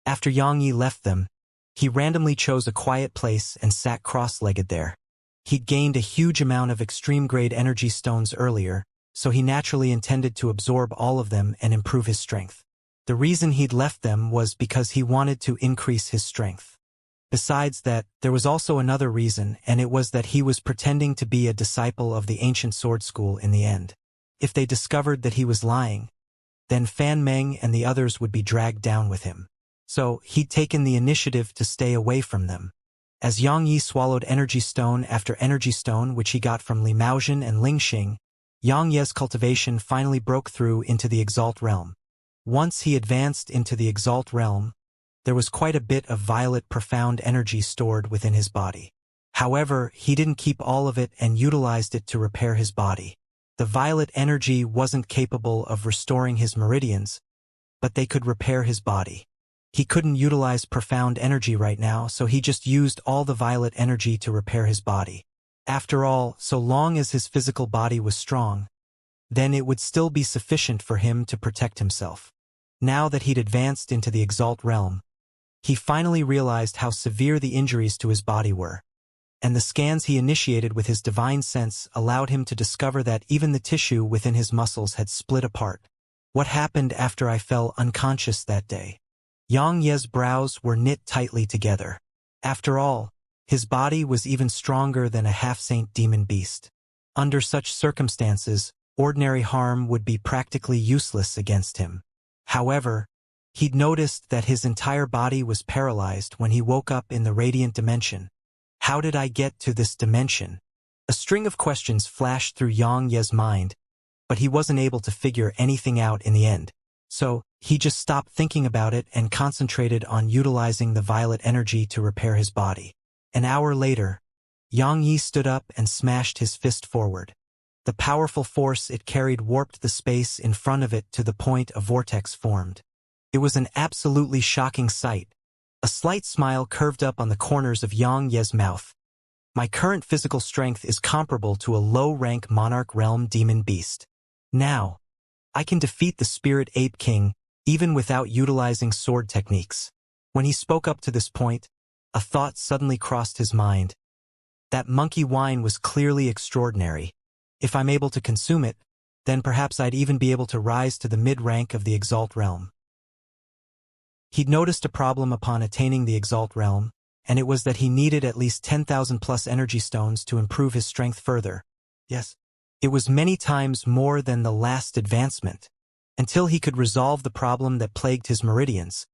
After Yang Yi left them, he randomly chose a quiet place and sat cross-legged there. He'd gained a huge amount of extreme-grade energy stones earlier, so he naturally intended to absorb all of them and improve his strength. The reason he'd left them was because he wanted to increase his strength. Besides that, there was also another reason, and it was that he was pretending to be a disciple of the ancient sword school in the end. If they discovered that he was lying, then Fan Meng and the others would be dragged down with him. So, he'd taken the initiative to stay away from them. As Yang Yi swallowed energy stone after energy stone which he got from Li Maozhen and Ling Xing, Yang Ye's cultivation finally broke through into the Exalt realm. Once he advanced into the Exalt realm, there was quite a bit of violet profound energy stored within his body. However, he didn't keep all of it and utilized it to repair his body. The violet energy wasn't capable of restoring his meridians, but they could repair his body. He couldn't utilize profound energy right now, so he just used all the violet energy to repair his body. After all, so long as his physical body was strong, then it would still be sufficient for him to protect himself. Now that he'd advanced into the Exalt realm, he finally realized how severe the injuries to his body were, and the scans he initiated with his divine sense allowed him to discover that even the tissue within his muscles had split apart. What happened after I fell unconscious that day? Yang Ye's brows were knit tightly together. After all, his body was even stronger than a half-saint demon beast. Under such circumstances, ordinary harm would be practically useless against him. However, he'd noticed that his entire body was paralyzed when he woke up in the radiant dimension. How did I get to this dimension? A string of questions flashed through Yang Ye's mind, but he wasn't able to figure anything out in the end. So, he just stopped thinking about it and concentrated on utilizing the violet energy to repair his body. An hour later, Yang Yi stood up and smashed his fist forward. The powerful force it carried warped the space in front of it to the point a vortex formed. It was an absolutely shocking sight. A slight smile curved up on the corners of Yang Ye's mouth. My current physical strength is comparable to a low-rank Monarch Realm demon beast. Now, I can defeat the Spirit Ape King even without utilizing sword techniques. When he spoke up to this point, a thought suddenly crossed his mind. That monkey wine was clearly extraordinary. If I'm able to consume it, then perhaps I'd even be able to rise to the mid-rank of the Exalt realm. He'd noticed a problem upon attaining the Exalt realm, and it was that he needed at least 10,000 plus energy stones to improve his strength further. Yes. It was many times more than the last advancement. Until he could resolve the problem that plagued his meridians,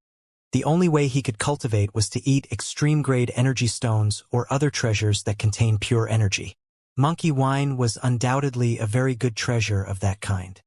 the only way he could cultivate was to eat extreme-grade energy stones or other treasures that contain pure energy. Monkey wine was undoubtedly a very good treasure of that kind.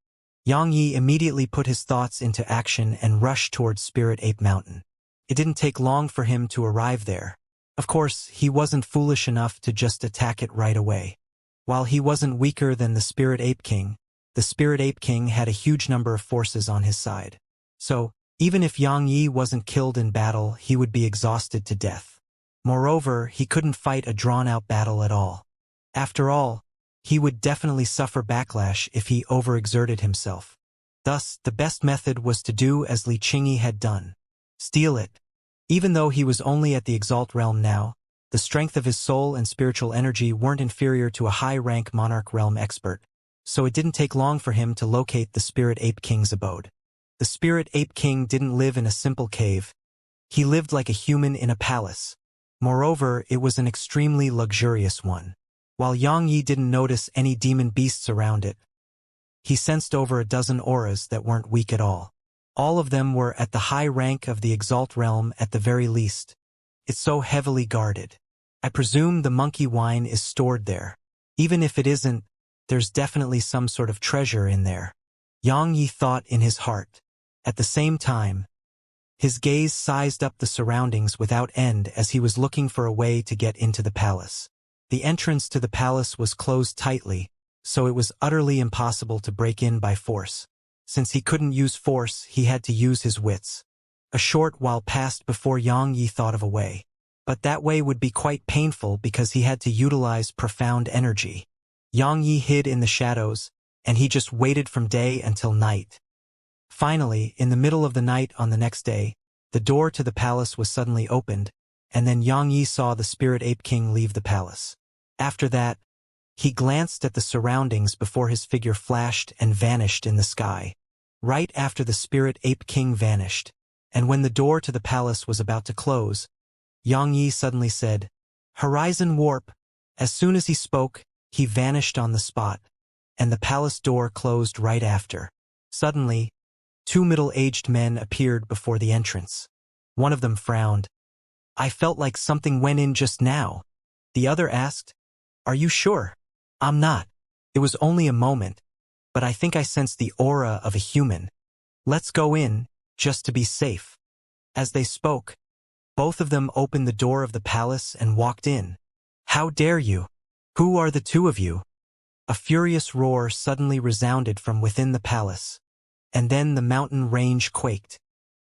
Xianxia immediately put his thoughts into action and rushed towards Spirit Ape Mountain. It didn't take long for him to arrive there. Of course, he wasn't foolish enough to just attack it right away. While he wasn't weaker than the Spirit Ape King, the Spirit Ape King had a huge number of forces on his side. So, even if Xianxia wasn't killed in battle, he would be exhausted to death. Moreover, he couldn't fight a drawn-out battle at all. After all, he would definitely suffer backlash if he overexerted himself. Thus, the best method was to do as Li Qingyi had done. Steal it. Even though he was only at the Exalt realm now, the strength of his soul and spiritual energy weren't inferior to a high-rank Monarch realm expert, so it didn't take long for him to locate the Spirit Ape King's abode. The Spirit Ape King didn't live in a simple cave. He lived like a human in a palace. Moreover, it was an extremely luxurious one. While Xianxia didn't notice any demon beasts around it, he sensed over a dozen auras that weren't weak at all. All of them were at the high rank of the Exalt realm at the very least. It's so heavily guarded. I presume the monkey wine is stored there. Even if it isn't, there's definitely some sort of treasure in there. Xianxia thought in his heart. At the same time, his gaze sized up the surroundings without end as he was looking for a way to get into the palace. The entrance to the palace was closed tightly, so it was utterly impossible to break in by force. Since he couldn't use force, he had to use his wits. A short while passed before Xianxia thought of a way. But that way would be quite painful because he had to utilize profound energy. Xianxia hid in the shadows, and he just waited from day until night. Finally, in the middle of the night on the next day, the door to the palace was suddenly opened, and then Xianxia saw the Spirit Ape King leave the palace. After that, he glanced at the surroundings before his figure flashed and vanished in the sky. Right after the Spirit Ape King vanished, and when the door to the palace was about to close, Xianxia suddenly said, "Horizon warp." As soon as he spoke, he vanished on the spot, and the palace door closed right after. Suddenly, two middle-aged men appeared before the entrance. One of them frowned. "I felt like something went in just now." The other asked, "Are you sure?" "I'm not. It was only a moment, but I think I sensed the aura of a human. Let's go in, just to be safe." As they spoke, both of them opened the door of the palace and walked in. "How dare you? Who are the two of you?" A furious roar suddenly resounded from within the palace, and then the mountain range quaked.